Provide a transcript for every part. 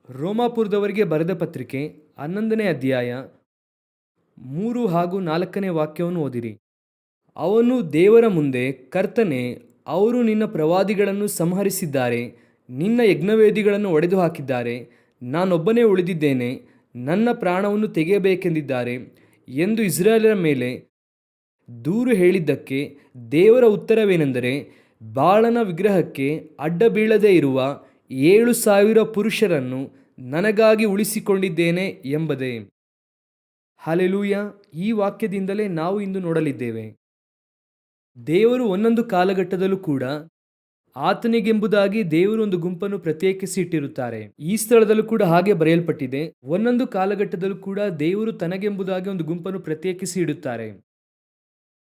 ರೋಮಾಪುರದವರಿಗೆ ಬರೆದ ಪತ್ರಿಕೆ 11ನೇ ಅಧ್ಯಾಯ 3 ಹಾಗೂ 4ನೇ ವಾಕ್ಯವನ್ನು ಓದಿರಿ. ಅವನು ದೇವರ ಮುಂದೆ, ಕರ್ತನೇ, ಅವರು ನಿನ್ನ ಪ್ರವಾದಿಗಳನ್ನು ಸಂಹರಿಸಿದ್ದಾರೆ, ನಿನ್ನ ಯಜ್ಞವೇದಿಗಳನ್ನು ಒಡೆದು ಹಾಕಿದ್ದಾರೆ, ನಾನೊಬ್ಬನೇ ಉಳಿದಿದ್ದೇನೆ, ನನ್ನ ಪ್ರಾಣವನ್ನು ತೆಗೆಯಬೇಕೆಂದಿದ್ದಾರೆ ಎಂದು ಇಸ್ರಾಯೇಲರ ಮೇಲೆ ದೂರು ಹೇಳಿದ್ದಕ್ಕೆ ದೇವರ ಉತ್ತರವೇನೆಂದರೆ, ಬಾಳನ ವಿಗ್ರಹಕ್ಕೆ ಅಡ್ಡ ಬೀಳದೇ ಇರುವ 7,000 ಪುರುಷರನ್ನು ನನಗಾಗಿ ಉಳಿಸಿಕೊಂಡಿದ್ದೇನೆ ಎಂಬುದೇ. ಹಲ್ಲೆಲೂಯಾ. ಈ ವಾಕ್ಯದಿಂದಲೇ ನಾವು ಇಂದು ನೋಡಲಿದ್ದೇವೆ. ದೇವರು ಒಂದೊಂದು ಕಾಲಘಟ್ಟದಲ್ಲೂ ಕೂಡ ಆತನಿಗೆಂಬುದಾಗಿ ದೇವರು ಒಂದು ಗುಂಪನ್ನು ಪ್ರತ್ಯೇಕಿಸಿ ಇಟ್ಟಿರುತ್ತಾರೆ. ಈ ಸ್ಥಳದಲ್ಲೂ ಕೂಡ ಹಾಗೆ ಬರೆಯಲ್ಪಟ್ಟಿದೆ. ಒಂದೊಂದು ಕಾಲಘಟ್ಟದಲ್ಲೂ ಕೂಡ ದೇವರು ತನಗೆಂಬುದಾಗಿ ಒಂದು ಗುಂಪನ್ನು ಪ್ರತ್ಯೇಕಿಸಿ ಇಡುತ್ತಾರೆ.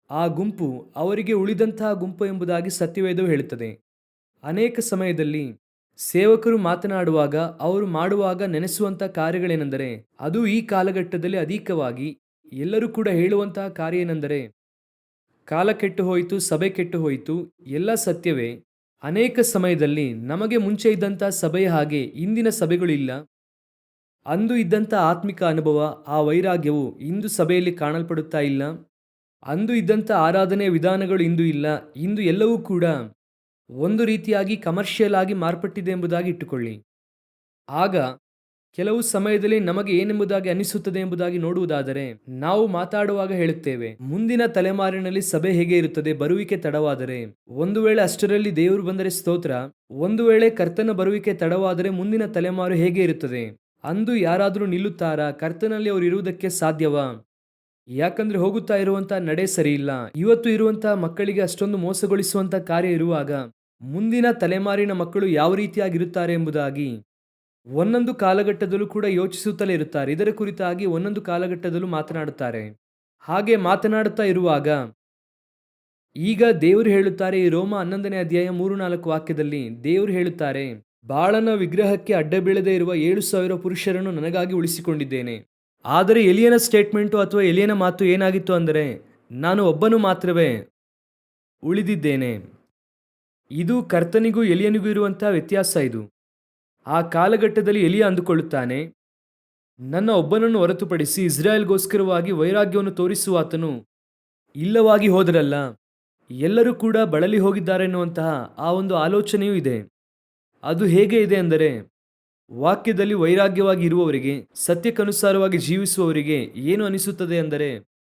ಆ ಗುಂಪು ಅವರಿಗೆ ಉಳಿದಂತಹ ಗುಂಪು ಎಂಬುದಾಗಿ ಸತ್ಯವೇದವು ಹೇಳುತ್ತದೆ. ಅನೇಕ ಸಮಯದಲ್ಲಿ ಸೇವಕರು ಮಾತನಾಡುವಾಗ, ಅವರು ಮಾಡುವಾಗ ನೆನೆಸುವಂತಹ ಕಾರ್ಯಗಳೇನೆಂದರೆ, ಅದು ಈ ಕಾಲಘಟ್ಟದಲ್ಲಿ ಅಧಿಕವಾಗಿ ಎಲ್ಲರೂ ಕೂಡ ಹೇಳುವಂತಹ ಕಾರ್ಯ ಏನೆಂದರೆ, ಕಾಲ ಕೆಟ್ಟು ಹೋಯಿತು, ಸಭೆ ಕೆಟ್ಟು ಹೋಯಿತು, ಎಲ್ಲ ಸತ್ಯವೇ. ಅನೇಕ ಸಮಯದಲ್ಲಿ ನಮಗೆ ಮುಂಚೆ ಇದ್ದಂಥ ಸಭೆಯ ಹಾಗೆ ಇಂದಿನ ಸಭೆಗಳಿಲ್ಲ. ಅಂದು ಇದ್ದಂಥ ಆತ್ಮಿಕ ಅನುಭವ, ಆ ವೈರಾಗ್ಯವು ಇಂದು ಸಭೆಯಲ್ಲಿ ಕಾಣಲ್ಪಡುತ್ತಾ ಇಲ್ಲ. ಅಂದು ಇದ್ದಂಥ ಆರಾಧನೆಯ ವಿಧಾನಗಳು ಇಂದು ಇಲ್ಲ. ಇಂದು ಎಲ್ಲವೂ ಕೂಡ ಒಂದು ರೀತಿಯಾಗಿ ಕಮರ್ಷಿಯಲ್ ಆಗಿ ಮಾರ್ಪಟ್ಟಿದೆ ಎಂಬುದಾಗಿ ಇಟ್ಟುಕೊಳ್ಳಿ. ಆಗ ಕೆಲವು ಸಮಯದಲ್ಲಿ ನಮಗೆ ಏನೆಂಬುದಾಗಿ ಅನಿಸುತ್ತದೆ ಎಂಬುದಾಗಿ ನೋಡುವುದಾದರೆ, ನಾವು ಮಾತಾಡುವಾಗ ಹೇಳುತ್ತೇವೆ, ಮುಂದಿನ ತಲೆಮಾರಿನಲ್ಲಿ ಸಭೆ ಹೇಗೆ ಇರುತ್ತದೆ ಬರುವಿಕೆ ತಡವಾದರೆ. ಒಂದು ವೇಳೆ ಅಷ್ಟರಲ್ಲಿ ದೇವರು ಬಂದರೆ ಸ್ತೋತ್ರ. ಒಂದು ವೇಳೆ ಕರ್ತನ ಬರುವಿಕೆ ತಡವಾದರೆ ಮುಂದಿನ ತಲೆಮಾರು ಹೇಗೆ ಇರುತ್ತದೆ? ಅಂದು ಯಾರಾದರೂ ನಿಲ್ಲುತ್ತಾರಾ? ಕರ್ತನಲ್ಲಿ ಅವರು ಇರುವುದಕ್ಕೆ ಸಾಧ್ಯವಾ? ಯಾಕಂದ್ರೆ ಹೋಗುತ್ತಾ ಇರುವಂತಹ ನಡೆ ಸರಿ ಇಲ್ಲ. ಇವತ್ತು ಇರುವಂತಹ ಮಕ್ಕಳಿಗೆ ಅಷ್ಟೊಂದು ಮೋಸಗೊಳಿಸುವಂತಹ ಕಾರ್ಯ ಇರುವಾಗ ಮುಂದಿನ ತಲೆಮಾರಿನ ಮಕ್ಕಳು ಯಾವ ರೀತಿಯಾಗಿರುತ್ತಾರೆ ಎಂಬುದಾಗಿ ಒಂದೊಂದು ಕಾಲಘಟ್ಟದಲ್ಲೂ ಕೂಡ ಯೋಚಿಸುತ್ತಲೇ ಇರುತ್ತಾರೆ. ಇದರ ಕುರಿತಾಗಿ ಒಂದೊಂದು ಕಾಲಘಟ್ಟದಲ್ಲೂ ಮಾತನಾಡುತ್ತಾರೆ. ಹಾಗೆ ಮಾತನಾಡುತ್ತಾ ಇರುವಾಗ ಈಗ ದೇವರು ಹೇಳುತ್ತಾರೆ, ಈ ರೋಮ 11ನೇ ಅಧ್ಯಾಯ 3-4 ವಾಕ್ಯದಲ್ಲಿ ದೇವರು ಹೇಳುತ್ತಾರೆ, ಬಾಳನ ವಿಗ್ರಹಕ್ಕೆ ಅಡ್ಡ ಬೀಳದೇ ಇರುವ 7,000 ಪುರುಷರನ್ನು ನನಗಾಗಿ ಉಳಿಸಿಕೊಂಡಿದ್ದೇನೆ. ಆದರೆ ಎಲಿಯನ ಸ್ಟೇಟ್ಮೆಂಟು ಅಥವಾ ಎಲಿಯನ ಮಾತು ಏನಾಗಿತ್ತು ಅಂದರೆ, ನಾನು ಒಬ್ಬನು ಮಾತ್ರವೇ ಉಳಿದಿದ್ದೇನೆ. ಇದು ಕರ್ತನಿಗೂ ಎಲಿಯನಿಗೂ ಇರುವಂತಹ ವ್ಯತ್ಯಾಸ. ಇದು ಆ ಕಾಲಘಟ್ಟದಲ್ಲಿ ಎಲಿಯ ಅಂದುಕೊಳ್ಳುತ್ತಾನೆ, ನನ್ನ ಒಬ್ಬನನ್ನು ಹೊರತುಪಡಿಸಿ ಇಸ್ರಾಯೇಲ್ಗೋಸ್ಕರವಾಗಿ ವೈರಾಗ್ಯವನ್ನು ತೋರಿಸುವ ಆತನು ಇಲ್ಲವಾಗಿ ಹೋದರಲ್ಲ, ಎಲ್ಲರೂ ಕೂಡ ಬಳಲಿ ಹೋಗಿದ್ದಾರೆ ಎನ್ನುವಂತಹ ಆ ಒಂದು ಆಲೋಚನೆಯೂ ಇದೆ. ಅದು ಹೇಗೆ ಇದೆ ಅಂದರೆ, ವಾಕ್ಯದಲ್ಲಿ ವೈರಾಗ್ಯವಾಗಿ ಇರುವವರಿಗೆ, ಸತ್ಯಕ್ಕನುಸಾರವಾಗಿ ಜೀವಿಸುವವರಿಗೆ ಏನು ಅನಿಸುತ್ತದೆ ಅಂದರೆ,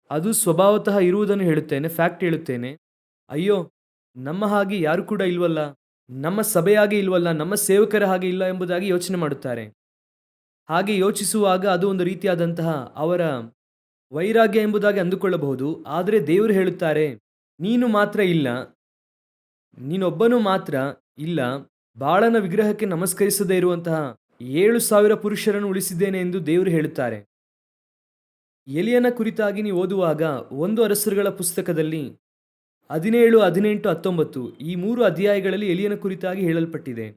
ಅದು ಸ್ವಭಾವತಃ ಇರುವುದನ್ನು ಹೇಳುತ್ತೇನೆ, ಫ್ಯಾಕ್ಟ್ ಹೇಳುತ್ತೇನೆ. ಅಯ್ಯೋ, ನಮ್ಮ ಹಾಗೆ ಯಾರು ಕೂಡ ಇಲ್ವಲ್ಲ, ನಮ್ಮ ಸಭೆಯಾಗೆ ಇಲ್ವಲ್ಲ, ನಮ್ಮ ಸೇವಕರ ಹಾಗೆ ಇಲ್ಲ ಎಂಬುದಾಗಿ ಯೋಚನೆ ಮಾಡುತ್ತಾರೆ. ಹಾಗೆ ಯೋಚಿಸುವಾಗ ಅದು ಒಂದು ರೀತಿಯಾದಂತಹ ಅವರ ವೈರಾಗ್ಯ ಎಂಬುದಾಗಿ ಅಂದುಕೊಳ್ಳಬಹುದು. ಆದರೆ ದೇವರು ಹೇಳುತ್ತಾರೆ, ನೀನು ಮಾತ್ರ ಇಲ್ಲ, ನೀನೊಬ್ಬನು ಮಾತ್ರ ಇಲ್ಲ, ಬಾಳನ ವಿಗ್ರಹಕ್ಕೆ ನಮಸ್ಕರಿಸದೇ ಇರುವಂತಹ 7,000 ಪುರುಷರನ್ನು ಉಳಿಸಿದ್ದೇನೆ ಎಂದು ದೇವರು ಹೇಳುತ್ತಾರೆ. ಎಲಿಯನ ಕುರಿತಾಗಿ ನೀವು ಓದುವಾಗ 1 ಅರಸರುಗಳ ಪುಸ್ತಕದಲ್ಲಿ 17, 18, 19 ಈ 3 ಅಧ್ಯಾಯಗಳಲ್ಲಿ ಎಲಿಯನ ಕುರಿತಾಗಿ ಹೇಳಲ್ಪಟ್ಟಿದೆ.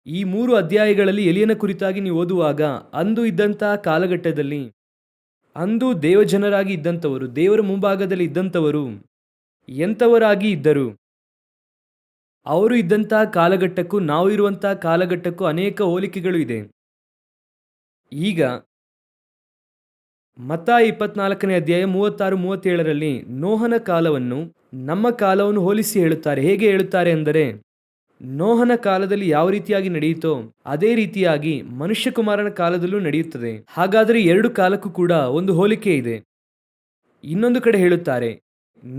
ಈ 3 ಅಧ್ಯಾಯಗಳಲ್ಲಿ ಎಲಿಯನ ಕುರಿತಾಗಿ ನೀವು ಓದುವಾಗ, ಅಂದು ಇದ್ದಂತಹ ಕಾಲಘಟ್ಟದಲ್ಲಿ ಅಂದು ದೇವಜನರಾಗಿ ಇದ್ದಂಥವರು, ದೇವರ ಮುಂಭಾಗದಲ್ಲಿ ಇದ್ದಂಥವರು ಎಂಥವರಾಗಿ ಇದ್ದರು? ಅವರು ಇದ್ದಂತಹ ಕಾಲಘಟ್ಟಕ್ಕೂ ನಾವು ಇರುವಂತಹ ಕಾಲಘಟ್ಟಕ್ಕೂ ಅನೇಕ ಹೋಲಿಕೆಗಳು ಇದೆ. ಈಗ ಮತ್ತಾಯ 24ನೇ ಅಧ್ಯಾಯ 36-37ರಲ್ಲಿ ನೋಹನ ಕಾಲವನ್ನು ನಮ್ಮ ಕಾಲವನ್ನು ಹೋಲಿಸಿ ಹೇಳುತ್ತಾರೆ. ಹೇಗೆ ಹೇಳುತ್ತಾರೆ ಅಂದರೆ, ನೋಹನ ಕಾಲದಲ್ಲಿ ಯಾವ ರೀತಿಯಾಗಿ ನಡೆಯಿತೋ ಅದೇ ರೀತಿಯಾಗಿ ಮನುಷ್ಯಕುಮಾರನ ಕಾಲದಲ್ಲೂ ನಡೆಯುತ್ತದೆ. ಹಾಗಾದರೆ 2 ಕಾಲಕ್ಕೂ ಕೂಡ ಒಂದು ಹೋಲಿಕೆ ಇದೆ. ಇನ್ನೊಂದು ಕಡೆ ಹೇಳುತ್ತಾರೆ,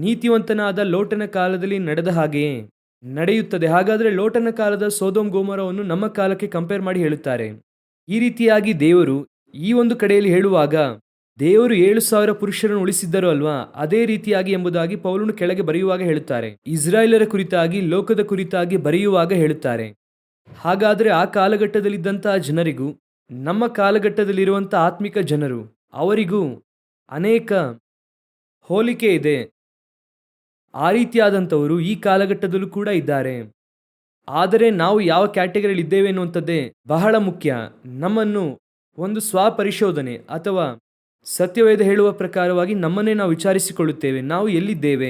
ನೀತಿವಂತನಾದ ಲೋಟನ ಕಾಲದಲ್ಲಿ ನಡೆದ ಹಾಗೆಯೇ ನಡೆಯುತ್ತದೆ. ಹಾಗಾದರೆ ಲೋಟನ ಕಾಲದ ಸೊದೋಮ್ ಗೊಮೋರವನ್ನು ನಮ್ಮ ಕಾಲಕ್ಕೆ ಕಂಪೇರ್ ಮಾಡಿ ಹೇಳುತ್ತಾರೆ. ಈ ರೀತಿಯಾಗಿ ದೇವರು ಈ ಒಂದು ಕಡೆಯಲ್ಲಿ ಹೇಳುವಾಗ, ದೇವರು 7,000 ಪುರುಷರನ್ನು ಉಳಿಸಿದ್ದರು ಅಲ್ವಾ, ಅದೇ ರೀತಿಯಾಗಿ ಎಂಬುದಾಗಿ ಪೌಲನು ಕೆಳಗೆ ಬರೆಯುವಾಗ ಹೇಳುತ್ತಾರೆ. ಇಸ್ರಾಯೇಲರ ಕುರಿತಾಗಿ, ಲೋಕದ ಕುರಿತಾಗಿ ಬರೆಯುವಾಗ ಹೇಳುತ್ತಾರೆ. ಹಾಗಾದರೆ ಆ ಕಾಲಘಟ್ಟದಲ್ಲಿದ್ದಂತಹ ಜನರಿಗೂ ನಮ್ಮ ಕಾಲಘಟ್ಟದಲ್ಲಿರುವಂಥ ಆತ್ಮಿಕ ಜನರು, ಅವರಿಗೂ ಅನೇಕ ಹೋಲಿಕೆ ಇದೆ. ಆ ರೀತಿಯಾದಂಥವರು ಈ ಕಾಲಘಟ್ಟದಲ್ಲೂ ಕೂಡ ಇದ್ದಾರೆ. ಆದರೆ ನಾವು ಯಾವ ಕ್ಯಾಟಗರಿಯಲ್ಲಿ ಇದ್ದೇವೆ ಎನ್ನುವಂಥದ್ದೇ ಬಹಳ ಮುಖ್ಯ. ನಮ್ಮನ್ನು ಒಂದು ಸ್ವಪರಿಶೋಧನೆ ಅಥವಾ ಸತ್ಯವೇದ ಹೇಳುವ ಪ್ರಕಾರವಾಗಿ ನಮ್ಮನ್ನೇ ನಾವು ವಿಚಾರಿಸಿಕೊಳ್ಳುತ್ತೇವೆ. ನಾವು ಎಲ್ಲಿದ್ದೇವೆ?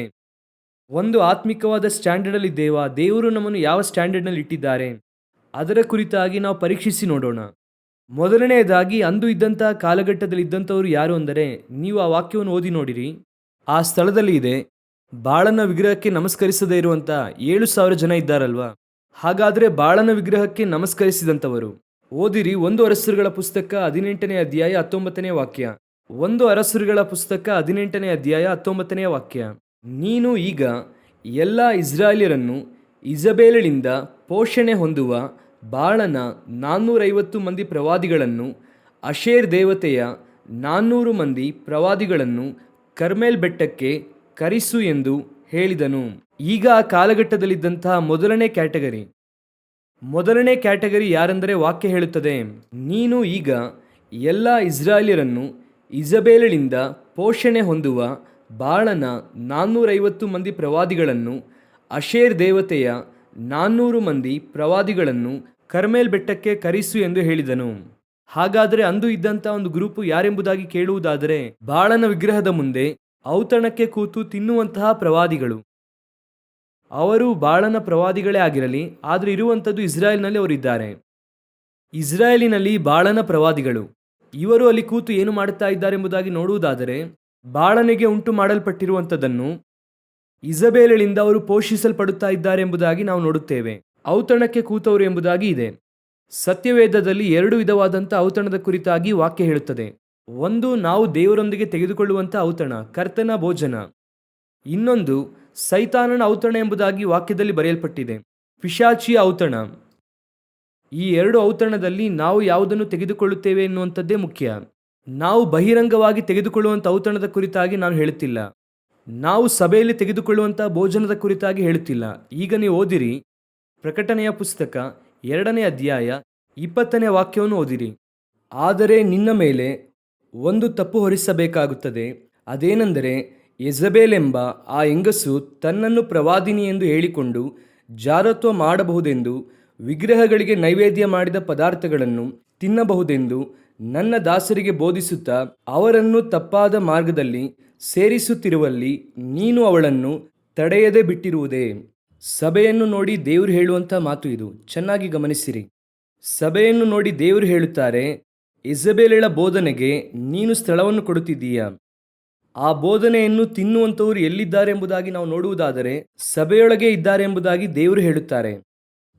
ಒಂದು ಆತ್ಮಿಕವಾದ ಸ್ಟ್ಯಾಂಡರ್ಡಲ್ಲಿ ಇದ್ದೇವಾ? ದೇವರು ನಮ್ಮನ್ನು ಯಾವ ಸ್ಟ್ಯಾಂಡರ್ಡ್ನಲ್ಲಿ ಇಟ್ಟಿದ್ದಾರೆ? ಅದರ ಕುರಿತಾಗಿ ನಾವು ಪರೀಕ್ಷಿಸಿ ನೋಡೋಣ. ಮೊದಲನೆಯದಾಗಿ ಅಂದು ಇದ್ದಂತಹ ಕಾಲಘಟ್ಟದಲ್ಲಿ ಇದ್ದಂಥವ್ರು ಯಾರು ಅಂದರೆ, ನೀವು ಆ ವಾಕ್ಯವನ್ನು ಓದಿ ನೋಡಿರಿ. ಆ ಸ್ಥಳದಲ್ಲಿ ಇದೆ, ಬಾಳನ ವಿಗ್ರಹಕ್ಕೆ ನಮಸ್ಕರಿಸದೇ ಇರುವಂಥ 7,000 ಜನ ಇದ್ದಾರಲ್ವಾ. ಹಾಗಾದರೆ ಬಾಳನ ವಿಗ್ರಹಕ್ಕೆ ನಮಸ್ಕರಿಸಿದಂಥವರು ಓದಿರಿ. 1 ಅರಸರುಗಳ ಪುಸ್ತಕ 18ನೇ ಅಧ್ಯಾಯ 19ನೇ ವಾಕ್ಯ. 1 ಅರಸರುಗಳ ಪುಸ್ತಕ 18ನೇ ಅಧ್ಯಾಯ 19ನೇ ವಾಕ್ಯ. ನೀನು ಈಗ ಎಲ್ಲ ಇಸ್ರಾಯೇಲ್ಯರನ್ನು ಇಜಬೇಲಳಿಂದ ಪೋಷಣೆ ಹೊಂದುವ ಬಾಳನ 450 ಮಂದಿ ಪ್ರವಾದಿಗಳನ್ನು, ಅಶೇರ್ ದೇವತೆಯ 400 ಮಂದಿ ಪ್ರವಾದಿಗಳನ್ನು ಕರ್ಮೆಲ್ ಬೆಟ್ಟಕ್ಕೆ ಕರೆಸು ಎಂದು ಹೇಳಿದನು. ಈಗ ಆ ಕಾಲಘಟ್ಟದಲ್ಲಿದ್ದಂತಹ ಮೊದಲನೇ ಕ್ಯಾಟಗರಿ ಯಾರೆಂದರೆ, ವಾಕ್ಯ ಹೇಳುತ್ತದೆ, ನೀನು ಈಗ ಎಲ್ಲ ಇಸ್ರಾಯೇಲ್ಯರನ್ನು ಇಜಬೇಲಳಿಂದ ಪೋಷಣೆ ಹೊಂದುವ ಬಾಳನ 450 ಮಂದಿ ಪ್ರವಾದಿಗಳನ್ನು, ಅಶೇರ್ ದೇವತೆಯ 400 ಮಂದಿ ಪ್ರವಾದಿಗಳನ್ನು ಕರ್ಮೇಲ್ ಬೆಟ್ಟಕ್ಕೆ ಕರೆಸು ಎಂದು ಹೇಳಿದನು. ಹಾಗಾದರೆ ಅಂದು ಇದ್ದಂಥ ಒಂದು ಗ್ರೂಪು ಯಾರೆಂಬುದಾಗಿ ಕೇಳುವುದಾದರೆ, ಬಾಳನ ವಿಗ್ರಹದ ಮುಂದೆ ಔತಣಕ್ಕೆ ಕೂತು ತಿನ್ನುವಂತಹ ಪ್ರವಾದಿಗಳು. ಅವರು ಬಾಳನ ಪ್ರವಾದಿಗಳೇ ಆಗಿರಲಿ, ಆದರೆ ಇರುವಂಥದ್ದು ಇಸ್ರಾಯೇಲ್ನಲ್ಲಿ ಅವರಿದ್ದಾರೆ. ಇಸ್ರಾಯೇಲಿನಲ್ಲಿ ಬಾಳನ ಪ್ರವಾದಿಗಳು ಇವರು ಅಲ್ಲಿ ಕೂತು ಏನು ಮಾಡುತ್ತಾ ಇದ್ದಾರೆ ಎಂಬುದಾಗಿ ನೋಡುವುದಾದರೆ, ಬಾಳನಿಗೆ ಉಂಟು ಮಾಡಲ್ಪಟ್ಟಿರುವಂಥದ್ದನ್ನು ಇಜಬೇಲಳಿಂದ ಅವರು ಪೋಷಿಸಲ್ಪಡುತ್ತಾ ಇದ್ದಾರೆ ಎಂಬುದಾಗಿ ನಾವು ನೋಡುತ್ತೇವೆ. ಔತಣಕ್ಕೆ ಕೂತವರು ಎಂಬುದಾಗಿ ಇದೆ. ಸತ್ಯವೇದದಲ್ಲಿ 2 ವಿಧವಾದಂಥ ಔತಣದ ಕುರಿತಾಗಿ ವಾಕ್ಯ ಹೇಳುತ್ತದೆ. ಒಂದು, ನಾವು ದೇವರೊಂದಿಗೆ ತೆಗೆದುಕೊಳ್ಳುವಂಥ ಔತಣ, ಕರ್ತನ ಭೋಜನ. ಇನ್ನೊಂದು, ಸೈತಾನನ ಔತಣ ಎಂಬುದಾಗಿ ವಾಕ್ಯದಲ್ಲಿ ಬರೆಯಲ್ಪಟ್ಟಿದೆ, ಪಿಶಾಚಿಯ ಔತಣ. ಈ 2 ಔತಣದಲ್ಲಿ ನಾವು ಯಾವುದನ್ನು ತೆಗೆದುಕೊಳ್ಳುತ್ತೇವೆ ಎನ್ನುವಂಥದ್ದೇ ಮುಖ್ಯ. ನಾವು ಬಹಿರಂಗವಾಗಿ ತೆಗೆದುಕೊಳ್ಳುವಂಥ ಔತಣದ ಕುರಿತಾಗಿ ನಾನು ಹೇಳುತ್ತಿಲ್ಲ. ನಾವು ಸಭೆಯಲ್ಲಿ ತೆಗೆದುಕೊಳ್ಳುವಂಥ ಭೋಜನದ ಕುರಿತಾಗಿ ಹೇಳುತ್ತಿಲ್ಲ. ಈಗ ನೀವು ಓದಿರಿ, ಪ್ರಕಟಣೆಯ ಪುಸ್ತಕ 2ನೇ ಅಧ್ಯಾಯ 20ನೇ ವಾಕ್ಯವನ್ನು ಓದಿರಿ. ಆದರೆ ನಿನ್ನ ಮೇಲೆ ಒಂದು ತಪ್ಪು ಹೊರಿಸಬೇಕಾಗುತ್ತದೆ. ಅದೇನೆಂದರೆ, ಯೆಜಬೇಲೆಂಬ ಆ ಹೆಂಗಸು ತನ್ನನ್ನು ಪ್ರವಾದಿನಿ ಎಂದು ಹೇಳಿಕೊಂಡು ಜಾರತ್ವ ಮಾಡಬಹುದೆಂದು, ವಿಗ್ರಹಗಳಿಗೆ ನೈವೇದ್ಯ ಮಾಡಿದ ಪದಾರ್ಥಗಳನ್ನು ತಿನ್ನಬಹುದೆಂದು ನನ್ನ ದಾಸರಿಗೆ ಬೋಧಿಸುತ್ತಾ ಅವರನ್ನು ತಪ್ಪಾದ ಮಾರ್ಗದಲ್ಲಿ ಸೇರಿಸುತ್ತಿರುವಲ್ಲಿ ನೀನು ಅವಳನ್ನು ತಡೆಯದೆ ಬಿಟ್ಟಿರುವುದೇ. ಸಭೆಯನ್ನು ನೋಡಿ ದೇವರು ಹೇಳುವಂಥ ಮಾತು ಇದು. ಚೆನ್ನಾಗಿ ಗಮನಿಸಿರಿ. ಸಭೆಯನ್ನು ನೋಡಿ ದೇವರು ಹೇಳುತ್ತಾರೆ, ಇಜಬೇಲಳ ಬೋಧನೆಗೆ ನೀನು ಸ್ಥಳವನ್ನು ಕೊಡುತ್ತಿದ್ದೀಯಾ. ಆ ಬೋಧನೆಯನ್ನು ತಿನ್ನುವಂಥವರು ಎಲ್ಲಿದ್ದಾರೆ ಎಂಬುದಾಗಿ ನಾವು ನೋಡುವುದಾದರೆ, ಸಭೆಯೊಳಗೆ ಇದ್ದಾರೆ ಎಂಬುದಾಗಿ ದೇವರು ಹೇಳುತ್ತಾರೆ.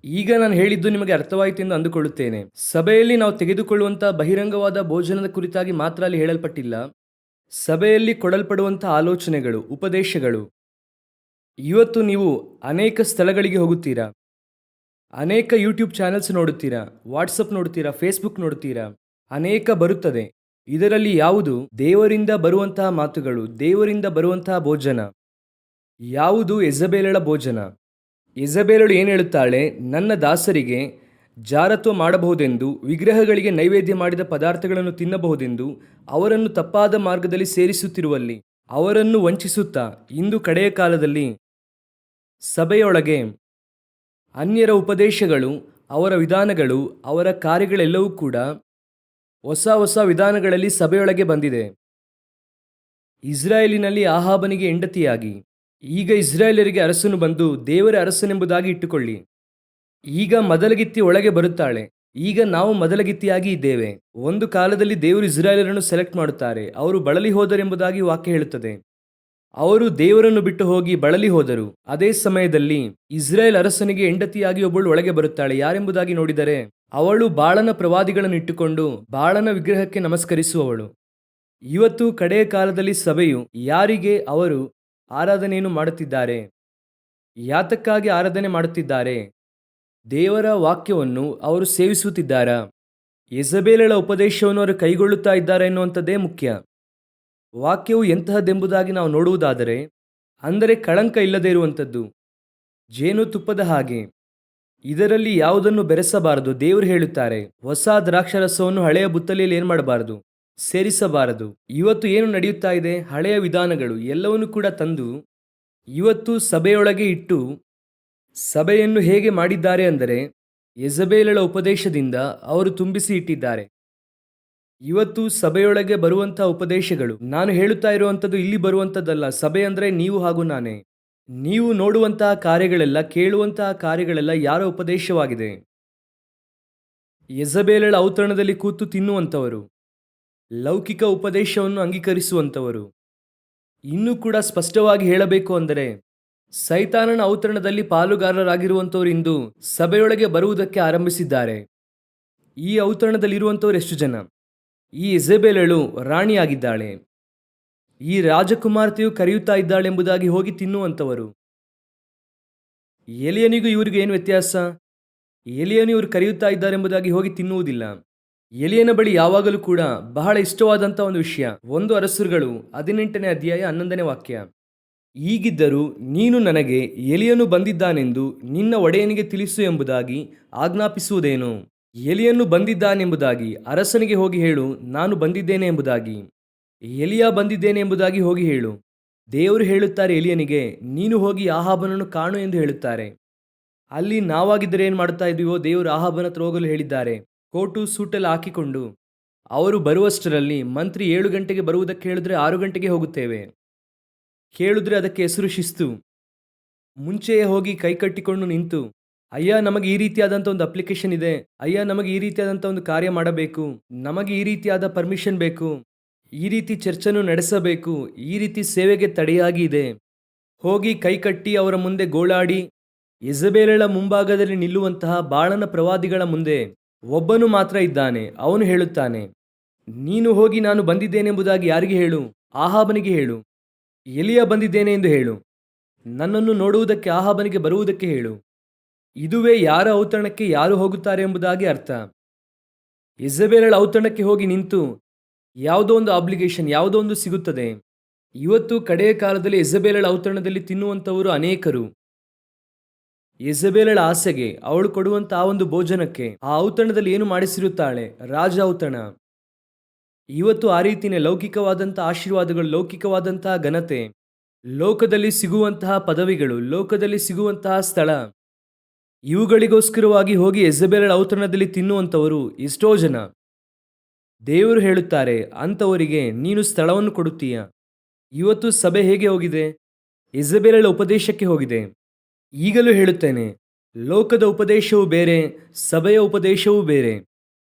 ಈಗ ನಾನು ಹೇಳಿದ್ದು ನಿಮಗೆ ಅರ್ಥವಾಯಿತು ಎಂದು ಅಂದುಕೊಳ್ಳುತ್ತೇನೆ. ಸಭೆಯಲ್ಲಿ ನಾವು ತೆಗೆದುಕೊಳ್ಳುವಂಥ ಬಹಿರಂಗವಾದ ಭೋಜನದ ಕುರಿತಾಗಿ ಮಾತ್ರ ಅಲ್ಲಿ ಹೇಳಲ್ಪಟ್ಟಿಲ್ಲ. ಸಭೆಯಲ್ಲಿ ಕೊಡಲ್ಪಡುವಂಥ ಆಲೋಚನೆಗಳು, ಉಪದೇಶಗಳು. ಇವತ್ತು ನೀವು ಅನೇಕ ಸ್ಥಳಗಳಿಗೆ ಹೋಗುತ್ತೀರಾ, ಅನೇಕ ಯೂಟ್ಯೂಬ್ ಚಾನೆಲ್ಸ್ ನೋಡುತ್ತೀರಾ, ವಾಟ್ಸಪ್ ನೋಡುತ್ತೀರಾ, ಫೇಸ್ಬುಕ್ ನೋಡುತ್ತೀರಾ, ಅನೇಕ ಬರುತ್ತದೆ. ಇದರಲ್ಲಿ ಯಾವುದು ದೇವರಿಂದ ಬರುವಂತಹ ಮಾತುಗಳು, ದೇವರಿಂದ ಬರುವಂತಹ ಭೋಜನ? ಯಾವುದು ಯೆಜಬೇಲಳ ಭೋಜನ? ಯೆಜಬೇಲಳು ಏನು ಹೇಳುತ್ತಾಳೆ? ನನ್ನ ದಾಸರಿಗೆ ಜಾರತ್ವ ಮಾಡಬಹುದೆಂದು, ವಿಗ್ರಹಗಳಿಗೆ ನೈವೇದ್ಯ ಮಾಡಿದ ಪದಾರ್ಥಗಳನ್ನು ತಿನ್ನಬಹುದೆಂದು ಅವರನ್ನು ತಪ್ಪಾದ ಮಾರ್ಗದಲ್ಲಿ ಸೇರಿಸುತ್ತಿರುವಲ್ಲಿ, ಅವರನ್ನು ವಂಚಿಸುತ್ತಾ ಇಂದು ಕಡೆಯ ಕಾಲದಲ್ಲಿ ಸಭೆಯೊಳಗೆ ಅನ್ಯರ ಉಪದೇಶಗಳು, ಅವರ ವಿಧಾನಗಳು, ಅವರ ಕಾರ್ಯಗಳೆಲ್ಲವೂ ಕೂಡ ಹೊಸ ವಿಧಾನಗಳಲ್ಲಿ ಸಭೆಯೊಳಗೆ ಬಂದಿದೆ. ಇಸ್ರಾಯೇಲಿನಲ್ಲಿ ಆಹಾಬನಿಗೆ ಹೆಂಡತಿಯಾಗಿ ಈಗ ಇಸ್ರಾಯೇಲರಿಗೆ ಅರಸನು ಬಂದು ದೇವರ ಅರಸನೆಂಬುದಾಗಿ ಇಟ್ಟುಕೊಳ್ಳಿ. ಈಗ ಮೊದಲಗಿತ್ತಿ ಒಳಗೆ ಬರುತ್ತಾಳೆ. ಈಗ ನಾವು ಮೊದಲಗಿತ್ತಿಯಾಗಿ ಇದ್ದೇವೆ. ಒಂದು ಕಾಲದಲ್ಲಿ ದೇವರು ಇಸ್ರಾಯೇಲರನ್ನು ಸೆಲೆಕ್ಟ್ ಮಾಡುತ್ತಾರೆ. ಅವರು ಬಳಲಿ ಹೋದರೆಂಬುದಾಗಿ ವಾಕ್ಯ ಹೇಳುತ್ತದೆ. ಅವರು ದೇವರನ್ನು ಬಿಟ್ಟು ಹೋಗಿ ಬಳಲಿ ಹೋದರು. ಅದೇ ಸಮಯದಲ್ಲಿ ಇಸ್ರಾಯೇಲ್ ಅರಸನಿಗೆ ಹೆಂಡತಿಯಾಗಿ ಒಬ್ಬಳು ಒಳಗೆ ಬರುತ್ತಾಳೆ. ಯಾರೆಂಬುದಾಗಿ ನೋಡಿದರೆ, ಅವಳು ಬಾಳನ ಪ್ರವಾದಿಗಳನ್ನು ಇಟ್ಟುಕೊಂಡು ಬಾಳನ ವಿಗ್ರಹಕ್ಕೆ ನಮಸ್ಕರಿಸುವವಳು. ಇವತ್ತು ಕಡೆಯ ಕಾಲದಲ್ಲಿ ಸಭೆಯು ಯಾರಿಗೆ ಅವರು ಆರಾಧನೆಯನ್ನು ಮಾಡುತ್ತಿದ್ದಾರೆ? ಯಾತಕ್ಕಾಗಿ ಆರಾಧನೆ ಮಾಡುತ್ತಿದ್ದಾರೆ? ದೇವರ ವಾಕ್ಯವನ್ನು ಅವರು ಸೇವಿಸುತ್ತಿದ್ದಾರಾ? ಯೆಜಬೇಲಳ ಉಪದೇಶವನ್ನು ಅವರು ಕೈಗೊಳ್ಳುತ್ತಾ ಇದ್ದಾರೆ ಎನ್ನುವಂಥದ್ದೇ ಮುಖ್ಯ. ವಾಕ್ಯವು ಎಂತಹದ್ದೆಂಬುದಾಗಿ ನಾವು ನೋಡುವುದಾದರೆ, ಅಂದರೆ ಕಳಂಕ ಇಲ್ಲದೆ ಇರುವಂಥದ್ದು, ಜೇನುತುಪ್ಪದ ಹಾಗೆ. ಇದರಲ್ಲಿ ಯಾವುದನ್ನು ಬೆರೆಸಬಾರದು. ದೇವರು ಹೇಳುತ್ತಾರೆ, ಹೊಸ ದ್ರಾಕ್ಷಾರಸವನ್ನು ಹಳೆಯ ಬುತ್ತಲಿಯಲ್ಲಿ ಏನು ಮಾಡಬಾರದು, ಸೇರಿಸಬಾರದು. ಇವತ್ತು ಏನು ನಡೆಯುತ್ತಾ ಇದೆ? ಹಳೆಯ ವಿಧಾನಗಳು ಎಲ್ಲವನ್ನೂ ಕೂಡ ತಂದು ಇವತ್ತು ಸಭೆಯೊಳಗೆ ಇಟ್ಟು ಸಭೆಯನ್ನು ಹೇಗೆ ಮಾಡಿದ್ದಾರೆ ಅಂದರೆ, ಯೆಜಬೇಲಳ ಉಪದೇಶದಿಂದ ಅವರು ತುಂಬಿಸಿ ಇಟ್ಟಿದ್ದಾರೆ. ಇವತ್ತು ಸಭೆಯೊಳಗೆ ಬರುವಂಥ ಉಪದೇಶಗಳು, ನಾನು ಹೇಳುತ್ತಾ ಇರುವಂಥದ್ದು ಇಲ್ಲಿ ಬರುವಂಥದ್ದಲ್ಲ. ಸಭೆ ಅಂದರೆ ನೀವು ಹಾಗೂ ನಾನೇ. ನೀವು ನೋಡುವಂತಹ ಕಾರ್ಯಗಳೆಲ್ಲ, ಕೇಳುವಂತಹ ಕಾರ್ಯಗಳೆಲ್ಲ ಯಾರ ಉಪದೇಶವಾಗಿದೆ? ಯೆಜಬೇಲಳ ಔತಣದಲ್ಲಿ ಕೂತು ತಿನ್ನುವಂಥವರು, ಲೌಕಿಕ ಉಪದೇಶವನ್ನು ಅಂಗೀಕರಿಸುವಂಥವರು. ಇನ್ನೂ ಕೂಡ ಸ್ಪಷ್ಟವಾಗಿ ಹೇಳಬೇಕು ಅಂದರೆ ಸೈತಾನನ ಔತಣದಲ್ಲಿ ಪಾಲುಗಾರರಾಗಿರುವಂಥವರು ಇಂದು ಸಭೆಯೊಳಗೆ ಬರುವುದಕ್ಕೆ ಆರಂಭಿಸಿದ್ದಾರೆ. ಈ ಔತಣದಲ್ಲಿರುವಂಥವರು ಎಷ್ಟು ಜನ? ಈ ಯೆಜಬೇಲಳು ರಾಣಿಯಾಗಿದ್ದಾಳೆ, ಈ ರಾಜಕುಮಾರ್ತೆಯು ಕರೆಯುತ್ತಾ ಇದ್ದಾಳೆಂಬುದಾಗಿ ಹೋಗಿ ತಿನ್ನುವಂಥವರು. ಎಲಿಯನಿಗೂ ಇವರಿಗೂ ಏನು ವ್ಯತ್ಯಾಸ? ಎಲಿಯನು ಇವರು ಕರೆಯುತ್ತಾ ಇದ್ದಾರೆಂಬುದಾಗಿ ಹೋಗಿ ತಿನ್ನುವುದಿಲ್ಲ. ಎಲಿಯನ ಬಳಿ ಯಾವಾಗಲೂ ಕೂಡ ಬಹಳ ಇಷ್ಟವಾದಂಥ ಒಂದು ವಿಷಯ, 1 ಅರಸರುಗಳು 18ನೇ ಅಧ್ಯಾಯ 11ನೇ ವಾಕ್ಯ. ಹೀಗಿದ್ದರೂ ನೀನು ನನಗೆ ಎಲಿಯನು ಬಂದಿದ್ದಾನೆಂದು ನಿನ್ನ ಒಡೆಯನಿಗೆ ತಿಳಿಸು ಎಂಬುದಾಗಿ ಆಜ್ಞಾಪಿಸುವುದೇನು? ಎಲಿಯನು ಬಂದಿದ್ದಾನೆಂಬುದಾಗಿ ಅರಸನಿಗೆ ಹೋಗಿ ಹೇಳು, ನಾನು ಬಂದಿದ್ದೇನೆ ಎಂಬುದಾಗಿ. ಎಲಿಯ ಬಂದಿದ್ದೇನೆ ಎಂಬುದಾಗಿ ಹೋಗಿ ಹೇಳು. ದೇವರು ಹೇಳುತ್ತಾರೆ ಎಲಿಯನಿಗೆ, ನೀನು ಹೋಗಿ ಆಹಾಬನನ್ನು ಕಾಣು ಎಂದು ಹೇಳುತ್ತಾರೆ. ಅಲ್ಲಿ ನಾವಾಗಿದ್ದರೆ ಏನು ಮಾಡುತ್ತಾ ಇದ್ದೀವೋ, ದೇವರು ಆಹಾಬನ ಹತ್ರ ಹೋಗಲು ಹೇಳಿದ್ದಾರೆ. ಕೋಟು ಸೂಟೆಲ್ಲ ಹಾಕಿಕೊಂಡು ಅವರು ಬರುವಷ್ಟರಲ್ಲಿ ಮಂತ್ರಿ 7 ಗಂಟೆಗೆ ಬರುವುದಕ್ಕೆ ಹೇಳಿದ್ರೆ 6 ಗಂಟೆಗೆ ಹೋಗುತ್ತೇವೆ. ಕೇಳಿದ್ರೆ ಅದಕ್ಕೆ ಹೆಸರು ಶಿಸ್ತು. ಮುಂಚೆಯೇ ಹೋಗಿ ಕೈ ಕಟ್ಟಿಕೊಂಡು ನಿಂತು, ಅಯ್ಯ ನಮಗೆ ಈ ರೀತಿಯಾದಂಥ ಒಂದು ಅಪ್ಲಿಕೇಶನ್ ಇದೆ, ಅಯ್ಯ ನಮಗೆ ಈ ರೀತಿಯಾದಂಥ ಒಂದು ಕಾರ್ಯ ಮಾಡಬೇಕು, ನಮಗೆ ಈ ರೀತಿಯಾದ ಪರ್ಮಿಷನ್ ಬೇಕು, ಈ ರೀತಿ ಚರ್ಚನ್ನು ನಡೆಸಬೇಕು, ಈ ರೀತಿ ಸೇವೆಗೆ ತಡೆಯಾಗಿ ಇದೆ. ಹೋಗಿ ಕೈ ಕಟ್ಟಿ ಅವರ ಮುಂದೆ ಗೋಳಾಡಿ ಯೆಜಬೇಲಳ ಮುಂಭಾಗದಲ್ಲಿ ನಿಲ್ಲುವಂತಹ ಬಾಳನ ಪ್ರವಾದಿಗಳ ಮುಂದೆ ಒಬ್ಬನು ಮಾತ್ರ ಇದ್ದಾನೆ. ಅವನು ಹೇಳುತ್ತಾನೆ, ನೀನು ಹೋಗಿ ನಾನು ಬಂದಿದ್ದೇನೆಂಬುದಾಗಿ ಯಾರಿಗೆ ಹೇಳು? ಆಹಾಬನಿಗೆ ಹೇಳು. ಎಲಿಯ ಬಂದಿದ್ದೇನೆ ಎಂದು ಹೇಳು. ನನ್ನನ್ನು ನೋಡುವುದಕ್ಕೆ ಆಹಾಬನಿಗೆ ಬರುವುದಕ್ಕೆ ಹೇಳು. ಇದುವೇ ಯಾರ ಔತಣಕ್ಕೆ ಯಾರು ಹೋಗುತ್ತಾರೆ ಎಂಬುದಾಗಿ ಅರ್ಥ. ಯೆಜಬೇಲಳ ಔತಣಕ್ಕೆ ಹೋಗಿ ನಿಂತು ಯಾವುದೋ ಒಂದು ಆಬ್ಲಿಗೇಷನ್, ಯಾವುದೋ ಒಂದು ಸಿಗುತ್ತದೆ. ಇವತ್ತು ಕಡೆಯ ಕಾಲದಲ್ಲಿ ಯೆಜಬೇಲಳ ಔತಣದಲ್ಲಿ ತಿನ್ನುವಂಥವರು ಅನೇಕರು. ಯೆಜಬೇಲಳ ಆಸೆಗೆ, ಅವಳು ಕೊಡುವಂಥ ಆ ಒಂದು ಭೋಜನಕ್ಕೆ, ಆ ಔತಣದಲ್ಲಿ ಏನು ಮಾಡಿಸಿರುತ್ತಾಳೆ? ರಾಜ ಔತಣ. ಇವತ್ತು ಆ ರೀತಿಯೇ ಲೌಕಿಕವಾದಂಥ ಆಶೀರ್ವಾದಗಳು, ಲೌಕಿಕವಾದಂತಹ ಘನತೆ, ಲೋಕದಲ್ಲಿ ಸಿಗುವಂತಹ ಪದವಿಗಳು, ಲೋಕದಲ್ಲಿ ಸಿಗುವಂತಹ ಸ್ಥಳ, ಇವುಗಳಿಗೋಸ್ಕರವಾಗಿ ಹೋಗಿ ಯೆಜಬೇಲಳ ಔತಣದಲ್ಲಿ ತಿನ್ನುವಂಥವರು ಎಷ್ಟೋ ಜನ. ದೇವರು ಹೇಳುತ್ತಾರೆ, ಅಂಥವರಿಗೆ ನೀನು ಸ್ಥಳವನ್ನು ಕೊಡುತ್ತೀಯ. ಇವತ್ತು ಸಭೆ ಹೇಗೆ ಹೋಗಿದೆ? ಯೆಜಬೇಲಳ ಉಪದೇಶಕ್ಕೆ ಹೋಗಿದೆ. ಈಗಲೂ ಹೇಳುತ್ತೇನೆ, ಲೋಕದ ಉಪದೇಶವೂ ಬೇರೆ, ಸಭೆಯ ಉಪದೇಶವೂ ಬೇರೆ.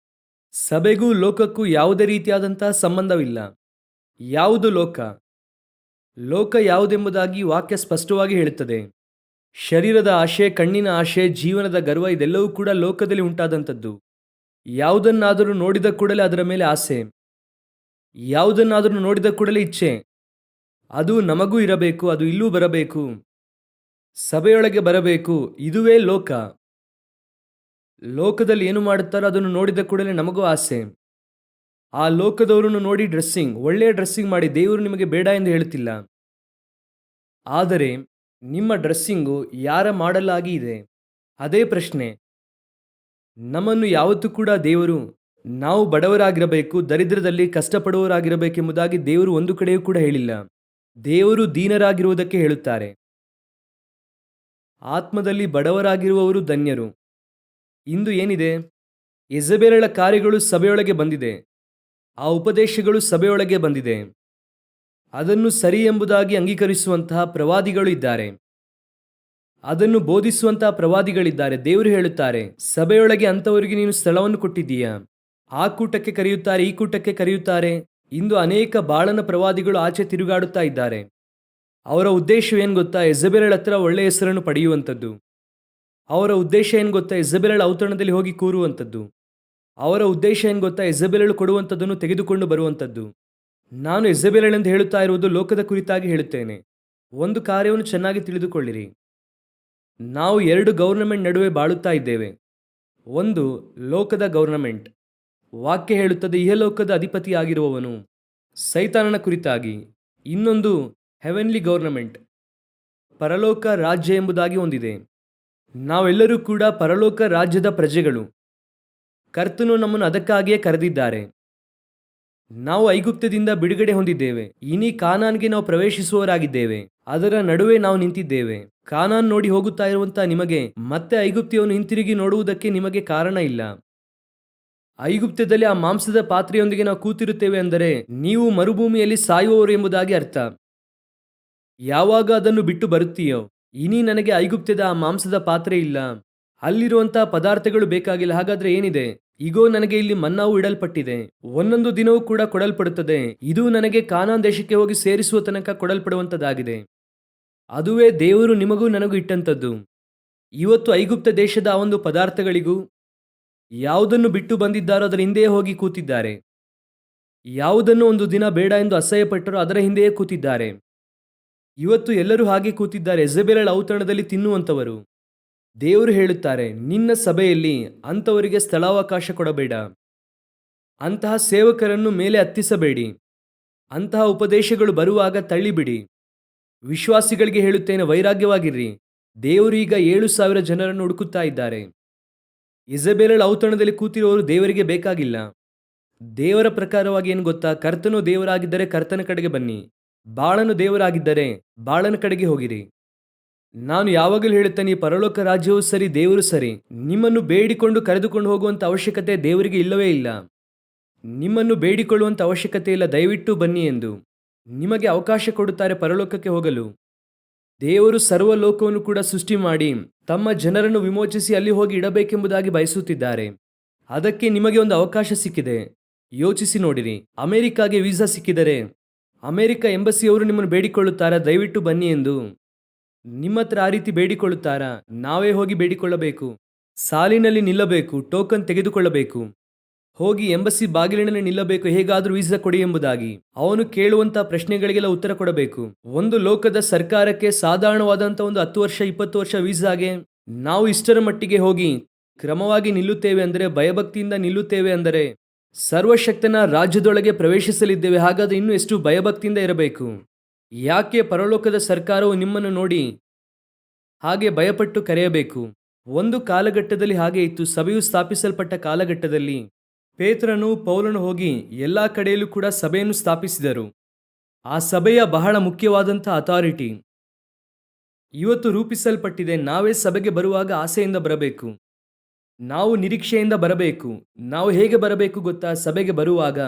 ಸಭೆಗೂ ಲೋಕಕ್ಕೂ ಯಾವುದೇ ರೀತಿಯಾದಂತಹ ಸಂಬಂಧವಿಲ್ಲ. ಯಾವುದು ಲೋಕ? ಲೋಕ ಯಾವುದೆಂಬುದಾಗಿ ವಾಕ್ಯ ಸ್ಪಷ್ಟವಾಗಿ ಹೇಳುತ್ತದೆ. ಶರೀರದ ಆಶೆ, ಕಣ್ಣಿನ ಆಶೆ, ಜೀವನದ ಗರ್ವ, ಇದೆಲ್ಲವೂ ಕೂಡ ಲೋಕದಲ್ಲಿ ಉಂಟಾದಂಥದ್ದು. ಯಾವುದನ್ನಾದರೂ ನೋಡಿದ ಕೂಡಲೇ ಅದರ ಮೇಲೆ ಆಸೆ, ಯಾವುದನ್ನಾದರೂ ನೋಡಿದ ಕೂಡಲೇ ಇಚ್ಛೆ. ಅದು ನಮಗೂ ಇರಬೇಕು, ಅದು ಇಲ್ಲೂ ಬರಬೇಕು, ಸಭೆಯೊಳಗೆ ಬರಬೇಕು. ಇದುವೇ ಲೋಕ. ಲೋಕದಲ್ಲಿ ಏನು ಮಾಡುತ್ತಾರೋ ಅದನ್ನು ನೋಡಿದ ಕೂಡಲೇ ನಮಗೂ ಆಸೆ. ಆ ಲೋಕದವರನ್ನು ನೋಡಿ ಡ್ರೆಸ್ಸಿಂಗ್, ಒಳ್ಳೆಯ ಡ್ರೆಸ್ಸಿಂಗ್ ಮಾಡಿ, ದೇವರು ನಿಮಗೆ ಬೇಡ ಎಂದು ಹೇಳುತ್ತಿಲ್ಲ. ಆದರೆ ನಿಮ್ಮ ಡ್ರೆಸ್ಸಿಂಗು ಯಾರ ಮಾಡಲಾಗಿ ಇದೆ? ಅದೇ ಪ್ರಶ್ನೆ. ನಮ್ಮನ್ನು ಯಾವತ್ತೂ ಕೂಡ ದೇವರು ನಾವು ಬಡವರಾಗಿರಬೇಕು, ದರಿದ್ರದಲ್ಲಿ ಕಷ್ಟಪಡುವವರಾಗಿರಬೇಕೆಂಬುದಾಗಿ ದೇವರು ಒಂದು ಕಡೆಯೂ ಕೂಡ ಹೇಳಿಲ್ಲ. ದೇವರು ದೀನರಾಗಿರುವುದಕ್ಕೆ ಹೇಳುತ್ತಾರೆ. ಆತ್ಮದಲ್ಲಿ ಬಡವರಾಗಿರುವವರು ಧನ್ಯರು. ಇಂದು ಏನಿದೆ? ಯೆಜಬೇಲಳ ಕಾರ್ಯಗಳು ಸಭೆಯೊಳಗೆ ಬಂದಿದೆ, ಆ ಉಪದೇಶಗಳು ಸಭೆಯೊಳಗೆ ಬಂದಿದೆ. ಅದನ್ನು ಸರಿ ಎಂಬುದಾಗಿ ಅಂಗೀಕರಿಸುವಂತಹ ಪ್ರವಾದಿಗಳು ಇದ್ದಾರೆ, ಅದನ್ನು ಬೋಧಿಸುವಂತಹ ಪ್ರವಾದಿಗಳಿದ್ದಾರೆ. ದೇವರು ಹೇಳುತ್ತಾರೆ, ಸಭೆಯೊಳಗೆ ಅಂಥವರಿಗೆ ನೀನು ಸ್ಥಳವನ್ನು ಕೊಟ್ಟಿದ್ದೀಯಾ? ಆ ಕೂಟಕ್ಕೆ ಕರೆಯುತ್ತಾರೆ, ಈ ಕೂಟಕ್ಕೆ ಕರೆಯುತ್ತಾರೆ. ಇಂದು ಅನೇಕ ಬಾಳನ ಪ್ರವಾದಿಗಳು ಆಚೆ ತಿರುಗಾಡುತ್ತಾ ಇದ್ದಾರೆ. ಅವರ ಉದ್ದೇಶ ಏನು ಗೊತ್ತಾ? ಯೆಜಬೇಲಳ ಹತ್ರ ಒಳ್ಳೆಯ ಹೆಸರನ್ನು ಪಡೆಯುವಂಥದ್ದು. ಅವರ ಉದ್ದೇಶ ಏನು ಗೊತ್ತಾ? ಯೆಜಬೇಲಳ ಔತಣದಲ್ಲಿ ಹೋಗಿ ಕೂರುವಂಥದ್ದು. ಅವರ ಉದ್ದೇಶ ಏನು ಗೊತ್ತಾ? ಯೆಜಬೇಲಳು ಕೊಡುವಂಥದ್ದನ್ನು ತೆಗೆದುಕೊಂಡು ಬರುವಂಥದ್ದು. ನಾನು ಯೆಜಬೇಲಳೆಂದು ಹೇಳುತ್ತಾ ಇರುವುದು ಲೋಕದ ಕುರಿತಾಗಿ ಹೇಳುತ್ತೇನೆ. ಒಂದು ಕಾರ್ಯವನ್ನು ಚೆನ್ನಾಗಿ ತಿಳಿದುಕೊಳ್ಳಿರಿ. ನಾವು 2 ಗೌರ್ನಮೆಂಟ್ ನಡುವೆ ಬಾಳುತ್ತಾ ಇದ್ದೇವೆ. ಒಂದು ಲೋಕದ ಗೌರ್ನಮೆಂಟ್, ವಾಕ್ಯ ಹೇಳುತ್ತದೆ ಇಹಲೋಕದ ಅಧಿಪತಿಯಾಗಿರುವವನು, ಸೈತಾನನ ಕುರಿತಾಗಿ. ಇನ್ನೊಂದು ಹೆವೆನ್ಲಿ ಗೌರ್ನಮೆಂಟ್, ಪರಲೋಕ ರಾಜ್ಯ ಎಂಬುದಾಗಿ ಒಂದಿದೆ. ನಾವೆಲ್ಲರೂ ಕೂಡ ಪರಲೋಕ ರಾಜ್ಯದ ಪ್ರಜೆಗಳು. ಕರ್ತನು ನಮ್ಮನ್ನು ಅದಕ್ಕಾಗಿಯೇ ಕರೆದಿದ್ದಾರೆ. ನಾವು ಐಗುಪ್ತದಿಂದ ಬಿಡುಗಡೆ ಹೊಂದಿದ್ದೇವೆ. ಇನಿ ಕಾನಾನ್ಗೆ ನಾವು ಪ್ರವೇಶಿಸುವವರಾಗಿದ್ದೇವೆ. ಅದರ ನಡುವೆ ನಾವು ನಿಂತಿದ್ದೇವೆ. ಕಾನಾನ್ ನೋಡಿ ಹೋಗುತ್ತಾ ಇರುವಂತಹ ನಿಮಗೆ ಮತ್ತೆ ಐಗುಪ್ತಿಯನ್ನು ಹಿಂತಿರುಗಿ ನೋಡುವುದಕ್ಕೆ ನಿಮಗೆ ಕಾರಣ ಇಲ್ಲ. ಐಗುಪ್ತದಲ್ಲಿ ಆ ಮಾಂಸದ ಪಾತ್ರೆಯೊಂದಿಗೆ ನಾವು ಕೂತಿರುತ್ತೇವೆ ಅಂದರೆ ನೀವು ಮರುಭೂಮಿಯಲ್ಲಿ ಸಾಯುವವರು ಎಂಬುದಾಗಿ ಅರ್ಥ. ಯಾವಾಗ ಅದನ್ನು ಬಿಟ್ಟು ಬರುತ್ತೀಯೋ, ಇನಿ ನನಗೆ ಐಗುಪ್ತದ ಆ ಮಾಂಸದ ಪಾತ್ರೆ ಇಲ್ಲ, ಅಲ್ಲಿರುವಂತಹ ಪದಾರ್ಥಗಳು ಬೇಕಾಗಿಲ್ಲ, ಹಾಗಾದ್ರೆ ಏನಿದೆ? ಇಗೋ, ನನಗೆ ಇಲ್ಲಿ ಮನ್ನಾವು ಇಡಲ್ಪಟ್ಟಿದೆ, ಒಂದೊಂದು ದಿನವೂ ಕೂಡ ಕೊಡಲ್ಪಡುತ್ತದೆ. ಇದು ನನಗೆ ಕಾನಾನ್ ದೇಶಕ್ಕೆ ಹೋಗಿ ಸೇರಿಸುವ ತನಕ ಕೊಡಲ್ಪಡುವಂತದ್ದಾಗಿದೆ. ಅದುವೇ ದೇವರು ನಿಮಗೂ ನನಗೂ ಇಟ್ಟಂತದ್ದು. ಇವತ್ತು ಐಗುಪ್ತ ದೇಶದ ಆ ಒಂದು ಪದಾರ್ಥಗಳಿಗೂ ಯಾವುದನ್ನು ಬಿಟ್ಟು ಬಂದಿದ್ದಾರೋ ಅದರ ಹಿಂದೆಯೇ ಹೋಗಿ ಕೂತಿದ್ದಾರೆ. ಯಾವುದನ್ನು ಒಂದು ದಿನ ಬೇಡ ಎಂದು ಅಸಹ್ಯಪಟ್ಟರೋ ಅದರ ಹಿಂದೆಯೇ ಕೂತಿದ್ದಾರೆ. ಇವತ್ತು ಎಲ್ಲರೂ ಹಾಗೆ ಕೂತಿದ್ದಾರೆ, ಯೆಜೆಬೇಲಳ ಔತಣದಲ್ಲಿ ತಿನ್ನುವಂಥವರು. ದೇವರು ಹೇಳುತ್ತಾರೆ, ನಿನ್ನ ಸಭೆಯಲ್ಲಿ ಅಂಥವರಿಗೆ ಸ್ಥಳಾವಕಾಶ ಕೊಡಬೇಡ, ಅಂತಹ ಸೇವಕರನ್ನು ಮೇಲೆ ಹತ್ತಿಸಬೇಡಿ, ಅಂತಹ ಉಪದೇಶಗಳು ಬರುವಾಗ ತಳ್ಳಿಬಿಡಿ. ವಿಶ್ವಾಸಿಗಳಿಗೆ ಹೇಳುತ್ತೇನೆ, ವೈರಾಗ್ಯವಾಗಿರ್ರಿ. ದೇವರು ಈಗ 7,000 ಜನರನ್ನು ಹುಡುಕುತ್ತಾ ಇದ್ದಾರೆ. ಯೆಜೆಬೇಲಳ ಔತಣದಲ್ಲಿ ಕೂತಿರುವವರು ದೇವರಿಗೆ ಬೇಕಾಗಿಲ್ಲ. ದೇವರ ಪ್ರಕಾರವಾಗಿ ಏನು ಗೊತ್ತಾ, ಕರ್ತನು ದೇವರಾಗಿದ್ದರೆ ಕರ್ತನ ಕಡೆಗೆ ಬನ್ನಿ, ಬಾಳನು ದೇವರಾಗಿದ್ದರೆ ಬಾಳನ ಕಡೆಗೆ ಹೋಗಿರಿ. ನಾನು ಯಾವಾಗಲೂ ಹೇಳುತ್ತೇನೆ, ಈ ಪರಲೋಕ ರಾಜ್ಯವು ಸರಿ, ದೇವರು ಸರಿ. ನಿಮ್ಮನ್ನು ಬೇಡಿಕೊಂಡು ಕರೆದುಕೊಂಡು ಹೋಗುವಂಥ ಅವಶ್ಯಕತೆ ದೇವರಿಗೆ ಇಲ್ಲವೇ ಇಲ್ಲ. ನಿಮ್ಮನ್ನು ಬೇಡಿಕೊಳ್ಳುವಂಥ ಅವಶ್ಯಕತೆ ಇಲ್ಲ, ದಯವಿಟ್ಟು ಬನ್ನಿ ಎಂದು ನಿಮಗೆ ಅವಕಾಶ ಕೊಡುತ್ತಾರೆ ಪರಲೋಕಕ್ಕೆ ಹೋಗಲು. ದೇವರು ಸರ್ವ ಲೋಕವನ್ನು ಕೂಡ ಸೃಷ್ಟಿ ಮಾಡಿ ತಮ್ಮ ಜನರನ್ನು ವಿಮೋಚಿಸಿ ಅಲ್ಲಿ ಹೋಗಿ ಇಡಬೇಕೆಂಬುದಾಗಿ ಬಯಸುತ್ತಿದ್ದಾರೆ. ಅದಕ್ಕೆ ನಿಮಗೆ ಒಂದು ಅವಕಾಶ ಸಿಕ್ಕಿದೆ. ಯೋಚಿಸಿ ನೋಡಿರಿ, ಅಮೆರಿಕಾಗೆ ವೀಸಾ ಸಿಕ್ಕಿದರೆ ಅಮೆರಿಕ ಎಂಬಸಿಯವರು ನಿಮ್ಮನ್ನು ಬೇಡಿಕೊಳ್ಳುತ್ತಾರಾ ದಯವಿಟ್ಟು ಬನ್ನಿ ಎಂದು? ನಿಮ್ಮ ಹತ್ರ ಆ ರೀತಿ ಬೇಡಿಕೊಳ್ಳುತ್ತಾರಾ? ನಾವೇ ಹೋಗಿ ಬೇಡಿಕೊಳ್ಳಬೇಕು, ಸಾಲಿನಲ್ಲಿ ನಿಲ್ಲಬೇಕು, ಟೋಕನ್ ತೆಗೆದುಕೊಳ್ಳಬೇಕು, ಹೋಗಿ ಎಂಬಸಿ ಬಾಗಿಲಿನಲ್ಲಿ ನಿಲ್ಲಬೇಕು, ಹೇಗಾದರೂ ವೀಸಾ ಕೊಡಿ ಎಂಬುದಾಗಿ. ಅವನು ಕೇಳುವಂಥ ಪ್ರಶ್ನೆಗಳಿಗೆಲ್ಲ ಉತ್ತರ ಕೊಡಬೇಕು. ಒಂದು ಲೋಕದ ಸರ್ಕಾರಕ್ಕೆ ಸಾಧಾರಣವಾದಂಥ ಒಂದು 10 ವರ್ಷ 20 ವರ್ಷ ವೀಸಾಗೆ ನಾವು ಇಷ್ಟರ ಮಟ್ಟಿಗೆ ಹೋಗಿ ಕ್ರಮವಾಗಿ ನಿಲ್ಲುತ್ತೇವೆ ಅಂದರೆ, ಭಯಭಕ್ತಿಯಿಂದ ನಿಲ್ಲುತ್ತೇವೆ ಅಂದರೆ, ಸರ್ವಶಕ್ತನ ರಾಜ್ಯದೊಳಗೆ ಪ್ರವೇಶಿಸಲಿದ್ದೇವೆ. ಹಾಗಾದರೆ ಇನ್ನೂ ಎಷ್ಟು ಭಯಭಕ್ತಿಯಿಂದ ಇರಬೇಕು? ಯಾಕೆ ಪರಲೋಕದ ಸರ್ಕಾರವು ನಿಮ್ಮನ್ನು ನೋಡಿ ಹಾಗೆ ಭಯಪಟ್ಟು ಕರೆಯಬೇಕು? ಒಂದು ಕಾಲಘಟ್ಟದಲ್ಲಿ ಹಾಗೆ ಇತ್ತು. ಸಭೆಯು ಸ್ಥಾಪಿಸಲ್ಪಟ್ಟ ಕಾಲಘಟ್ಟದಲ್ಲಿ ಪೇತ್ರನು ಪೌಲನು ಹೋಗಿ ಎಲ್ಲ ಕಡೆಯಲ್ಲೂ ಕೂಡ ಸಭೆಯನ್ನು ಸ್ಥಾಪಿಸಿದರು. ಆ ಸಭೆಯ ಬಹಳ ಮುಖ್ಯವಾದಂಥ ಅಥಾರಿಟಿ ಇವತ್ತು ರೂಪಿಸಲ್ಪಟ್ಟಿದೆ. ನಾವೇ ಸಭೆಗೆ ಬರುವಾಗ ಆಸೆಯಿಂದ ಬರಬೇಕು, ನಾವು ನಿರೀಕ್ಷೆಯಿಂದ ಬರಬೇಕು. ನಾವು ಹೇಗೆ ಬರಬೇಕು ಗೊತ್ತಾ? ಸಭೆಗೆ ಬರುವಾಗ,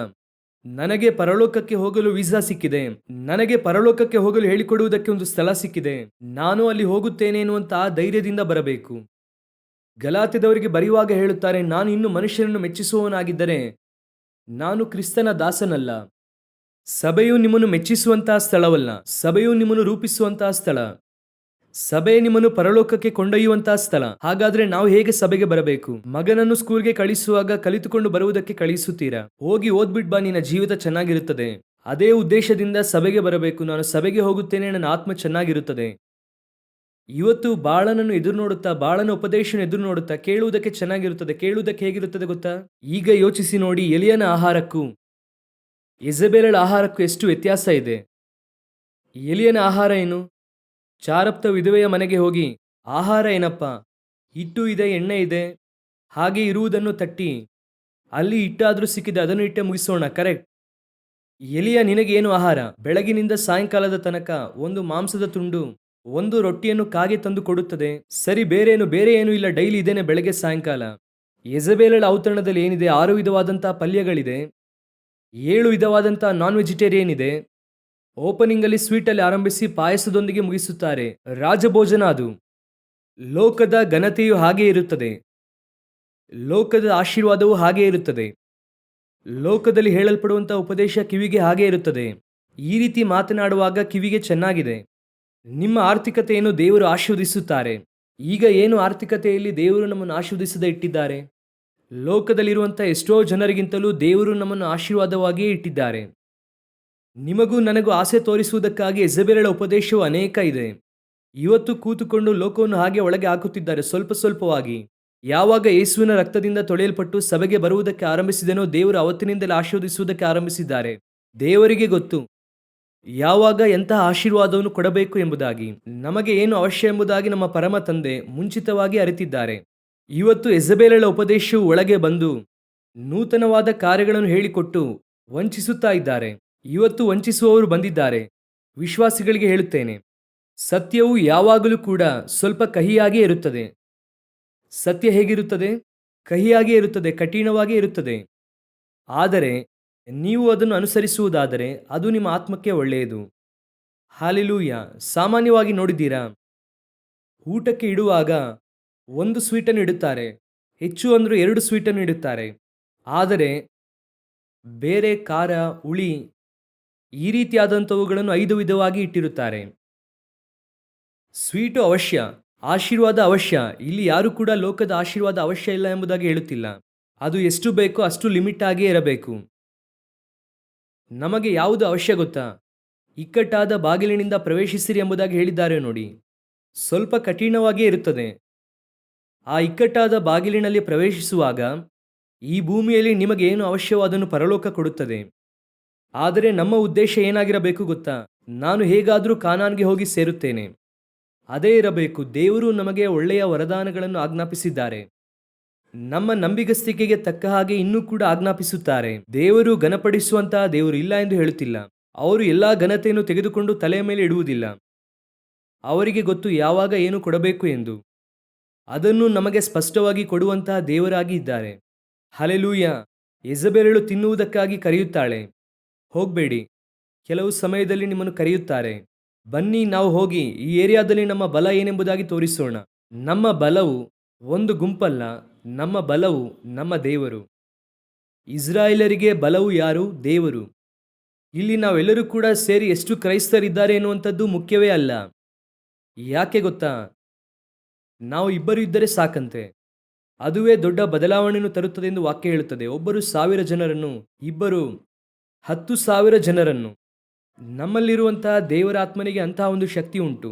ನನಗೆ ಪರಲೋಕಕ್ಕೆ ಹೋಗಲು ವೀಸಾ ಸಿಕ್ಕಿದೆ, ನನಗೆ ಪರಲೋಕಕ್ಕೆ ಹೋಗಲು ಹೇಳಿಕೊಡುವುದಕ್ಕೆ ಒಂದು ಸ್ಥಳ ಸಿಕ್ಕಿದೆ, ನಾನು ಅಲ್ಲಿ ಹೋಗುತ್ತೇನೆ ಎನ್ನುವಂಥ ಆ ಧೈರ್ಯದಿಂದ ಬರಬೇಕು. ಗಲಾತ್ಯದವರಿಗೆ ಬರೆಯುವಾಗ ಹೇಳುತ್ತಾರೆ, ನಾನು ಇನ್ನು ಮನುಷ್ಯನನ್ನು ಮೆಚ್ಚಿಸುವವನಾಗಿದ್ದರೆ ನಾನು ಕ್ರಿಸ್ತನ ದಾಸನಲ್ಲ. ಸಭೆಯು ನಿಮ್ಮನ್ನು ಮೆಚ್ಚಿಸುವಂತಹ ಸ್ಥಳವಲ್ಲ, ಸಭೆಯು ನಿಮ್ಮನ್ನು ರೂಪಿಸುವಂತಹ ಸ್ಥಳ, ಸಭೆ ನಿಮ್ಮನ್ನು ಪರಲೋಕಕ್ಕೆ ಕೊಂಡೊಯ್ಯುವಂತಹ ಸ್ಥಳ. ಹಾಗಾದ್ರೆ ನಾವು ಹೇಗೆ ಸಭೆಗೆ ಬರಬೇಕು? ಮಗನನ್ನು ಸ್ಕೂಲ್ಗೆ ಕಳಿಸುವಾಗ ಕಲಿತುಕೊಂಡು ಬರುವುದಕ್ಕೆ ಕಳಿಸುತ್ತೀರಾ? ಹೋಗಿ ಓದ್ಬಿಟ್ ಬಾ, ನಿನ್ನ ಜೀವಿತ ಚೆನ್ನಾಗಿರುತ್ತದೆ. ಅದೇ ಉದ್ದೇಶದಿಂದ ಸಭೆಗೆ ಬರಬೇಕು. ನಾನು ಸಭೆಗೆ ಹೋಗುತ್ತೇನೆ, ನನ್ನ ಆತ್ಮ ಚೆನ್ನಾಗಿರುತ್ತದೆ. ಇವತ್ತು ಬಾಳನನ್ನು ಎದುರು ನೋಡುತ್ತಾ, ಬಾಳನ ಉಪದೇಶನ ಎದುರು ನೋಡುತ್ತಾ ಕೇಳುವುದಕ್ಕೆ ಚೆನ್ನಾಗಿರುತ್ತದೆ. ಕೇಳುವುದಕ್ಕೆ ಹೇಗಿರುತ್ತದೆ ಗೊತ್ತಾ? ಈಗ ಯೋಚಿಸಿ ನೋಡಿ, ಎಲಿಯನ ಆಹಾರಕ್ಕೂ ಯೆಜೆಬೇಲಳ ಆಹಾರಕ್ಕೂ ಎಷ್ಟು ವ್ಯತ್ಯಾಸ ಇದೆ. ಎಲಿಯನ ಆಹಾರ ಏನು? ಚಾರಪ್ತ ವಿಧವೆಯ ಮನೆಗೆ ಹೋಗಿ, ಆಹಾರ ಏನಪ್ಪ? ಹಿಟ್ಟು ಇದೆ, ಎಣ್ಣೆ ಇದೆ, ಹಾಗೆ ಇರುವುದನ್ನು ತಟ್ಟಿ ಅಲ್ಲಿ ಹಿಟ್ಟಾದರೂ ಸಿಕ್ಕಿದೆ, ಅದನ್ನು ಇಟ್ಟೆ ಮುಗಿಸೋಣ, ಕರೆಕ್ಟ್. ಎಲಿಯ ನಿನಗೇನು ಆಹಾರ? ಬೆಳಗಿನಿಂದ ಸಾಯಂಕಾಲದ ತನಕ ಒಂದು ಮಾಂಸದ ತುಂಡು, ಒಂದು ರೊಟ್ಟಿಯನ್ನು ಕಾಗೆ ತಂದು ಕೊಡುತ್ತದೆ. ಸರಿ, ಬೇರೆ ಏನು ಇಲ್ಲ, ಡೈಲಿ ಇದೇನೆ ಬೆಳಗ್ಗೆ ಸಾಯಂಕಾಲ. ಯೆಜೆಬೇಲಳ ಔತಣದಲ್ಲಿ ಏನಿದೆ? 6 ವಿಧವಾದಂತಹ ಪಲ್ಯಗಳಿದೆ, 7 ವಿಧವಾದಂತಹ ನಾನ್ ವೆಜಿಟೇರಿಯನ್ ಇದೆ. ಓಪನಿಂಗಲ್ಲಿ ಸ್ವೀಟಲ್ಲಿ ಆರಂಭಿಸಿ ಪಾಯಸದೊಂದಿಗೆ ಮುಗಿಸುತ್ತಾರೆ. ರಾಜಭೋಜನ ಅದು. ಲೋಕದ ಘನತೆಯು ಹಾಗೆ ಇರುತ್ತದೆ, ಲೋಕದ ಆಶೀರ್ವಾದವು ಹಾಗೆ ಇರುತ್ತದೆ, ಲೋಕದಲ್ಲಿ ಹೇಳಲ್ಪಡುವಂತಹ ಉಪದೇಶ ಕಿವಿಗೆ ಹಾಗೆ ಇರುತ್ತದೆ. ಈ ರೀತಿ ಮಾತನಾಡುವಾಗ ಕಿವಿಗೆ ಚೆನ್ನಾಗಿದೆ. ನಿಮ್ಮ ಆರ್ಥಿಕತೆಯನ್ನು ದೇವರು ಆಶೀರ್ವದಿಸುತ್ತಾರೆ. ಈಗ ಏನು ಆರ್ಥಿಕತೆಯಲ್ಲಿ ದೇವರು ನಮ್ಮನ್ನು ಆಶೀರ್ವದಿಸದೆ ಇಟ್ಟಿದ್ದಾರೆ? ಲೋಕದಲ್ಲಿರುವಂಥ ಎಷ್ಟೋ ಜನರಿಗಿಂತಲೂ ದೇವರು ನಮ್ಮನ್ನು ಆಶೀರ್ವಾದವಾಗಿಯೇ ಇಟ್ಟಿದ್ದಾರೆ. ನಿಮಗೂ ನನಗೂ ಆಸೆ ತೋರಿಸುವುದಕ್ಕಾಗಿ ಯೆಜೆಬೇಲಳ ಉಪದೇಶವು ಅನೇಕ ಇದೆ. ಇವತ್ತು ಕೂತುಕೊಂಡು ಲೋಕವನ್ನು ಹಾಗೆ ಒಳಗೆ ಹಾಕುತ್ತಿದ್ದಾರೆ ಸ್ವಲ್ಪ ಸ್ವಲ್ಪವಾಗಿ. ಯಾವಾಗ ಯೇಸುವಿನ ರಕ್ತದಿಂದ ತೊಳೆಯಲ್ಪಟ್ಟು ಸಭೆಗೆ ಬರುವುದಕ್ಕೆ ಆರಂಭಿಸಿದನೋ, ದೇವರು ಅವತ್ತಿನಿಂದಲೇ ಆಶೀರ್ವದಿಸುವುದಕ್ಕೆ ಆರಂಭಿಸಿದ್ದಾರೆ. ದೇವರಿಗೆ ಗೊತ್ತು ಯಾವಾಗ ಎಂತಹ ಆಶೀರ್ವಾದವನ್ನು ಕೊಡಬೇಕು ಎಂಬುದಾಗಿ. ನಮಗೆ ಏನು ಅವಶ್ಯ ಎಂಬುದಾಗಿ ನಮ್ಮ ಪರಮ ತಂದೆ ಮುಂಚಿತವಾಗಿ ಅರಿತಿದ್ದಾರೆ. ಇವತ್ತು ಯೆಜೆಬೇಲಳ ಉಪದೇಶವು ಒಳಗೆ ಬಂದು ನೂತನವಾದ ಕಾರ್ಯಗಳನ್ನು ಹೇಳಿಕೊಟ್ಟು ವಂಚಿಸುತ್ತಾ ಇದ್ದಾರೆ. ಇವತ್ತು ವಂಚಿಸುವವರು ಬಂದಿದ್ದಾರೆ. ವಿಶ್ವಾಸಿಗಳಿಗೆ ಹೇಳುತ್ತೇನೆ, ಸತ್ಯವು ಯಾವಾಗಲೂ ಕೂಡ ಸ್ವಲ್ಪ ಕಹಿಯಾಗೇ ಇರುತ್ತದೆ. ಸತ್ಯ ಹೇಗಿರುತ್ತದೆ? ಕಹಿಯಾಗೇ ಇರುತ್ತದೆ, ಕಠಿಣವಾಗೇ ಇರುತ್ತದೆ. ಆದರೆ ನೀವು ಅದನ್ನು ಅನುಸರಿಸುವುದಾದರೆ ಅದು ನಿಮ್ಮ ಆತ್ಮಕ್ಕೆ ಒಳ್ಳೆಯದು. ಹಾಲೆಲೂಯ. ಸಾಮಾನ್ಯವಾಗಿ ನೋಡಿದ್ದೀರಾ, ಊಟಕ್ಕೆ ಇಡುವಾಗ ಒಂದು ಸ್ವೀಟನ್ನು ಇಡುತ್ತಾರೆ, ಹೆಚ್ಚು ಅಂದರೂ 2 ಸ್ವೀಟನ್ನು ಇಡುತ್ತಾರೆ. ಆದರೆ ಬೇರೆ ಖಾರ, ಹುಳಿ ಈ ರೀತಿಯಾದಂಥವುಗಳನ್ನು 5 ವಿಧವಾಗಿ ಇಟ್ಟಿರುತ್ತಾರೆ. ಸ್ವೀಟು ಅವಶ್ಯ, ಆಶೀರ್ವಾದ ಅವಶ್ಯ. ಇಲ್ಲಿ ಯಾರು ಕೂಡ ಲೋಕದ ಆಶೀರ್ವಾದ ಅವಶ್ಯ ಇಲ್ಲ ಎಂಬುದಾಗಿ ಹೇಳುತ್ತಿಲ್ಲ. ಅದು ಎಷ್ಟು ಬೇಕೋ ಅಷ್ಟು ಲಿಮಿಟ್ ಆಗಿಯೇ ಇರಬೇಕು. ನಮಗೆ ಯಾವುದು ಅವಶ್ಯ ಗೊತ್ತಾ? ಇಕ್ಕಟ್ಟಾದ ಬಾಗಿಲಿನಿಂದ ಪ್ರವೇಶಿಸಿರಿ ಎಂಬುದಾಗಿ ಹೇಳಿದ್ದಾರೆ ನೋಡಿ. ಸ್ವಲ್ಪ ಕಠಿಣವಾಗಿಯೇ ಇರುತ್ತದೆ. ಆ ಇಕ್ಕಟ್ಟಾದ ಬಾಗಿಲಿನಲ್ಲಿ ಪ್ರವೇಶಿಸುವಾಗ ಈ ಭೂಮಿಯಲ್ಲಿ ನಿಮಗೆ ಏನು ಅವಶ್ಯವೋ ಅದನ್ನು ಪರಲೋಕ ಕೊಡುತ್ತದೆ. ಆದರೆ ನಮ್ಮ ಉದ್ದೇಶ ಏನಾಗಿರಬೇಕು ಗೊತ್ತಾ? ನಾನು ಹೇಗಾದರೂ ಕಾನಾನ್ಗೆ ಹೋಗಿ ಸೇರುತ್ತೇನೆ, ಅದೇ ಇರಬೇಕು. ದೇವರು ನಮಗೆ ಒಳ್ಳೆಯ ವರದಾನಗಳನ್ನು ಆಜ್ಞಾಪಿಸಿದ್ದಾರೆ. ನಮ್ಮ ನಂಬಿಗಸ್ತಿಕೆಗೆ ತಕ್ಕ ಹಾಗೆ ಇನ್ನೂ ಕೂಡ ಆಜ್ಞಾಪಿಸುತ್ತಾರೆ. ದೇವರು ಘನಪಡಿಸುವಂತಹ ದೇವರು ಇಲ್ಲ ಎಂದು ಹೇಳುತ್ತಿಲ್ಲ. ಅವರು ಎಲ್ಲಾ ಘನತೆಯನ್ನು ತೆಗೆದುಕೊಂಡು ತಲೆಯ ಮೇಲೆ ಇಡುವುದಿಲ್ಲ. ಅವರಿಗೆ ಗೊತ್ತು ಯಾವಾಗ ಏನು ಕೊಡಬೇಕು ಎಂದು. ಅದನ್ನು ನಮಗೆ ಸ್ಪಷ್ಟವಾಗಿ ಕೊಡುವಂತಹ ದೇವರಾಗಿ ಇದ್ದಾರೆ. ಹಲ್ಲೆಲೂಯಾ. ಯೆಜಬೇಲಳು ತಿನ್ನುವುದಕ್ಕಾಗಿ ಕರೆಯುತ್ತಾಳೆ, ಹೋಗಬೇಡಿ. ಕೆಲವು ಸಮಯದಲ್ಲಿ ನಿಮ್ಮನ್ನು ಕರೆಯುತ್ತಾರೆ, ಬನ್ನಿ ನಾವು ಹೋಗಿ ಈ ಏರಿಯಾದಲ್ಲಿ ನಮ್ಮ ಬಲ ಏನೆಂಬುದಾಗಿ ತೋರಿಸೋಣ. ನಮ್ಮ ಬಲವು ಒಂದು ಗುಂಪಲ್ಲ, ನಮ್ಮ ಬಲವು ನಮ್ಮ ದೇವರು. ಇಸ್ರಾಯೇಲರಿಗೆ ಬಲವು ಯಾರು? ದೇವರು. ಇಲ್ಲಿ ನಾವೆಲ್ಲರೂ ಕೂಡ ಸೇರಿ ಎಷ್ಟು ಕ್ರೈಸ್ತರಿದ್ದಾರೆ ಎನ್ನುವಂಥದ್ದು ಮುಖ್ಯವೇ ಅಲ್ಲ. ಯಾಕೆ ಗೊತ್ತಾ? ನಾವು ಇಬ್ಬರು ಇದ್ದರೆ ಸಾಕಂತೆ. ಅದುವೇ ದೊಡ್ಡ ಬದಲಾವಣೆಯನ್ನು ತರುತ್ತದೆ ಎಂದು ವಾಕ್ಯ ಹೇಳುತ್ತದೆ. ಒಬ್ಬರು 1000 ಜನರನ್ನು, ಇಬ್ಬರು 10,000 ಜನರನ್ನು. ನಮ್ಮಲ್ಲಿರುವಂತಹ ದೇವರ ಆತ್ಮನಿಗೆ ಅಂತಹ ಒಂದು ಶಕ್ತಿ ಉಂಟು.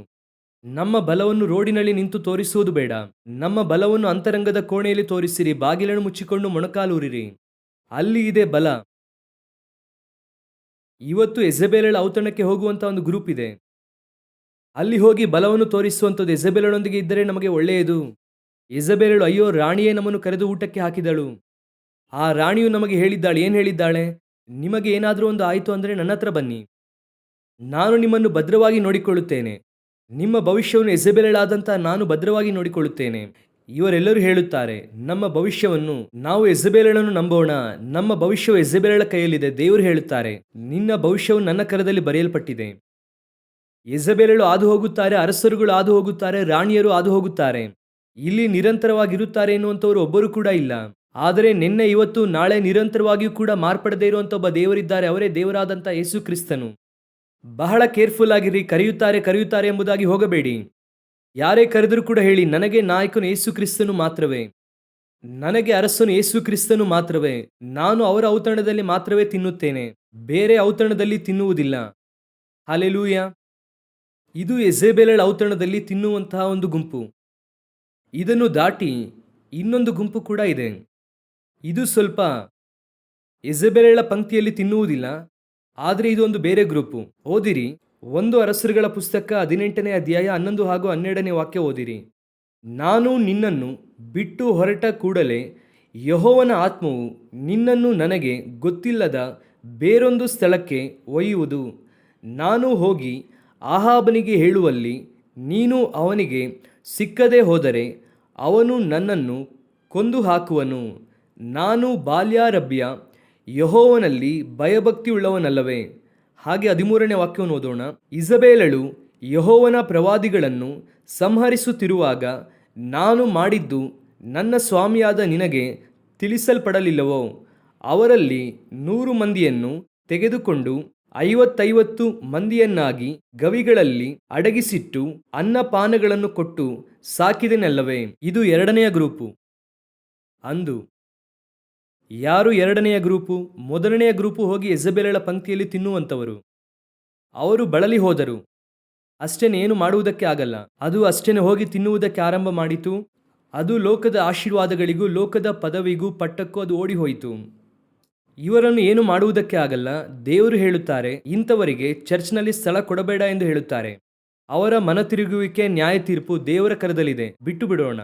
ನಮ್ಮ ಬಲವನ್ನು ರೋಡಿನಲ್ಲಿ ನಿಂತು ತೋರಿಸುವುದು ಬೇಡ. ನಮ್ಮ ಬಲವನ್ನು ಅಂತರಂಗದ ಕೋಣೆಯಲ್ಲಿ ತೋರಿಸಿರಿ. ಬಾಗಿಲನ್ನು ಮುಚ್ಚಿಕೊಂಡು ಮೊಣಕಾಲೂರಿರಿ. ಅಲ್ಲಿ ಇದೆ ಬಲ. ಇವತ್ತು ಯೆಜಬೇಲಳ ಔತಣಕ್ಕೆ ಹೋಗುವಂತ ಒಂದು ಗ್ರೂಪ್ ಇದೆ. ಅಲ್ಲಿ ಹೋಗಿ ಬಲವನ್ನು ತೋರಿಸುವಂಥದ್ದು. ಯೆಜಬೇಲಳೊಂದಿಗೆ ಇದ್ದರೆ ನಮಗೆ ಒಳ್ಳೆಯದು. ಯೆಜಬೇಲಳು, ಅಯ್ಯೋ, ರಾಣಿಯೇ ನಮ್ಮನ್ನು ಕರೆದು ಊಟಕ್ಕೆ ಹಾಕಿದಳು. ಆ ರಾಣಿಯು ನಮಗೆ ಹೇಳಿದ್ದಾಳೆ, ಏನು ಹೇಳಿದ್ದಾಳೆ? ನಿಮಗೆ ಏನಾದರೂ ಒಂದು ಆಯಿತು ಅಂದರೆ ನನ್ನ ಹತ್ರ ಬನ್ನಿ, ನಾನು ನಿಮ್ಮನ್ನು ಭದ್ರವಾಗಿ ನೋಡಿಕೊಳ್ಳುತ್ತೇನೆ. ನಿಮ್ಮ ಭವಿಷ್ಯವನ್ನು ಯೆಜಬೇಲಳಾದಂಥ ನಾನು ಭದ್ರವಾಗಿ ನೋಡಿಕೊಳ್ಳುತ್ತೇನೆ. ಇವರೆಲ್ಲರೂ ಹೇಳುತ್ತಾರೆ, ನಮ್ಮ ಭವಿಷ್ಯವನ್ನು ನಾವು ಯೆಜಬೇಲಳನ್ನು ನಂಬೋಣ. ನಮ್ಮ ಭವಿಷ್ಯವು ಯೆಜಬೇಲಳ ಕೈಯಲ್ಲಿದೆ. ದೇವರು ಹೇಳುತ್ತಾರೆ, ನಿನ್ನ ಭವಿಷ್ಯವು ನನ್ನ ಕರದಲ್ಲಿ ಬರೆಯಲ್ಪಟ್ಟಿದೆ. ಯೆಜಬೇಲಳು ಹಾದು ಹೋಗುತ್ತಾರೆ, ಅರಸರುಗಳು ಹಾದು ಹೋಗುತ್ತಾರೆ, ರಾಣಿಯರು ಹಾದು ಹೋಗುತ್ತಾರೆ. ಇಲ್ಲಿ ನಿರಂತರವಾಗಿರುತ್ತಾರೆ ಎನ್ನುವಂಥವರು ಒಬ್ಬರು ಕೂಡ ಇಲ್ಲ. ಆದರೆ ನಿನ್ನೆ, ಇವತ್ತು, ನಾಳೆ ನಿರಂತರವಾಗಿಯೂ ಕೂಡ ಮಾರ್ಪಡದೇ ಇರುವಂಥ ಒಬ್ಬ ದೇವರಿದ್ದಾರೆ. ಅವರೇ ದೇವರಾದಂಥ ಯೇಸು ಕ್ರಿಸ್ತನು. ಬಹಳ ಕೇರ್ಫುಲ್ ಆಗಿರಿ. ಕರೆಯುತ್ತಾರೆ ಎಂಬುದಾಗಿ ಹೋಗಬೇಡಿ. ಯಾರೇ ಕರೆದರೂ ಕೂಡ ಹೇಳಿ, ನನಗೆ ನಾಯಕನು ಯೇಸು ಕ್ರಿಸ್ತನು ಮಾತ್ರವೇ, ನನಗೆ ಅರಸನು ಯೇಸು ಕ್ರಿಸ್ತನು ಮಾತ್ರವೇ. ನಾನು ಅವರ ಔತಣದಲ್ಲಿ ಮಾತ್ರವೇ ತಿನ್ನುತ್ತೇನೆ, ಬೇರೆ ಔತಣದಲ್ಲಿ ತಿನ್ನುವುದಿಲ್ಲ. ಹಲ್ಲೆಲೂಯಾ. ಇದು ಯೆಜಬೇಲಳ ಔತಣದಲ್ಲಿ ತಿನ್ನುವಂತಹ ಒಂದು ಗುಂಪು. ಇದನ್ನು ದಾಟಿ ಇನ್ನೊಂದು ಗುಂಪು ಕೂಡ ಇದೆ. ಇದು ಸ್ವಲ್ಪ ಯೆಜಬೇಲಳ ಪಂಕ್ತಿಯಲ್ಲಿ ತಿನ್ನುವುದಿಲ್ಲ, ಆದರೆ ಇದು ಒಂದು ಬೇರೆ ಗ್ರೂಪು. ಓದಿರಿ, 1 ಅರಸರುಗಳ ಪುಸ್ತಕ 18ನೇ ಅಧ್ಯಾಯ 11 ಹಾಗೂ 12ನೇ ವಾಕ್ಯ ಓದಿರಿ. ನಾನು ನಿನ್ನನ್ನು ಬಿಟ್ಟು ಹೊರಟ ಕೂಡಲೇ ಯೆಹೋವನ ಆತ್ಮವು ನಿನ್ನನ್ನು ನನಗೆ ಗೊತ್ತಿಲ್ಲದ ಬೇರೊಂದು ಸ್ಥಳಕ್ಕೆ ಒಯ್ಯುವುದು. ನಾನು ಹೋಗಿ ಆಹಾಬನಿಗೆ ಹೇಳುವಲ್ಲಿ ನೀನು ಅವನಿಗೆ ಸಿಕ್ಕದೆ ಹೋದರೆ ಅವನು ನನ್ನನ್ನು ಕೊಂದು ಹಾಕುವನು. ನಾನು ಬಾಲ್ಯಾರಭ್ಯ ಯೆಹೋವನಲ್ಲಿ ಭಯಭಕ್ತಿಯುಳ್ಳವನಲ್ಲವೇ? ಹಾಗೆ 13ನೇ ವಾಕ್ಯವನ್ನು ಓದೋಣ. ಇಜಬೇಲಳು ಯೆಹೋವನ ಪ್ರವಾದಿಗಳನ್ನು ಸಂಹರಿಸುತ್ತಿರುವಾಗ ನಾನು ಮಾಡಿದ್ದು ನನ್ನ ಸ್ವಾಮಿಯಾದ ನಿನಗೆ ತಿಳಿಸಲ್ಪಡಲಿಲ್ಲವೋ? ಅವರಲ್ಲಿ 100 ಮಂದಿಯನ್ನು ತೆಗೆದುಕೊಂಡು 50 ಮಂದಿಯನ್ನಾಗಿ ಗವಿಗಳಲ್ಲಿ ಅಡಗಿಸಿಟ್ಟು ಅನ್ನಪಾನಗಳನ್ನು ಕೊಟ್ಟು ಸಾಕಿದೆನಲ್ಲವೇ? ಇದು 2ನೆಯ ಗ್ರೂಪು. ಅಂದು ಯಾರು 2ನೆಯ ಗ್ರೂಪು? 1ನೆಯ ಗ್ರೂಪು ಹೋಗಿ ಯೆಜಬೇಲಳ ಪಂಕ್ತಿಯಲ್ಲಿ ತಿನ್ನುವಂಥವರು. ಅವರು ಬಳಲಿ ಹೋದರು. ಅಷ್ಟೇನೆ, ಏನು ಮಾಡುವುದಕ್ಕೆ ಆಗಲ್ಲ. ಅದು ಅಷ್ಟೇನೆ ಹೋಗಿ ತಿನ್ನುವುದಕ್ಕೆ ಆರಂಭ ಮಾಡಿತು. ಅದು ಲೋಕದ ಆಶೀರ್ವಾದಗಳಿಗೂ ಲೋಕದ ಪದವಿಗೂ ಪಟ್ಟಕ್ಕೂ ಅದು ಓಡಿ ಹೋಯಿತು. ಇವರನ್ನು ಏನು ಮಾಡುವುದಕ್ಕೆ ಆಗಲ್ಲ. ದೇವರು ಹೇಳುತ್ತಾರೆ, ಇಂಥವರಿಗೆ ಚರ್ಚ್ನಲ್ಲಿ ಸ್ಥಳ ಕೊಡಬೇಡ ಎಂದು ಹೇಳುತ್ತಾರೆ. ಅವರ ಮನತಿರುಗುವಿಕೆ, ನ್ಯಾಯ ತೀರ್ಪು ದೇವರ ಕರದಲ್ಲಿದೆ, ಬಿಟ್ಟು ಬಿಡೋಣ.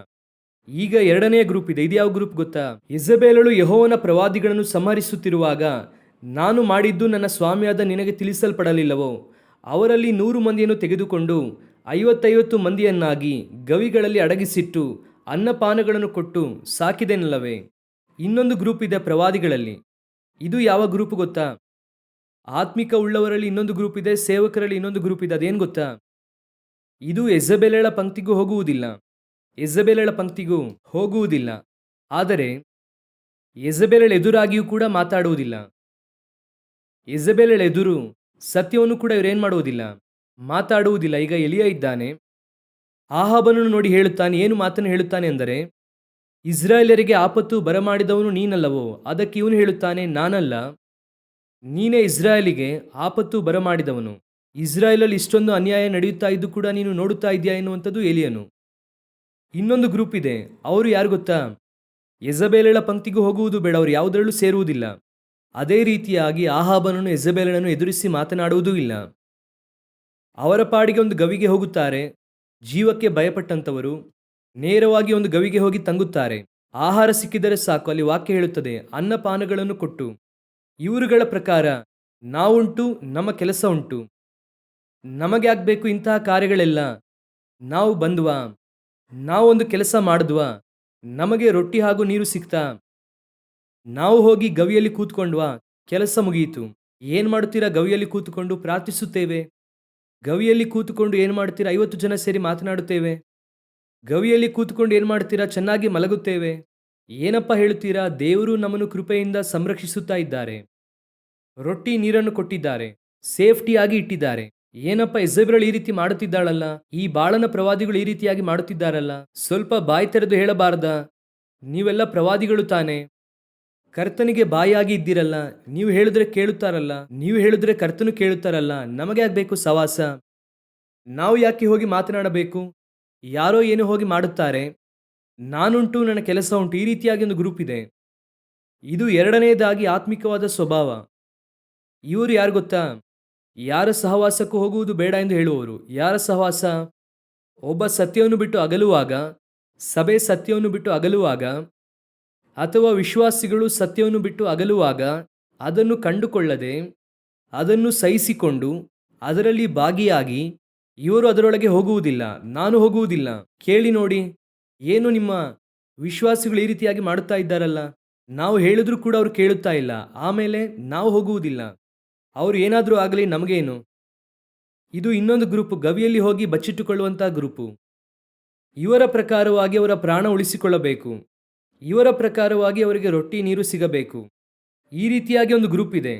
ಈಗ 2ನೇ ಗ್ರೂಪ್ ಇದೆ. ಇದು ಯಾವ ಗ್ರೂಪ್ ಗೊತ್ತಾ? ಇಜಬೇಲಳು ಯೆಹೋವನ ಪ್ರವಾದಿಗಳನ್ನು ಸಂಹರಿಸುತ್ತಿರುವಾಗ ನಾನು ಮಾಡಿದ್ದು ನನ್ನ ಸ್ವಾಮಿಯಾದ ನಿನಗೆ ತಿಳಿಸಲ್ಪಡಲಿಲ್ಲವೋ? ಅವರಲ್ಲಿ 100 ಮಂದಿಯನ್ನು ತೆಗೆದುಕೊಂಡು 50 ಮಂದಿಯನ್ನಾಗಿ ಗವಿಗಳಲ್ಲಿ ಅಡಗಿಸಿಟ್ಟು ಅನ್ನಪಾನಗಳನ್ನು ಕೊಟ್ಟು ಸಾಕಿದೆನಲ್ಲವೇ? ಇನ್ನೊಂದು ಗ್ರೂಪ್ ಇದೆ ಪ್ರವಾದಿಗಳಲ್ಲಿ. ಇದು ಯಾವ ಗ್ರೂಪ್ ಗೊತ್ತಾ? ಆತ್ಮಿಕ ಉಳ್ಳವರಲ್ಲಿ ಇನ್ನೊಂದು ಗ್ರೂಪ್ ಇದೆ, ಸೇವಕರಲ್ಲಿ ಇನ್ನೊಂದು ಗ್ರೂಪ್ ಇದೆ. ಅದೇನು ಗೊತ್ತಾ? ಇದು ಯೆಜಬೇಲಳ ಪಂಕ್ತಿಗೂ ಹೋಗುವುದಿಲ್ಲ, ಯೆಜಬೇಲಳ ಪಂಕ್ತಿಗೂ ಹೋಗುವುದಿಲ್ಲ. ಆದರೆ ಯೆಜೆಬೇಲಳ ಎದುರಾಗಿಯೂ ಕೂಡ ಮಾತಾಡುವುದಿಲ್ಲ. ಯೆಜೆಬೇಲಳ ಎದುರು ಸತ್ಯವನ್ನು ಕೂಡ ಇವರೇನು ಮಾಡುವುದಿಲ್ಲ, ಮಾತಾಡುವುದಿಲ್ಲ. ಈಗ ಎಲಿಯ ಇದ್ದಾನೆ. ಆಹಾಬನನ್ನು ನೋಡಿ ಹೇಳುತ್ತಾನೆ, ಏನು ಮಾತನ್ನು ಹೇಳುತ್ತಾನೆ ಅಂದರೆ, ಇಸ್ರಾಯೇಲರಿಗೆ ಆಪತ್ತು ಬರಮಾಡಿದವನು ನೀನಲ್ಲವೋ? ಅದಕ್ಕೆ ಇವನು ಹೇಳುತ್ತಾನೆ, ನಾನಲ್ಲ, ನೀನೇ ಇಸ್ರಾಯೇಲಿಗೆ ಆಪತ್ತು ಬರಮಾಡಿದವನು. ಇಸ್ರಾಯೇಲಲ್ಲಿ ಇಷ್ಟೊಂದು ಅನ್ಯಾಯ ನಡೆಯುತ್ತಾ ಇದ್ದು ಕೂಡ ನೀನು ನೋಡುತ್ತಾ ಇದೆಯಾ ಎನ್ನುವಂಥದ್ದು ಎಲಿಯನು. ಇನ್ನೊಂದು ಗ್ರೂಪ್ ಇದೆ. ಅವರು ಯಾರು ಗೊತ್ತಾ? ಯೆಜೆಬೇಲಳ ಪಂಕ್ತಿಗೂ ಹೋಗುವುದು ಬೇಡ, ಅವರು ಯಾವುದರಲ್ಲೂ ಸೇರುವುದಿಲ್ಲ. ಅದೇ ರೀತಿಯಾಗಿ ಆಹಾಬನನ್ನು ಯೆಜೆಬೇಲಳನ್ನು ಎದುರಿಸಿ ಮಾತನಾಡುವುದೂ ಇಲ್ಲ. ಅವರ ಪಾಡಿಗೆ ಒಂದು ಗವಿಗೆ ಹೋಗುತ್ತಾರೆ. ಜೀವಕ್ಕೆ ಭಯಪಟ್ಟಂಥವರು ನೇರವಾಗಿ ಒಂದು ಗವಿಗೆ ಹೋಗಿ ತಂಗುತ್ತಾರೆ. ಆಹಾರ ಸಿಕ್ಕಿದರೆ ಸಾಕು, ಅಲ್ಲಿ ವಾಕ್ಯ ಹೇಳುತ್ತದೆ, ಅನ್ನಪಾನಗಳನ್ನು ಕೊಟ್ಟು ಇವರುಗಳ ಪ್ರಕಾರ ನಾವುಂಟು, ನಮ್ಮ ಕೆಲಸ ಉಂಟು, ನಮಗೆ ಆಗಬೇಕು ಇಂತಹ ಕಾರ್ಯಗಳೆಲ್ಲ, ನಾವು ಬಂದ್ವಾ, ನಾವೊಂದು ಕೆಲಸ ಮಾಡಿದ್ವಾ, ನಮಗೆ ರೊಟ್ಟಿ ಹಾಗೂ ನೀರು ಸಿಕ್ತಾ, ನಾವು ಹೋಗಿ ಗವಿಯಲ್ಲಿ ಕೂತ್ಕೊಂಡ್ವಾ, ಕೆಲಸ ಮುಗಿಯಿತು. ಏನು ಮಾಡುತ್ತೀರಾ? ಗವಿಯಲ್ಲಿ ಕೂತುಕೊಂಡು ಪ್ರಾರ್ಥಿಸುತ್ತೇವೆ. ಗವಿಯಲ್ಲಿ ಕೂತುಕೊಂಡು ಏನು ಮಾಡ್ತೀರಾ? 50 ಜನ ಸೇರಿ ಮಾತನಾಡುತ್ತೇವೆ. ಗವಿಯಲ್ಲಿ ಕೂತುಕೊಂಡು ಏನು ಮಾಡ್ತೀರಾ? ಚೆನ್ನಾಗಿ ಮಲಗುತ್ತೇವೆ. ಏನಪ್ಪ ಹೇಳುತ್ತೀರಾ? ದೇವರು ನಮ್ಮನ್ನು ಕೃಪೆಯಿಂದ ಸಂರಕ್ಷಿಸುತ್ತಾ ಇದ್ದಾರೆ, ರೊಟ್ಟಿ ನೀರನ್ನು ಕೊಟ್ಟಿದ್ದಾರೆ, ಸೇಫ್ಟಿಯಾಗಿ ಇಟ್ಟಿದ್ದಾರೆ. ಏನಪ್ಪ ಯೆಜೆಬೇಲಳು ಈ ರೀತಿ ಮಾಡುತ್ತಿದ್ದಾಳಲ್ಲ, ಈ ಬಾಳನ ಪ್ರವಾದಿಗಳು ಈ ರೀತಿಯಾಗಿ ಮಾಡುತ್ತಿದ್ದಾರಲ್ಲ, ಸ್ವಲ್ಪ ಬಾಯಿ ತೆರೆದು ಹೇಳಬಾರದಾ? ನೀವೆಲ್ಲ ಪ್ರವಾದಿಗಳು ತಾನೆ, ಕರ್ತನಿಗೆ ಬಾಯಾಗಿ ಇದ್ದೀರಲ್ಲ, ನೀವು ಹೇಳಿದ್ರೆ ಕೇಳುತ್ತಾರಲ್ಲ, ನೀವು ಹೇಳಿದ್ರೆ ಕರ್ತನು ಕೇಳುತ್ತಾರಲ್ಲ, ನಮಗೆ ಆಗಬೇಕು ಸವಾಸ, ನಾವು ಯಾಕೆ ಹೋಗಿ ಮಾತನಾಡಬೇಕು? ಯಾರೋ ಏನೋ ಹೋಗಿ ಮಾಡುತ್ತಾರೆ, ನಾನುಂಟು, ನನ್ನ ಕೆಲಸ ಉಂಟು, ಈ ರೀತಿಯಾಗಿ ಒಂದು ಗ್ರೂಪ್ ಇದೆ. ಇದು ಎರಡನೆಯದಾಗಿ ಆತ್ಮಿಕವಾದ ಸ್ವಭಾವ. ಇವರು ಯಾರು ಗೊತ್ತಾ? ಯಾರ ಸಹವಾಸಕ್ಕೂ ಹೋಗುವುದು ಬೇಡ ಎಂದು ಹೇಳುವವರು. ಯಾರ ಸಹವಾಸ? ಒಬ್ಬ ಸತ್ಯವನ್ನು ಬಿಟ್ಟು ಅಗಲುವಾಗ, ಸಭೆ ಸತ್ಯವನ್ನು ಬಿಟ್ಟು ಅಗಲುವಾಗ, ಅಥವಾ ವಿಶ್ವಾಸಿಗಳು ಸತ್ಯವನ್ನು ಬಿಟ್ಟು ಅಗಲುವಾಗ, ಅದನ್ನು ಕಂಡುಕೊಳ್ಳದೆ, ಅದನ್ನು ಸಹಿಸಿಕೊಂಡು, ಅದರಲ್ಲಿ ಭಾಗಿಯಾಗಿ ಇವರು ಅದರೊಳಗೆ ಹೋಗುವುದಿಲ್ಲ. ನಾನು ಹೋಗುವುದಿಲ್ಲ. ಕೇಳಿ ನೋಡಿ, ಏನು ನಿಮ್ಮ ವಿಶ್ವಾಸಿಗಳು ಈ ರೀತಿಯಾಗಿ ಮಾಡುತ್ತಾ ಇದ್ದಾರಲ್ಲ, ನಾವು ಹೇಳಿದ್ರೂ ಕೂಡ ಅವರು ಕೇಳುತ್ತಾ ಇಲ್ಲ, ಆಮೇಲೆ ನಾವು ಹೋಗುವುದಿಲ್ಲ, ಅವರು ಏನಾದರೂ ಆಗಲಿ ನಮಗೇನು. ಇದು ಇನ್ನೊಂದು ಗ್ರೂಪು, ಗವಿಯಲ್ಲಿ ಹೋಗಿ ಬಚ್ಚಿಟ್ಟುಕೊಳ್ಳುವಂತಹ ಗ್ರೂಪು. ಇವರ ಪ್ರಕಾರವಾಗಿ ಅವರ ಪ್ರಾಣ ಉಳಿಸಿಕೊಳ್ಳಬೇಕು, ಇವರ ಪ್ರಕಾರವಾಗಿ ಅವರಿಗೆ ರೊಟ್ಟಿ ನೀರು ಸಿಗಬೇಕು. ಈ ರೀತಿಯಾಗಿ ಒಂದು ಗ್ರೂಪ್ ಇದೆ.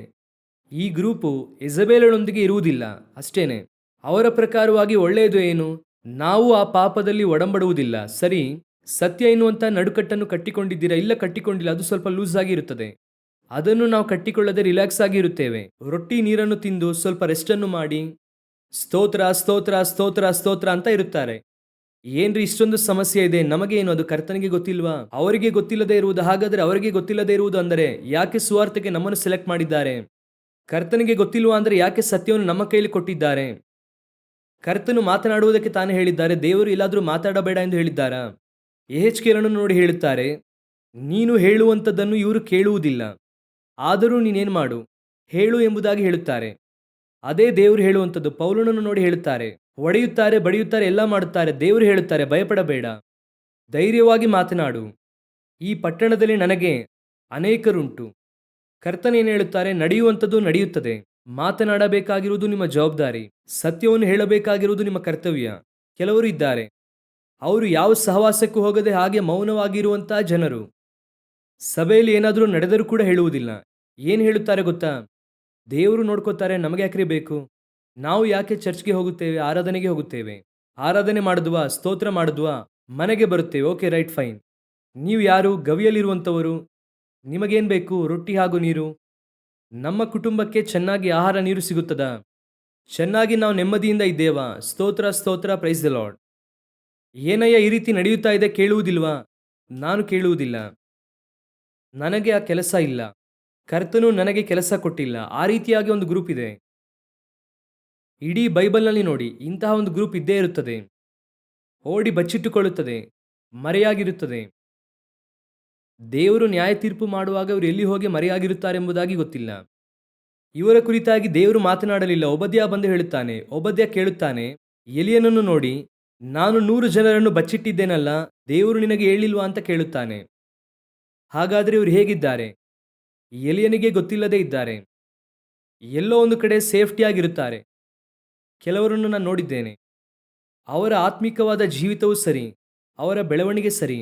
ಈ ಗ್ರೂಪು ಯೆಜೆಬೇಲಳೊಂದಿಗೆ ಇರುವುದಿಲ್ಲ ಅಷ್ಟೇನೆ. ಅವರ ಪ್ರಕಾರವಾಗಿ ಒಳ್ಳೆಯದು ಏನು? ನಾವು ಆ ಪಾಪದಲ್ಲಿ ಒಡಂಬಡುವುದಿಲ್ಲ. ಸರಿ, ಸತ್ಯ ಎನ್ನುವಂಥ ನಡುಕಟ್ಟನ್ನು ಕಟ್ಟಿಕೊಂಡಿದ್ದೀರಾ? ಇಲ್ಲ, ಕಟ್ಟಿಕೊಂಡಿಲ್ಲ. ಅದು ಸ್ವಲ್ಪ ಲೂಸ್ ಆಗಿ ಇರುತ್ತದೆ. ಅದನ್ನು ನಾವು ಕಟ್ಟಿಕೊಳ್ಳದೆ ರಿಲ್ಯಾಕ್ಸ್ ಆಗಿ ಇರುತ್ತೇವೆ. ರೊಟ್ಟಿ ನೀರನ್ನು ತಿಂದು ಸ್ವಲ್ಪ ರೆಸ್ಟನ್ನು ಮಾಡಿ ಸ್ತೋತ್ರ ಸ್ತೋತ್ರ ಸ್ತೋತ್ರ ಸ್ತೋತ್ರ ಅಂತ ಇರುತ್ತಾರೆ. ಏನ್ರಿ ಇಷ್ಟೊಂದು ಸಮಸ್ಯೆ ಇದೆ, ನಮಗೇನು? ಅದು ಕರ್ತನಿಗೆ ಗೊತ್ತಿಲ್ವಾ? ಅವರಿಗೆ ಗೊತ್ತಿಲ್ಲದೆ ಇರುವುದು. ಹಾಗಾದರೆ ಅವರಿಗೆ ಗೊತ್ತಿಲ್ಲದೆ ಇರುವುದು ಅಂದರೆ ಯಾಕೆ ಸುವಾರ್ತೆಗೆ ನಮ್ಮನ್ನು ಸೆಲೆಕ್ಟ್ ಮಾಡಿದ್ದಾರೆ? ಕರ್ತನಿಗೆ ಗೊತ್ತಿಲ್ವಾ ಅಂದರೆ ಯಾಕೆ ಸತ್ಯವನ್ನು ನಮ್ಮ ಕೈಯಲ್ಲಿ ಕೊಟ್ಟಿದ್ದಾರೆ? ಕರ್ತನು ಮಾತನಾಡುವುದಕ್ಕೆ ತಾನೇ ಹೇಳಿದ್ದಾರೆ. ದೇವರು ಎಲ್ಲಾದರೂ ಮಾತಾಡಬೇಡ ಎಂದು ಹೇಳಿದ್ದಾರಾ? ಯೆಹೆಜ್ಕೇಲನನ್ನು ನೋಡಿ ಹೇಳುತ್ತಾರೆ, ನೀನು ಹೇಳುವಂಥದ್ದನ್ನು ಇವರು ಕೇಳುವುದಿಲ್ಲ, ಆದರೂ ನೀನೇನು ಮಾಡು, ಹೇಳು ಎಂಬುದಾಗಿ ಹೇಳುತ್ತಾರೆ. ಅದೇ ದೇವರು ಹೇಳುವಂಥದ್ದು. ಪೌಲನನ್ನು ನೋಡಿ ಹೇಳುತ್ತಾರೆ, ಹೊಡೆಯುತ್ತಾರೆ, ಬಡಿಯುತ್ತಾರೆ, ಎಲ್ಲ ಮಾಡುತ್ತಾರೆ. ದೇವರು ಹೇಳುತ್ತಾರೆ, ಭಯಪಡಬೇಡ, ಧೈರ್ಯವಾಗಿ ಮಾತನಾಡು, ಈ ಪಟ್ಟಣದಲ್ಲಿ ನನಗೆ ಅನೇಕರುಂಟು. ಕರ್ತನೇನು ಹೇಳುತ್ತಾರೆ? ನಡೆಯುವಂಥದ್ದು ನಡೆಯುತ್ತದೆ. ಮಾತನಾಡಬೇಕಾಗಿರುವುದು ನಿಮ್ಮ ಜವಾಬ್ದಾರಿ, ಸತ್ಯವನ್ನು ಹೇಳಬೇಕಾಗಿರುವುದು ನಿಮ್ಮ ಕರ್ತವ್ಯ. ಕೆಲವರು ಇದ್ದಾರೆ, ಅವರು ಯಾವ ಸಹವಾಸಕ್ಕೂ ಹೋಗದೆ ಹಾಗೆ ಮೌನವಾಗಿರುವಂತಹ ಜನರು. ಸಭೆಯಲ್ಲಿ ಏನಾದರೂ ನಡೆದರೂ ಕೂಡ ಹೇಳುವುದಿಲ್ಲ. ಏನು ಹೇಳುತ್ತಾರೆ ಗೊತ್ತಾ? ದೇವರು ನೋಡ್ಕೋತಾರೆ, ನಮಗೆ ಯಾಕ್ರಿ ಬೇಕು? ನಾವು ಯಾಕೆ ಚರ್ಚ್ಗೆ ಹೋಗುತ್ತೇವೆ, ಆರಾಧನೆಗೆ ಹೋಗುತ್ತೇವೆ, ಆರಾಧನೆ ಮಾಡಿದ್ವಾ, ಸ್ತೋತ್ರ ಮಾಡಿದ್ವಾ, ಮನೆಗೆ ಬರುತ್ತೇವೆ, ಓಕೆ ರೈಟ್ ಫೈನ್. ನೀವು ಯಾರು? ಗವಿಯಲ್ಲಿರುವಂಥವರು. ನಿಮಗೇನು ಬೇಕು? ರೊಟ್ಟಿ ಹಾಗೂ ನೀರು. ನಮ್ಮ ಕುಟುಂಬಕ್ಕೆ ಚೆನ್ನಾಗಿ ಆಹಾರ ನೀರು ಸಿಗುತ್ತದಾ? ಚೆನ್ನಾಗಿ ನಾವು ನೆಮ್ಮದಿಯಿಂದ ಇದ್ದೇವಾ? ಸ್ತೋತ್ರ ಸ್ತೋತ್ರ, ಪ್ರೈಸ್ ದ ಲಾರ್ಡ್. ಏನಯ್ಯ ಈ ರೀತಿ ನಡೆಯುತ್ತಾ ಇದೆ, ಕೇಳುವುದಿಲ್ವಾ? ನಾನು ಕೇಳುವುದಿಲ್ಲ, ನನಗೆ ಆ ಕೆಲಸ ಇಲ್ಲ, ಕರ್ತನು ನನಗೆ ಕೆಲಸ ಕೊಟ್ಟಿಲ್ಲ. ಆ ರೀತಿಯಾಗಿ ಒಂದು ಗ್ರೂಪ್ ಇದೆ. ಇಡೀ ಬೈಬಲ್ನಲ್ಲಿ ನೋಡಿ, ಇಂತಹ ಒಂದು ಗ್ರೂಪ್ ಇದ್ದೇ ಇರುತ್ತದೆ. ಓಡಿ ಬಚ್ಚಿಟ್ಟುಕೊಳ್ಳುತ್ತದೆ, ಮರೆಯಾಗಿರುತ್ತದೆ. ದೇವರು ನ್ಯಾಯ ತೀರ್ಪು ಮಾಡುವಾಗ ಇವರು ಎಲ್ಲಿ ಹೋಗಿ ಮರೆಯಾಗಿರುತ್ತಾರೆಂಬುದಾಗಿ ಗೊತ್ತಿಲ್ಲ. ಇವರ ಕುರಿತಾಗಿ ದೇವರು ಮಾತನಾಡಲಿಲ್ಲ. ಒಬದ್ಯ ಬಂದು ಹೇಳುತ್ತಾನೆ, ಒಬದ್ಯ ಕೇಳುತ್ತಾನೆ, ಎಲಿಯನನ್ನು ನೋಡಿ, ನಾನು 100 ಜನರನ್ನು ಬಚ್ಚಿಟ್ಟಿದ್ದೇನಲ್ಲ, ದೇವರು ನಿನಗೆ ಹೇಳಿಲ್ವಾ ಅಂತ ಕೇಳುತ್ತಾನೆ. ಹಾಗಾದರೆ ಇವರು ಹೇಗಿದ್ದಾರೆ? ಎಲಿಯನಿಗೆ ಗೊತ್ತಿಲ್ಲದೆ ಇದ್ದಾರೆ. ಎಲ್ಲೋ ಒಂದು ಕಡೆ ಸೇಫ್ಟಿಯಾಗಿರುತ್ತಾರೆ. ಕೆಲವರನ್ನು ನಾನು ನೋಡಿದ್ದೇನೆ, ಅವರ ಆತ್ಮಿಕವಾದ ಜೀವಿತವೂ ಸರಿ, ಅವರ ಬೆಳವಣಿಗೆ ಸರಿ,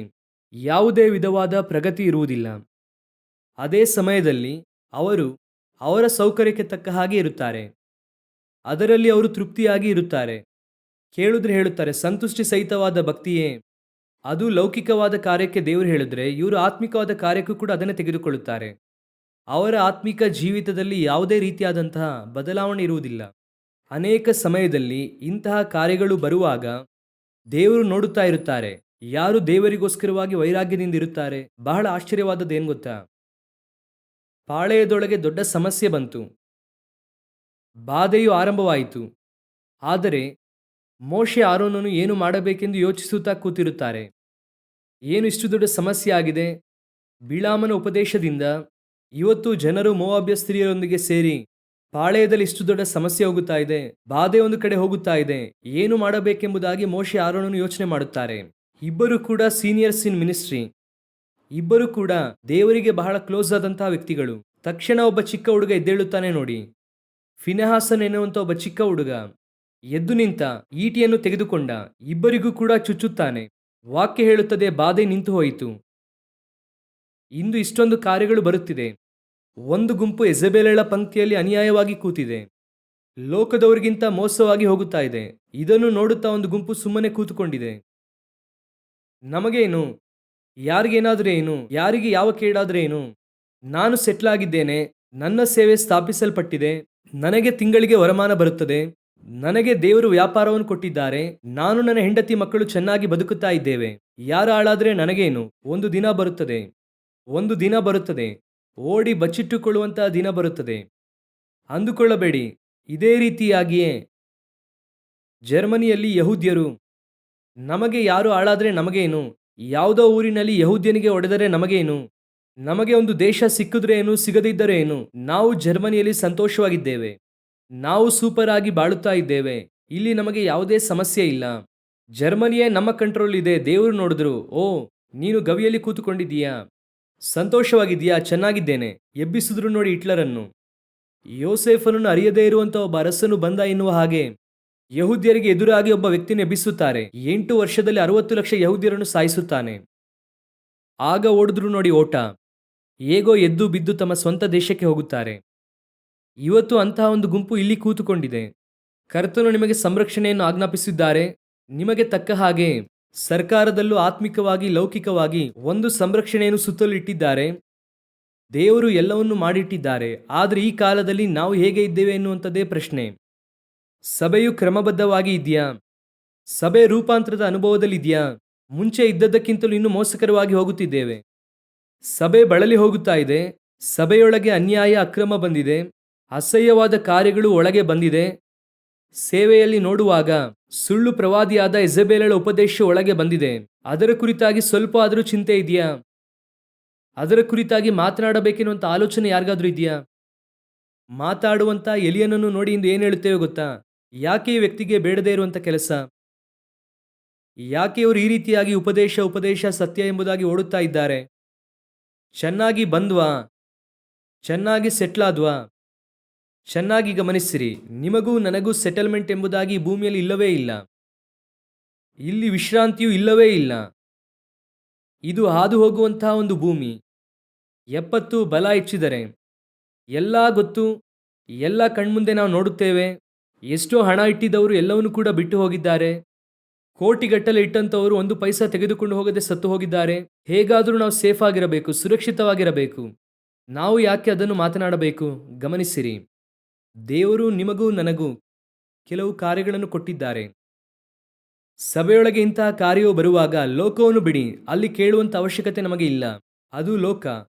ಯಾವುದೇ ವಿಧವಾದ ಪ್ರಗತಿ ಇರುವುದಿಲ್ಲ. ಅದೇ ಸಮಯದಲ್ಲಿ ಅವರು ಅವರ ಸೌಕರ್ಯಕ್ಕೆ ತಕ್ಕ ಹಾಗೆ ಇರುತ್ತಾರೆ. ಅದರಲ್ಲಿ ಅವರು ತೃಪ್ತಿಯಾಗಿ ಇರುತ್ತಾರೆ. ಕೇಳಿದ್ರೆ ಹೇಳುತ್ತಾರೆ, ಸಂತುಷ್ಟಿ ಸಹಿತವಾದ ಭಕ್ತಿಯೇ. ಅದು ಲೌಕಿಕವಾದ ಕಾರ್ಯಕ್ಕೆ ದೇವರು ಹೇಳಿದ್ರೆ, ಇವರು ಆತ್ಮಿಕವಾದ ಕಾರ್ಯಕ್ಕೂ ಕೂಡ ಅದನ್ನೇ ತೆಗೆದುಕೊಳ್ಳುತ್ತಾರೆ. ಅವರ ಆತ್ಮಿಕ ಜೀವಿತದಲ್ಲಿ ಯಾವುದೇ ರೀತಿಯಾದಂತಹ ಬದಲಾವಣೆ ಇರುವುದಿಲ್ಲ. ಅನೇಕ ಸಮಯದಲ್ಲಿ ಇಂತಹ ಕಾರ್ಯಗಳು ಬರುವಾಗ ದೇವರು ನೋಡುತ್ತಾ ಇರುತ್ತಾರೆ. ಯಾರು ದೇವರಿಗೋಸ್ಕರವಾಗಿ ವೈರಾಗ್ಯದಿಂದ ಇರುತ್ತಾರೆ. ಬಹಳ ಆಶ್ಚರ್ಯವಾದದ್ದು ಏನು ಗೊತ್ತಾ? ಪಾಳೆಯದೊಳಗೆ ದೊಡ್ಡ ಸಮಸ್ಯೆ ಬಂತು, ಬಾಧೆಯು ಆರಂಭವಾಯಿತು. ಆದರೆ ಮೋಶೆ ಆರೋನನು ಏನು ಮಾಡಬೇಕೆಂದು ಯೋಚಿಸುತ್ತಾ ಕೂತಿರುತ್ತಾರೆ. ಏನು ಇಷ್ಟು ದೊಡ್ಡ ಸಮಸ್ಯೆ ಆಗಿದೆ? ಬಿಳಾಮನ ಉಪದೇಶದಿಂದ ಇವತ್ತು ಜನರು ಮೋವಾಬ್ಯ ಸ್ತ್ರೀಯರೊಂದಿಗೆ ಸೇರಿ ಪಾಳೆಯದಲ್ಲಿ ಇಷ್ಟು ದೊಡ್ಡ ಸಮಸ್ಯೆ ಹೋಗುತ್ತಾ ಇದೆ, ಬಾಧೆ ಒಂದು ಕಡೆ ಹೋಗುತ್ತಾ ಇದೆ. ಏನು ಮಾಡಬೇಕೆಂಬುದಾಗಿ ಮೋಶೆ ಆರೋನನು ಯೋಚನೆ ಮಾಡುತ್ತಾರೆ. ಇಬ್ಬರು ಕೂಡ ಸೀನಿಯರ್ಸ್ ಇನ್ ಮಿನಿಸ್ಟ್ರಿ, ಇಬ್ಬರು ಕೂಡ ದೇವರಿಗೆ ಬಹಳ ಕ್ಲೋಸ್ ಆದಂತಹ ವ್ಯಕ್ತಿಗಳು. ತಕ್ಷಣ ಒಬ್ಬ ಚಿಕ್ಕ ಹುಡುಗ ಎದ್ದೇಳುತ್ತಾನೆ ನೋಡಿ. ಫಿನೆಹಾಸನ್ ಎನ್ನುವಂತ ಒಬ್ಬ ಚಿಕ್ಕ ಹುಡುಗ ಎದ್ದು ನಿಂತ ಈಟಿಯನ್ನು ತೆಗೆದುಕೊಂಡ ಇಬ್ಬರಿಗೂ ಕೂಡ ಚುಚ್ಚುತ್ತಾನೆ. ವಾಕ್ಯ ಹೇಳುತ್ತದೆ, ಬಾಧೆ ನಿಂತು ಹೋಯಿತು. ಇಂದು ಇಷ್ಟೊಂದು ಕಾರ್ಯಗಳು ಬರುತ್ತಿದೆ. ಒಂದು ಗುಂಪು ಯೆಜೆಬೇಲಳ ಪಂಕ್ತಿಯಲ್ಲಿ ಅನ್ಯಾಯವಾಗಿ ಕೂತಿದೆ, ಲೋಕದವರಿಗಿಂತ ಮೋಸವಾಗಿ ಹೋಗುತ್ತಾ ಇದೆ. ಇದನ್ನು ನೋಡುತ್ತಾ ಒಂದು ಗುಂಪು ಸುಮ್ಮನೆ ಕೂತುಕೊಂಡಿದೆ. ನಮಗೇನು, ಯಾರಿಗೇನಾದರೂ ಏನು, ಯಾರಿಗೆ ಯಾವ ಕೇಡಾದ್ರೆ ಏನು, ನಾನು ಸೆಟ್ಲ್ ಆಗಿದ್ದೇನೆ, ನನ್ನ ಸೇವೆ ಸ್ಥಾಪಿಸಲ್ಪಟ್ಟಿದೆ, ನನಗೆ ತಿಂಗಳಿಗೆ ವರಮಾನ ಬರುತ್ತದೆ, ನನಗೆ ದೇವರು ವ್ಯಾಪಾರವನ್ನು ಕೊಟ್ಟಿದ್ದಾರೆ, ನಾನು ನನ್ನ ಹೆಂಡತಿ ಮಕ್ಕಳು ಚೆನ್ನಾಗಿ ಬದುಕುತ್ತಾ ಇದ್ದೇವೆ, ಯಾರ ಹಾಳಾದ್ರೆ ನನಗೇನು. ಒಂದು ದಿನ ಬರುತ್ತದೆ, ಒಂದು ದಿನ ಬರುತ್ತದೆ, ಓಡಿ ಬಚ್ಚಿಟ್ಟುಕೊಳ್ಳುವಂತಹ ದಿನ ಬರುತ್ತದೆ. ಅಂದುಕೊಳ್ಳಬೇಡಿ. ಇದೇ ರೀತಿಯಾಗಿಯೇ ಜರ್ಮನಿಯಲ್ಲಿ ಯಹೂದ್ಯರು, ನಮಗೆ ಯಾರು ಹಾಳಾದ್ರೆ ನಮಗೇನು, ಯಾವುದೋ ಊರಿನಲ್ಲಿ ಯಹೂದ್ಯನಿಗೆ ಹೊಡೆದರೆ ನಮಗೇನು, ನಮಗೆ ಒಂದು ದೇಶ ಸಿಕ್ಕಿದ್ರೆ ಏನು, ಸಿಗದಿದ್ದರೆ ಏನು, ನಾವು ಜರ್ಮನಿಯಲ್ಲಿ ಸಂತೋಷವಾಗಿದ್ದೇವೆ, ನಾವು ಸೂಪರ್ ಆಗಿ ಬಾಳುತ್ತಾ ಇದ್ದೇವೆ, ಇಲ್ಲಿ ನಮಗೆ ಯಾವುದೇ ಸಮಸ್ಯೆ ಇಲ್ಲ, ಜರ್ಮನಿಯೇ ನಮ್ಮ ಕಂಟ್ರೋಲ್ ಇದೆ. ದೇವರು ನೋಡಿದ್ರು, ಓ ನೀನು ಗವಿಯಲ್ಲಿ ಕೂತುಕೊಂಡಿದ್ದೀಯಾ, ಸಂತೋಷವಾಗಿದ್ದೀಯಾ, ಚೆನ್ನಾಗಿದ್ದೇನೆ. ಎಬ್ಬಿಸಿದ್ರು ನೋಡಿ ಹಿಟ್ಲರನ್ನು. ಯೋಸೇಫನನ್ನು ಅರಿಯದೇ ಇರುವಂತ ಒಬ್ಬ ಅರಸನು ಬಂದ ಎನ್ನುವ ಹಾಗೆ ಯಹೂದ್ಯರಿಗೆ ಎದುರಾಗಿ ಒಬ್ಬ ವ್ಯಕ್ತಿಯನ್ನು ಎಬ್ಬಿಸುತ್ತಾರೆ. 8 ವರ್ಷದಲ್ಲಿ 60 ಲಕ್ಷ ಯಹೂದ್ಯರನ್ನು ಸಾಯಿಸುತ್ತಾನೆ. ಆಗ ಓಡಿದ್ರು ನೋಡಿ ಓಟ. ಹೇಗೋ ಎದ್ದು ಬಿದ್ದು ತಮ್ಮ ಸ್ವಂತ ದೇಶಕ್ಕೆ ಹೋಗುತ್ತಾರೆ. ಇವತ್ತು ಅಂತಹ ಒಂದು ಗುಂಪು ಇಲ್ಲಿ ಕೂತುಕೊಂಡಿದೆ. ಕರ್ತನು ನಿಮಗೆ ಸಂರಕ್ಷಣೆಯನ್ನು ಆಜ್ಞಾಪಿಸಿದ್ದಾರೆ. ನಿಮಗೆ ತಕ್ಕ ಹಾಗೆ ಸರ್ಕಾರದಲ್ಲೂ ಆತ್ಮಿಕವಾಗಿ ಲೌಕಿಕವಾಗಿ ಒಂದು ಸಂರಕ್ಷಣೆಯನ್ನು ಸುತ್ತಲೂ ಇಟ್ಟಿದ್ದಾರೆ. ದೇವರು ಎಲ್ಲವನ್ನೂ ಮಾಡಿಟ್ಟಿದ್ದಾರೆ. ಆದರೆ ಈ ಕಾಲದಲ್ಲಿ ನಾವು ಹೇಗೆ ಇದ್ದೇವೆ ಎನ್ನುವಂಥದ್ದೇ ಪ್ರಶ್ನೆ. ಸಭೆಯು ಕ್ರಮಬದ್ಧವಾಗಿ ಇದೆಯಾ? ಸಭೆ ರೂಪಾಂತರದ ಅನುಭವದಲ್ಲಿದೆಯಾ? ಮುಂಚೆ ಇದ್ದದ್ದಕ್ಕಿಂತಲೂ ಇನ್ನೂ ಮೋಸಕರವಾಗಿ ಹೋಗುತ್ತಿದ್ದೇವೆ. ಸಭೆ ಬಳಲಿ ಹೋಗುತ್ತಾ ಇದೆ. ಸಭೆಯೊಳಗೆ ಅನ್ಯಾಯ ಅಕ್ರಮ ಬಂದಿದೆ, ಅಸಹ್ಯವಾದ ಕಾರ್ಯಗಳು ಒಳಗೆ ಬಂದಿದೆ. ಸೇವೆಯಲ್ಲಿ ನೋಡುವಾಗ ಸುಳ್ಳು ಪ್ರವಾದಿಯಾದ ಯೆಜೆಬೇಲಳ ಉಪದೇಶ ಒಳಗೆ ಬಂದಿದೆ. ಅದರ ಕುರಿತಾಗಿ ಸ್ವಲ್ಪ ಆದರೂ ಚಿಂತೆ ಇದೆಯಾ? ಅದರ ಕುರಿತಾಗಿ ಮಾತನಾಡಬೇಕೆನ್ನುವಂಥ ಆಲೋಚನೆ ಯಾರಿಗಾದ್ರೂ ಇದೆಯಾ? ಮಾತಾಡುವಂಥ ಎಲಿಯನನ್ನು ನೋಡಿ ಇಂದು ಏನು ಹೇಳುತ್ತೇವೆ ಗೊತ್ತಾ? ಯಾಕೆ ಈ ವ್ಯಕ್ತಿಗೆ ಬೇಡದೇ ಇರುವಂಥ ಕೆಲಸ? ಯಾಕೆ ಇವರು ಈ ರೀತಿಯಾಗಿ ಉಪದೇಶ ಸತ್ಯ ಎಂಬುದಾಗಿ ಓಡುತ್ತಾ ಇದ್ದಾರೆ? ಚೆನ್ನಾಗಿ ಬಂದ್ವಾ? ಚೆನ್ನಾಗಿ ಸೆಟ್ಲ್ ಆದ್ವಾ? ಚೆನ್ನಾಗಿ ಗಮನಿಸಿರಿ, ನಿಮಗೂ ನನಗೂ ಸೆಟಲ್ಮೆಂಟ್ ಎಂಬುದಾಗಿ ಭೂಮಿಯಲ್ಲಿ ಇಲ್ಲವೇ ಇಲ್ಲ. ಇಲ್ಲಿ ವಿಶ್ರಾಂತಿಯೂ ಇಲ್ಲವೇ ಇಲ್ಲ. ಇದು ಹಾದು ಹೋಗುವಂತಹ ಒಂದು ಭೂಮಿ. 70 ಬಲ ಹೆಚ್ಚಿದರೆ ಎಲ್ಲ ಗೊತ್ತು, ಎಲ್ಲ ಕಣ್ಮುಂದೆ ನಾವು ನೋಡುತ್ತೇವೆ. ಎಷ್ಟೋ ಹಣ ಇಟ್ಟಿದ್ದವರು ಎಲ್ಲವನ್ನೂ ಕೂಡ ಬಿಟ್ಟು ಹೋಗಿದ್ದಾರೆ. ಕೋಟಿಗಟ್ಟಲೆ ಇಟ್ಟಂಥವರು ಒಂದು ಪೈಸಾ ತೆಗೆದುಕೊಂಡು ಹೋಗದೆ ಸತ್ತು ಹೋಗಿದ್ದಾರೆ. ಹೇಗಾದರೂ ನಾವು ಸೇಫ್ ಆಗಿರಬೇಕು, ಸುರಕ್ಷಿತವಾಗಿರಬೇಕು. ನಾವು ಯಾಕೆ ಅದನ್ನು ಮಾತನಾಡಬೇಕು? ಗಮನಿಸಿರಿ, ದೇವರು ನಿಮಗೂ ನನಗೂ ಕೆಲವು ಕಾರ್ಯಗಳನ್ನು ಕೊಟ್ಟಿದ್ದಾರೆ. ಸಭೆಯೊಳಗೆ ಇಂತಹ ಕಾರ್ಯವು ಬರುವಾಗ ಲೋಕವನ್ನು ಬಿಡಿ, ಅಲ್ಲಿ ಕೇಳುವಂಥ ಅವಶ್ಯಕತೆ ನಮಗೆ ಇಲ್ಲ. ಅದು ಲೋಕ.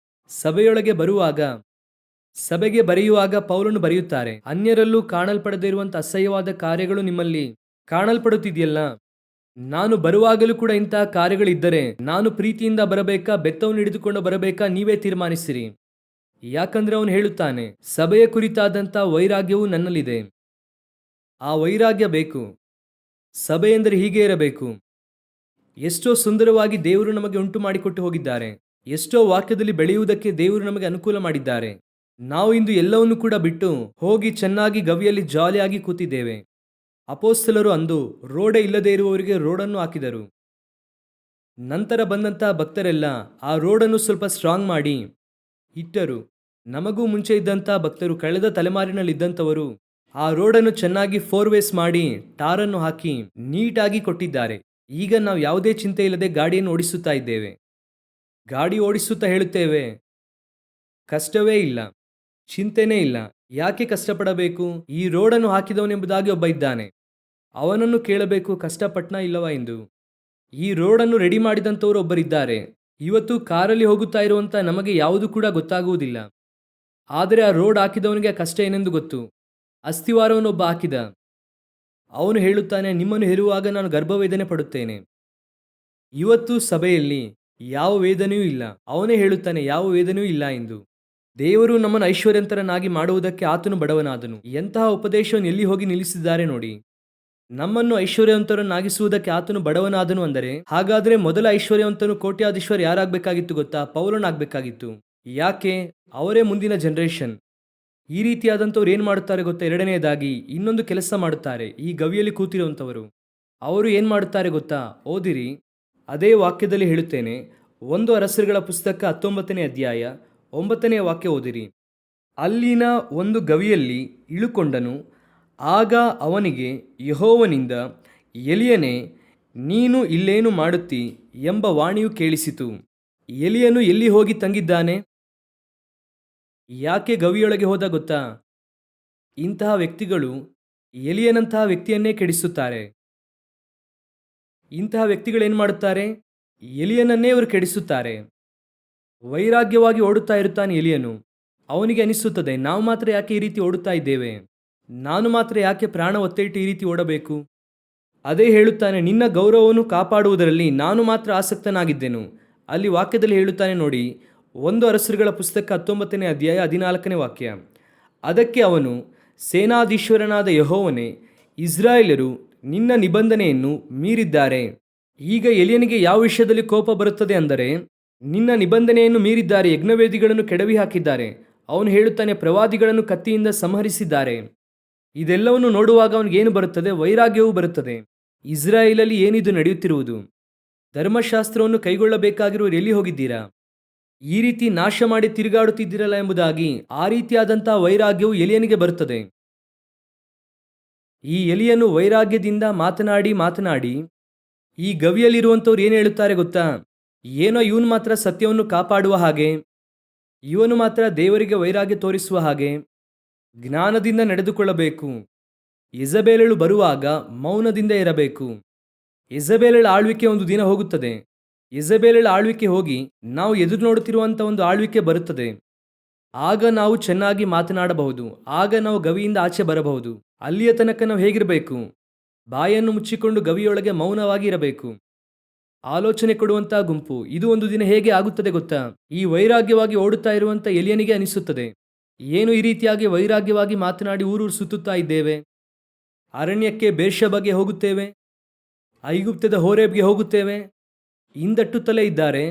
ಸಭೆಯೊಳಗೆ ಬರುವಾಗ, ಸಭೆಗೆ ಬರೆಯುವಾಗ ಪೌಲನು ಬರೆಯುತ್ತಾರೆ, ಅನ್ಯರಲ್ಲೂ ಕಾಣಲ್ಪಡದೇ ಇರುವಂಥ ಅಸಹ್ಯವಾದ ಕಾರ್ಯಗಳು ನಿಮ್ಮಲ್ಲಿ ಕಾಣಲ್ಪಡುತ್ತಿದೆಯಲ್ಲ. ನಾನು ಬರುವಾಗಲೂ ಕೂಡ ಇಂತಹ ಕಾರ್ಯಗಳಿದ್ದರೆ ನಾನು ಪ್ರೀತಿಯಿಂದ ಬರಬೇಕಾ, ಬೆತ್ತವನ್ನು ಹಿಡಿದುಕೊಂಡು ಬರಬೇಕಾ, ನೀವೇ ತೀರ್ಮಾನಿಸಿರಿ. ಯಾಕಂದ್ರೆ ಅವನು ಹೇಳುತ್ತಾನೆ, ಸಭೆಯ ಕುರಿತಾದಂಥ ವೈರಾಗ್ಯವು ನನ್ನಲ್ಲಿದೆ. ಆ ವೈರಾಗ್ಯ ಬೇಕು. ಸಭೆ ಎಂದರೆ ಹೀಗೆ ಇರಬೇಕು. ಎಷ್ಟೋ ಸುಂದರವಾಗಿ ದೇವರು ನಮಗೆ ಉಂಟು ಮಾಡಿಕೊಟ್ಟು ಹೋಗಿದ್ದಾರೆ. ಎಷ್ಟೋ ವಾಕ್ಯದಲ್ಲಿ ಬೆಳೆಯುವುದಕ್ಕೆ ದೇವರು ನಮಗೆ ಅನುಕೂಲ ಮಾಡಿದ್ದಾರೆ. ನಾವು ಇಂದು ಎಲ್ಲವನ್ನೂ ಕೂಡ ಬಿಟ್ಟು ಹೋಗಿ ಚೆನ್ನಾಗಿ ಗವಿಯಲ್ಲಿ ಜಾಲಿಯಾಗಿ ಕೂತಿದ್ದೇವೆ. ಅಪೋಸ್ತಲರು ಅಂದು ರೋಡೇ ಇಲ್ಲದೆ ಇರುವವರಿಗೆ ರೋಡನ್ನು ಹಾಕಿದರು. ನಂತರ ಬಂದಂತಹ ಭಕ್ತರೆಲ್ಲ ಆ ರೋಡನ್ನು ಸ್ವಲ್ಪ ಸ್ಟ್ರಾಂಗ್ ಮಾಡಿ ಇಟ್ಟರು. ನಮಗೂ ಮುಂಚೆ ಇದ್ದಂಥ ಭಕ್ತರು, ಕಳೆದ ತಲೆಮಾರಿನಲ್ಲಿದ್ದಂಥವರು ಆ ರೋಡನ್ನು ಚೆನ್ನಾಗಿ 4 ವೇಸ್ ಮಾಡಿ ಟಾರನ್ನು ಹಾಕಿ ನೀಟಾಗಿ ಕೊಟ್ಟಿದ್ದಾರೆ. ಈಗ ನಾವು ಯಾವುದೇ ಚಿಂತೆ ಇಲ್ಲದೆ ಗಾಡಿಯನ್ನು ಓಡಿಸುತ್ತಾ ಇದ್ದೇವೆ. ಗಾಡಿ ಓಡಿಸುತ್ತಾ ಹೇಳುತ್ತೇವೆ, ಕಷ್ಟವೇ ಇಲ್ಲ, ಚಿಂತೆನೇ ಇಲ್ಲ, ಯಾಕೆ ಕಷ್ಟಪಡಬೇಕು? ಈ ರೋಡನ್ನು ಹಾಕಿದವನೆಂಬುದಾಗಿ ಒಬ್ಬ ಇದ್ದಾನೆ, ಅವನನ್ನು ಕೇಳಬೇಕು ಕಷ್ಟಪಟ್ನಾ ಇಲ್ಲವಾ ಎಂದು. ಈ ರೋಡನ್ನು ರೆಡಿ ಮಾಡಿದಂಥವರು ಒಬ್ಬರಿದ್ದಾರೆ. ಇವತ್ತು ಕಾರಲ್ಲಿ ಹೋಗುತ್ತಾ ಇರುವಂಥ ನಮಗೆ ಯಾವುದು ಕೂಡ ಗೊತ್ತಾಗುವುದಿಲ್ಲ, ಆದರೆ ಆ ರೋಡ್ ಹಾಕಿದವನಿಗೆ ಆ ಕಷ್ಟ ಏನೆಂದು ಗೊತ್ತು. ಅಸ್ಥಿವಾರವನ್ನೊಬ್ಬ ಹಾಕಿದ, ಅವನು ಹೇಳುತ್ತಾನೆ, ನಿಮ್ಮನ್ನು ಹೆರುವಾಗ ನಾನು ಗರ್ಭವೇದನೆ ಪಡುತ್ತೇನೆ. ಇವತ್ತು ಸಭೆಯಲ್ಲಿ ಯಾವ ವೇದನೆಯೂ ಇಲ್ಲ, ಅವನೇ ಹೇಳುತ್ತಾನೆ ಯಾವ ವೇದನೆಯೂ ಇಲ್ಲ ಎಂದು. ದೇವರು ನಮ್ಮನ್ನು ಐಶ್ವರ್ಯವಂತರನ್ನಾಗಿ ಮಾಡುವುದಕ್ಕೆ ಆತನು ಬಡವನಾದನು. ಎಂತಹ ಉಪದೇಶವನ್ನು ಎಲ್ಲಿ ಹೋಗಿ ನಿಲ್ಲಿಸಿದ್ದಾರೆ ನೋಡಿ. ನಮ್ಮನ್ನು ಐಶ್ವರ್ಯವಂತರನ್ನಾಗಿಸುವುದಕ್ಕೆ ಆತನು ಬಡವನಾದನು ಅಂದರೆ, ಹಾಗಾದರೆ ಮೊದಲ ಐಶ್ವರ್ಯವಂತನು ಕೋಟ್ಯಾಧೀಶ್ವರ ಯಾರಾಗಬೇಕಾಗಿತ್ತು ಗೊತ್ತಾ? ಪೌಲನಾಗಬೇಕಾಗಿತ್ತು. ಯಾಕೆ? ಅವರೇ ಮುಂದಿನ ಜನರೇಷನ್. ಈ ರೀತಿಯಾದಂಥವ್ರು ಏನು ಮಾಡುತ್ತಾರೆ ಗೊತ್ತಾ? ಎರಡನೆಯದಾಗಿ ಇನ್ನೊಂದು ಕೆಲಸ ಮಾಡುತ್ತಾರೆ. ಈ ಗವಿಯಲ್ಲಿ ಕೂತಿರುವಂಥವರು ಅವರು ಏನು ಮಾಡುತ್ತಾರೆ ಗೊತ್ತಾ? ಓದಿರಿ, ಅದೇ ವಾಕ್ಯದಲ್ಲಿ ಹೇಳುತ್ತೇನೆ. 1 ಅರಸರುಗಳ ಪುಸ್ತಕ 19ನೇ ಅಧ್ಯಾಯ 9ನೇ ವಾಕ್ಯ ಓದಿರಿ. ಅಲ್ಲಿನ ಒಂದು ಗವಿಯಲ್ಲಿ ಇಳುಕೊಂಡನು. ಆಗ ಅವನಿಗೆ ಯೆಹೋವನಿಂದ, ಎಲಿಯನೇ, ನೀನು ಇಲ್ಲೇನು ಮಾಡುತ್ತಿ ಎಂಬ ವಾಣಿಯು ಕೇಳಿಸಿತು. ಎಲಿಯನು ಎಲ್ಲಿ ಹೋಗಿ ತಂಗಿದ್ದಾನೆ? ಯಾಕೆ ಗವಿಯೊಳಗೆ ಹೋದ ಗೊತ್ತಾ? ಇಂತಹ ವ್ಯಕ್ತಿಗಳು ಎಲಿಯನಂತಹ ವ್ಯಕ್ತಿಯನ್ನೇ ಕೆಡಿಸುತ್ತಾರೆ. ಇಂತಹ ವ್ಯಕ್ತಿಗಳೇನು ಮಾಡುತ್ತಾರೆ? ಎಲಿಯನನ್ನೇ ಅವರು ಕೆಡಿಸುತ್ತಾರೆ. ವೈರಾಗ್ಯವಾಗಿ ಓಡುತ್ತಾ ಇರುತ್ತಾನೆ ಎಲಿಯನು. ಅವನಿಗೆ ಅನಿಸುತ್ತದೆ, ನಾವು ಮಾತ್ರ ಯಾಕೆ ಈ ರೀತಿ ಓಡುತ್ತಾ ಇದ್ದೇವೆ? ನಾನು ಮಾತ್ರ ಯಾಕೆ ಪ್ರಾಣ ಒತ್ತೆ ಈ ರೀತಿ ಓಡಬೇಕು? ಅದೇ ಹೇಳುತ್ತಾನೆ, ನಿನ್ನ ಗೌರವವನ್ನು ಕಾಪಾಡುವುದರಲ್ಲಿ ನಾನು ಮಾತ್ರ ಆಸಕ್ತನಾಗಿದ್ದೆನು. ಅಲ್ಲಿ ವಾಕ್ಯದಲ್ಲಿ ಹೇಳುತ್ತಾನೆ ನೋಡಿ, 1 ಅರಸರುಗಳ ಪುಸ್ತಕ 19ನೇ ಅಧ್ಯಾಯ 14ನೇ ವಾಕ್ಯ. ಅದಕ್ಕೆ ಅವನು, ಸೇನಾಧೀಶ್ವರನಾದ ಯೆಹೋವನೇ, ಇಸ್ರಾಯೇಲರು ನಿನ್ನ ನಿಬಂಧನೆಯನ್ನು ಮೀರಿದ್ದಾರೆ. ಈಗ ಎಲಿಯನಿಗೆ ಯಾವ ವಿಷಯದಲ್ಲಿ ಕೋಪ ಬರುತ್ತದೆ ಅಂದರೆ, ನಿನ್ನ ನಿಬಂಧನೆಯನ್ನು ಮೀರಿದ್ದಾರೆ, ಯಜ್ಞವೇದಿಗಳನ್ನು ಕೆಡವಿ ಹಾಕಿದ್ದಾರೆ. ಅವನು ಹೇಳುತ್ತಾನೆ, ಪ್ರವಾದಿಗಳನ್ನು ಕತ್ತಿಯಿಂದ ಸಂಹರಿಸಿದ್ದಾರೆ. ಇದೆಲ್ಲವನ್ನು ನೋಡುವಾಗ ಅವನಿಗೇನು ಬರುತ್ತದೆ? ವೈರಾಗ್ಯವೂ ಬರುತ್ತದೆ. ಇಸ್ರಾಯೇಲಲ್ಲಿ ಏನಿದು ನಡೆಯುತ್ತಿರುವುದು? ಧರ್ಮಶಾಸ್ತ್ರವನ್ನು ಕೈಗೊಳ್ಳಬೇಕಾಗಿರುವರು ಎಲ್ಲಿ ಹೋಗಿದ್ದೀರಾ? ಈ ರೀತಿ ನಾಶ ಮಾಡಿ ತಿರುಗಾಡುತ್ತಿದ್ದೀರಲ್ಲ ಎಂಬುದಾಗಿ ಆ ರೀತಿಯಾದಂತಹ ವೈರಾಗ್ಯವು ಎಲಿಯನಿಗೆ ಬರುತ್ತದೆ. ಈ ಎಲಿಯನು ವೈರಾಗ್ಯದಿಂದ ಮಾತನಾಡಿ ಈ ಗವಿಯಲ್ಲಿರುವಂಥವ್ರು ಏನು ಹೇಳುತ್ತಾರೆ ಗೊತ್ತಾ? ಏನೋ ಇವನು ಮಾತ್ರ ಸತ್ಯವನ್ನು ಕಾಪಾಡುವ ಹಾಗೆ, ಇವನು ಮಾತ್ರ ದೇವರಿಗೆ ವೈರಾಗ್ಯ ತೋರಿಸುವ ಹಾಗೆ ಜ್ಞಾನದಿಂದ ನಡೆದುಕೊಳ್ಳಬೇಕು. ಯೆಜಬೇಲಳು ಬರುವಾಗ ಮೌನದಿಂದ ಇರಬೇಕು. ಯೆಜಬೇಲಳ ಆಳ್ವಿಕೆ ಒಂದು ದಿನ ಹೋಗುತ್ತದೆ. ಯೆಜಬೇಲಳ ಆಳ್ವಿಕೆ ಹೋಗಿ ನಾವು ಎದುರು ನೋಡುತ್ತಿರುವಂಥ ಒಂದು ಆಳ್ವಿಕೆ ಬರುತ್ತದೆ. ಆಗ ನಾವು ಚೆನ್ನಾಗಿ ಮಾತನಾಡಬಹುದು. ಆಗ ನಾವು ಗವಿಯಿಂದ ಆಚೆ ಬರಬಹುದು. ಅಲ್ಲಿಯ ತನಕ ನಾವು ಹೇಗಿರಬೇಕು? ಬಾಯನ್ನು ಮುಚ್ಚಿಕೊಂಡು ಗವಿಯೊಳಗೆ ಮೌನವಾಗಿ ಇರಬೇಕು. ಆಲೋಚನೆ ಕೊಡುವಂತಹ ಗುಂಪು. ಇದು ಒಂದು ದಿನ ಹೇಗೆ ಆಗುತ್ತದೆ ಗೊತ್ತಾ? ಈ ವೈರಾಗ್ಯವಾಗಿ ಓಡುತ್ತಾ ಇರುವಂಥ ಎಲಿಯನಿಗೆ ಅನಿಸುತ್ತದೆ, ಏನು ಈ ರೀತಿಯಾಗಿ ವೈರಾಗ್ಯವಾಗಿ ಮಾತನಾಡಿ ಊರೂರು ಸುತ್ತುತ್ತಾ ಇದ್ದೇವೆ? ಅರಣ್ಯಕ್ಕೆ ಬೇರ್ಷೆಬಗೆ ಹೋಗುತ್ತೇವೆ, ಐಗುಪ್ತದ ಹೋರೇಬ್ಗೆ ಹೋಗುತ್ತೇವೆ, ಹಿಂದಟ್ಟುತ್ತಲೇ ಇದ್ದಾರೆ.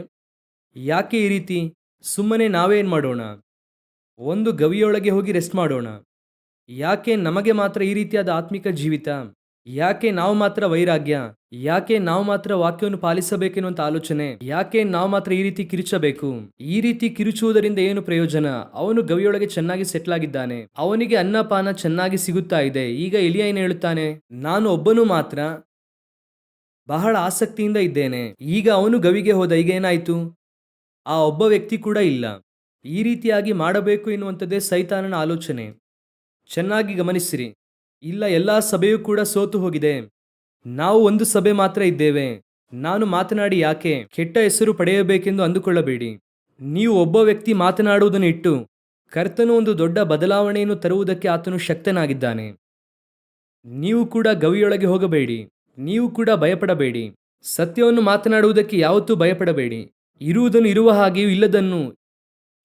ಯಾಕೆ ಈ ರೀತಿ? ಸುಮ್ಮನೆ ನಾವೇನು ಮಾಡೋಣ? ಒಂದು ಗವಿಯೊಳಗೆ ಹೋಗಿ ರೆಸ್ಟ್ ಮಾಡೋಣ. ಯಾಕೆ ನಮಗೆ ಮಾತ್ರ ಈ ರೀತಿಯಾದ ಆತ್ಮಿಕ ಜೀವಿತ? ಯಾಕೆ ನಾವು ಮಾತ್ರ ವೈರಾಗ್ಯ? ಯಾಕೆ ನಾವು ಮಾತ್ರ ವಾಕ್ಯವನ್ನು ಪಾಲಿಸಬೇಕೆನ್ನುವಂತ ಆಲೋಚನೆ? ಯಾಕೆ ನಾವು ಮಾತ್ರ ಈ ರೀತಿ ಕಿರುಚಬೇಕು? ಈ ರೀತಿ ಕಿರುಚುವುದರಿಂದ ಏನು ಪ್ರಯೋಜನ? ಅವನು ಗವಿಯೊಳಗೆ ಚೆನ್ನಾಗಿ ಸೆಟ್ಲ್ ಆಗಿದ್ದಾನೆ, ಅವನಿಗೆ ಅನ್ನಪಾನ ಚೆನ್ನಾಗಿ ಸಿಗುತ್ತಾ ಇದೆ. ಈಗ ಎಲಿಯ ಏನು ಹೇಳುತ್ತಾನೆ? ನಾನು ಒಬ್ಬನು ಮಾತ್ರ ಬಹಳ ಆಸಕ್ತಿಯಿಂದ ಇದ್ದೇನೆ. ಈಗ ಅವನು ಗವಿಗೆ ಹೋದ, ಈಗ ಏನಾಯಿತು? ಆ ಒಬ್ಬ ವ್ಯಕ್ತಿ ಕೂಡ ಇಲ್ಲ. ಈ ರೀತಿಯಾಗಿ ಮಾಡಬೇಕು ಎನ್ನುವಂಥದ್ದೇ ಸೈತಾನನ ಆಲೋಚನೆ. ಚೆನ್ನಾಗಿ ಗಮನಿಸಿರಿ. ಇಲ್ಲ, ಎಲ್ಲ ಸಭೆಯೂ ಕೂಡ ಸೋತು ಹೋಗಿದೆ, ನಾವು ಒಂದು ಸಭೆ ಮಾತ್ರ ಇದ್ದೇವೆ. ನಾನು ಮಾತನಾಡಿ ಯಾಕೆ ಕೆಟ್ಟ ಹೆಸರು ಪಡೆಯಬೇಕೆಂದು ಅಂದುಕೊಳ್ಳಬೇಡಿ. ನೀವು ಒಬ್ಬ ವ್ಯಕ್ತಿ ಮಾತನಾಡುವುದನ್ನು ಇಟ್ಟು ಕರ್ತನು ಒಂದು ದೊಡ್ಡ ಬದಲಾವಣೆಯನ್ನು ತರುವುದಕ್ಕೆ ಆತನು ಶಕ್ತನಾಗಿದ್ದಾನೆ. ನೀವು ಕೂಡ ಗವಿಯೊಳಗೆ ಹೋಗಬೇಡಿ, ನೀವು ಕೂಡ ಭಯಪಡಬೇಡಿ. ಸತ್ಯವನ್ನು ಮಾತನಾಡುವುದಕ್ಕೆ ಯಾವತ್ತೂ ಭಯಪಡಬೇಡಿ. ಇರುವುದನ್ನು ಇರುವ ಹಾಗೆಯೂ ಇಲ್ಲದನ್ನು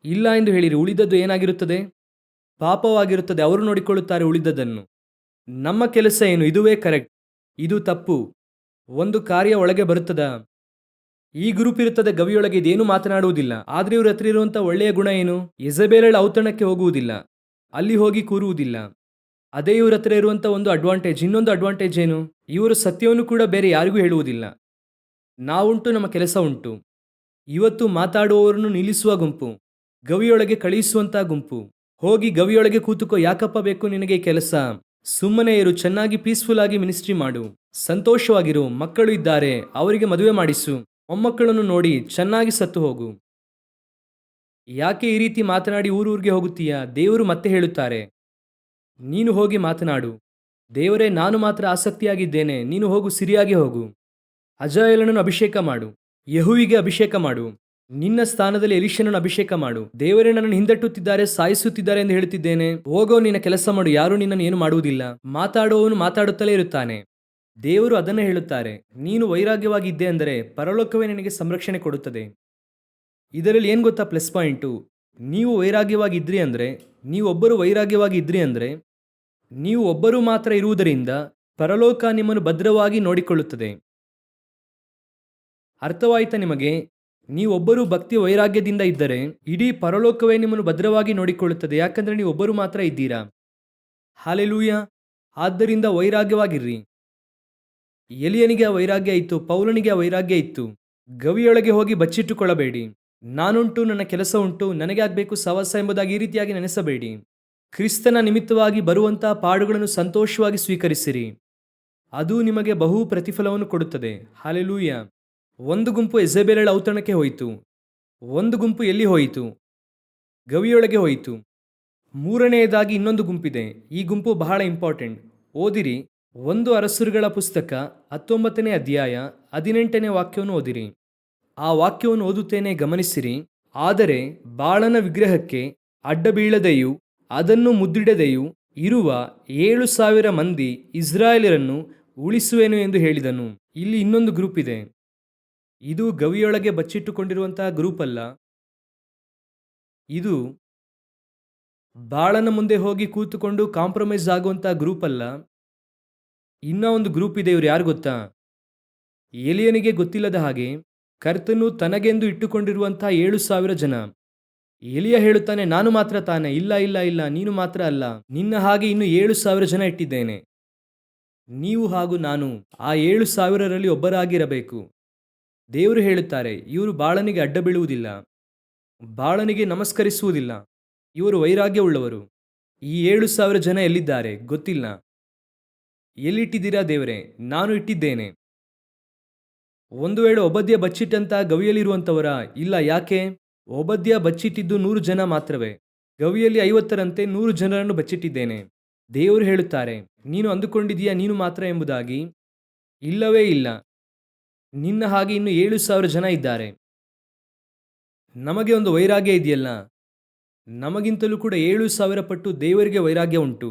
ಇಲ್ಲ ಎಂದು ಹೇಳಿರಿ. ಉಳಿದದ್ದು ಏನಾಗಿರುತ್ತದೆ? ಪಾಪವಾಗಿರುತ್ತದೆ. ಅವರು ನೋಡಿಕೊಳ್ಳುತ್ತಾರೆ ಉಳಿದದನ್ನು. ನಮ್ಮ ಕೆಲಸ ಏನು? ಇದುವೇ ಕರೆಕ್ಟ್, ಇದು ತಪ್ಪು. ಒಂದು ಕಾರ್ಯ ಒಳಗೆ ಬರುತ್ತದಾ? ಈ ಗ್ರೂಪ್ ಇರುತ್ತದೆ ಗವಿಯೊಳಗೆ, ಇದೇನು ಮಾತನಾಡುವುದಿಲ್ಲ. ಆದರೆ ಇವ್ರ ಹತ್ರ ಇರುವಂಥ ಒಳ್ಳೆಯ ಗುಣ ಏನು? ಯೆಜಬೇಲಳ ಔತಣಕ್ಕೆ ಹೋಗುವುದಿಲ್ಲ, ಅಲ್ಲಿ ಹೋಗಿ ಕೂರುವುದಿಲ್ಲ. ಅದೇ ಇವ್ರ ಹತ್ರ ಇರುವಂಥ ಒಂದು ಅಡ್ವಾಂಟೇಜ್. ಇನ್ನೊಂದು ಅಡ್ವಾಂಟೇಜ್ ಏನು? ಇವರು ಸತ್ಯವನ್ನು ಕೂಡ ಬೇರೆ ಯಾರಿಗೂ ಹೇಳುವುದಿಲ್ಲ. ನಾವುಂಟು, ನಮ್ಮ ಕೆಲಸ ಉಂಟು. ಇವತ್ತು ಮಾತಾಡುವವರನ್ನು ನಿಲ್ಲಿಸುವ ಗುಂಪು, ಗವಿಯೊಳಗೆ ಕಳುಹಿಸುವಂತ ಗುಂಪು. ಹೋಗಿ ಗವಿಯೊಳಗೆ ಕೂತುಕೋ, ಯಾಕಪ್ಪ ಬೇಕು ನಿನಗೆ ಈ ಕೆಲಸ? ಸುಮ್ಮನೆ ಇರು, ಚೆನ್ನಾಗಿ ಪೀಸ್ಫುಲ್ ಆಗಿ ಮಿನಿಸ್ಟ್ರಿ ಮಾಡು, ಸಂತೋಷವಾಗಿರು. ಮಕ್ಕಳು ಇದ್ದಾರೆ, ಅವರಿಗೆ ಮದುವೆ ಮಾಡಿಸು, ಮೊಮ್ಮಕ್ಕಳನ್ನು ನೋಡಿ ಚೆನ್ನಾಗಿ ಸತ್ತು ಹೋಗು. ಯಾಕೆ ಈ ರೀತಿ ಮಾತನಾಡಿ ಊರೂರಿಗೆ ಹೋಗುತ್ತೀಯಾ? ದೇವರು ಮತ್ತೆ ಹೇಳುತ್ತಾರೆ, ನೀನು ಹೋಗಿ ಮಾತನಾಡು. ದೇವರೇ, ನಾನು ಮಾತ್ರ ಆಸಕ್ತಿಯಾಗಿದ್ದೇನೆ, ನೀನು ಹೋಗು, ಸಿರಿಯಾಗಿ ಹೋಗು. ಅಜಾಯೇಲನನ್ನು ಅಭಿಷೇಕ ಮಾಡು, ಯೆಹೂವಿಗೆ ಅಭಿಷೇಕ ಮಾಡು, ನಿನ್ನ ಸ್ಥಾನದಲ್ಲಿ ಎಲೀಷನನ್ನು ಅಭಿಷೇಕ ಮಾಡು. ದೇವರೇ, ನನ್ನನ್ನು ಹಿಂದಟ್ಟುತ್ತಿದ್ದಾರೆ, ಸಾಯಿಸುತ್ತಿದ್ದಾರೆ ಎಂದು ಹೇಳುತ್ತಿದ್ದೇನೆ. ಹೋಗೋ, ನಿನ್ನ ಕೆಲಸ ಮಾಡು, ಯಾರೂ ನಿನ್ನನ್ನು ಏನು ಮಾಡುವುದಿಲ್ಲ. ಮಾತಾಡುವವನು ಮಾತಾಡುತ್ತಲೇ ಇರುತ್ತಾನೆ. ದೇವರು ಅದನ್ನೇ ಹೇಳುತ್ತಾರೆ, ನೀನು ವೈರಾಗ್ಯವಾಗಿದ್ದೆ ಅಂದರೆ ಪರಲೋಕವೇ ನಿನಗೆ ಸಂರಕ್ಷಣೆ ಕೊಡುತ್ತದೆ. ಇದರಲ್ಲಿ ಏನು ಗೊತ್ತಾ ಪ್ಲಸ್ ಪಾಯಿಂಟು? ನೀವು ವೈರಾಗ್ಯವಾಗಿದ್ರಿ ಅಂದರೆ, ನೀವೊಬ್ಬರು ವೈರಾಗ್ಯವಾಗಿದ್ರಿ ಅಂದರೆ, ನೀವು ಒಬ್ಬರು ಮಾತ್ರ ಇರುವುದರಿಂದ ಪರಲೋಕ ನಿಮ್ಮನ್ನು ಭದ್ರವಾಗಿ ನೋಡಿಕೊಳ್ಳುತ್ತದೆ. ಅರ್ಥವಾಯಿತಾ ನಿಮಗೆ? ನೀವೊಬ್ಬರು ಭಕ್ತಿ ವೈರಾಗ್ಯದಿಂದ ಇದ್ದರೆ ಇಡೀ ಪರಲೋಕವೇ ನಿಮ್ಮನ್ನು ಭದ್ರವಾಗಿ ನೋಡಿಕೊಳ್ಳುತ್ತದೆ. ಯಾಕಂದರೆ ನೀವೊಬ್ಬರು ಮಾತ್ರ ಇದ್ದೀರಾ. ಹಾಲೆಲೂಯ. ಆದ್ದರಿಂದ ವೈರಾಗ್ಯವಾಗಿರ್ರಿ. ಎಲಿಯನಿಗೆ ಆ ವೈರಾಗ್ಯ ಇತ್ತು, ಪೌಲನಿಗೆ ಆ ವೈರಾಗ್ಯ ಇತ್ತು. ಗವಿಯೊಳಗೆ ಹೋಗಿ ಬಚ್ಚಿಟ್ಟುಕೊಳ್ಳಬೇಡಿ. ನಾನುಂಟು, ನನ್ನ ಕೆಲಸ ಉಂಟು, ನನಗೆ ಆಗಬೇಕು ಸವಾಸ ಎಂಬುದಾಗಿ ಈ ರೀತಿಯಾಗಿ ನೆನೆಸಬೇಡಿ. ಕ್ರಿಸ್ತನ ನಿಮಿತ್ತವಾಗಿ ಬರುವಂತಹ ಪಾಡುಗಳನ್ನು ಸಂತೋಷವಾಗಿ ಸ್ವೀಕರಿಸಿರಿ. ಅದು ನಿಮಗೆ ಬಹು ಪ್ರತಿಫಲವನ್ನು ಕೊಡುತ್ತದೆ. ಹಾಲೆಲೂಯ. ಒಂದು ಗುಂಪು ಯೆಜೆಬೇಲಳ ಔತಣಕ್ಕೆ ಹೋಯಿತು. ಒಂದು ಗುಂಪು ಎಲ್ಲಿ ಹೋಯಿತು? ಗವಿಯೊಳಗೆ ಹೋಯಿತು. ಮೂರನೆಯದಾಗಿ ಇನ್ನೊಂದು ಗುಂಪಿದೆ. ಈ ಗುಂಪು ಬಹಳ ಇಂಪಾರ್ಟೆಂಟ್. ಓದಿರಿ, 1 ಅರಸರುಗಳ ಪುಸ್ತಕ 19ನೇ ಅಧ್ಯಾಯ 18ನೇ ವಾಕ್ಯವನ್ನು ಓದಿರಿ. ಆ ವಾಕ್ಯವನ್ನು ಓದುತ್ತೇನೆ, ಗಮನಿಸಿರಿ. ಆದರೆ ಬಾಳನ ವಿಗ್ರಹಕ್ಕೆ ಅಡ್ಡ ಬೀಳದೆಯೂ ಅದನ್ನು ಮುದ್ದಿಡದೆಯೂ ಇರುವ 7,000 ಮಂದಿ ಇಸ್ರಾಯೇಲರನ್ನು ಉಳಿಸುವೆನು ಎಂದು ಹೇಳಿದನು. ಇಲ್ಲಿ ಇನ್ನೊಂದು ಗ್ರೂಪ್ ಇದೆ. ಇದು ಗವಿಯೊಳಗೆ ಬಚ್ಚಿಟ್ಟುಕೊಂಡಿರುವಂತಹ ಗ್ರೂಪ್ ಅಲ್ಲ. ಇದು ಬಾಳನ ಮುಂದೆ ಹೋಗಿ ಕೂತುಕೊಂಡು ಕಾಂಪ್ರಮೈಸ್ ಆಗುವಂತಹ ಗ್ರೂಪ್ ಅಲ್ಲ. ಇನ್ನ ಒಂದು ಗ್ರೂಪ್ ಇದೆ. ಇವರು ಯಾರು ಗೊತ್ತಾ? ಎಲಿಯನಿಗೆ ಗೊತ್ತಿಲ್ಲದ ಹಾಗೆ ಕರ್ತನು ತನಗೆಂದು ಇಟ್ಟುಕೊಂಡಿರುವಂತಹ 7,000 ಜನ. ಎಲಿಯ ಹೇಳುತ್ತಾನೆ, ನಾನು ಮಾತ್ರ ತಾನೆ? ಇಲ್ಲ ಇಲ್ಲ ಇಲ್ಲ, ನೀನು ಮಾತ್ರ ಅಲ್ಲ, ನಿನ್ನ ಹಾಗೆ ಇನ್ನು 7,000 ಜನ ಇಟ್ಟಿದ್ದೇನೆ. ನೀವು ಹಾಗೂ ನಾನು ಆ 7,000ರಲ್ಲಿ ಒಬ್ಬರಾಗಿರಬೇಕು. ದೇವರು ಹೇಳುತ್ತಾರೆ, ಇವರು ಬಾಳನಿಗೆ ಅಡ್ಡ ಬೀಳುವುದಿಲ್ಲ, ಬಾಳನಿಗೆ ನಮಸ್ಕರಿಸುವುದಿಲ್ಲ. ಇವರು ವೈರಾಗ್ಯವುಳ್ಳವರು. ಈ 7,000 ಜನ ಎಲ್ಲಿದ್ದಾರೆ ಗೊತ್ತಿಲ್ಲ. ಎಲ್ಲಿಟ್ಟಿದ್ದೀರಾ ದೇವರೇ? ನಾನು ಇಟ್ಟಿದ್ದೇನೆ. ಒಂದು ವೇಳೆ ಒಬದ್ಯ ಬಚ್ಚಿಟ್ಟಂತ ಗವಿಯಲ್ಲಿರುವಂಥವರ? ಇಲ್ಲ. ಯಾಕೆ? ಒಬದ್ಯ ಬಚ್ಚಿಟ್ಟಿದ್ದು 100 ಜನ ಮಾತ್ರವೇ. ಗವಿಯಲ್ಲಿ 50ರಂತೆ 100 ಜನರನ್ನು ಬಚ್ಚಿಟ್ಟಿದ್ದೇನೆ. ದೇವರು ಹೇಳುತ್ತಾರೆ, ನೀನು ಅಂದುಕೊಂಡಿದೀಯಾ ನೀನು ಮಾತ್ರ ಎಂಬುದಾಗಿ? ಇಲ್ಲವೇ ಇಲ್ಲ. ನಿನ್ನ ಹಾಗೆ ಇನ್ನು 7,000 ಜನ ಇದ್ದಾರೆ. ನಮಗೆ ಒಂದು ವೈರಾಗ್ಯ ಇದೆಯಲ್ಲ, ನಮಗಿಂತಲೂ ಕೂಡ 7,000 ಪಟ್ಟು ದೇವರಿಗೆ ವೈರಾಗ್ಯ ಉಂಟು.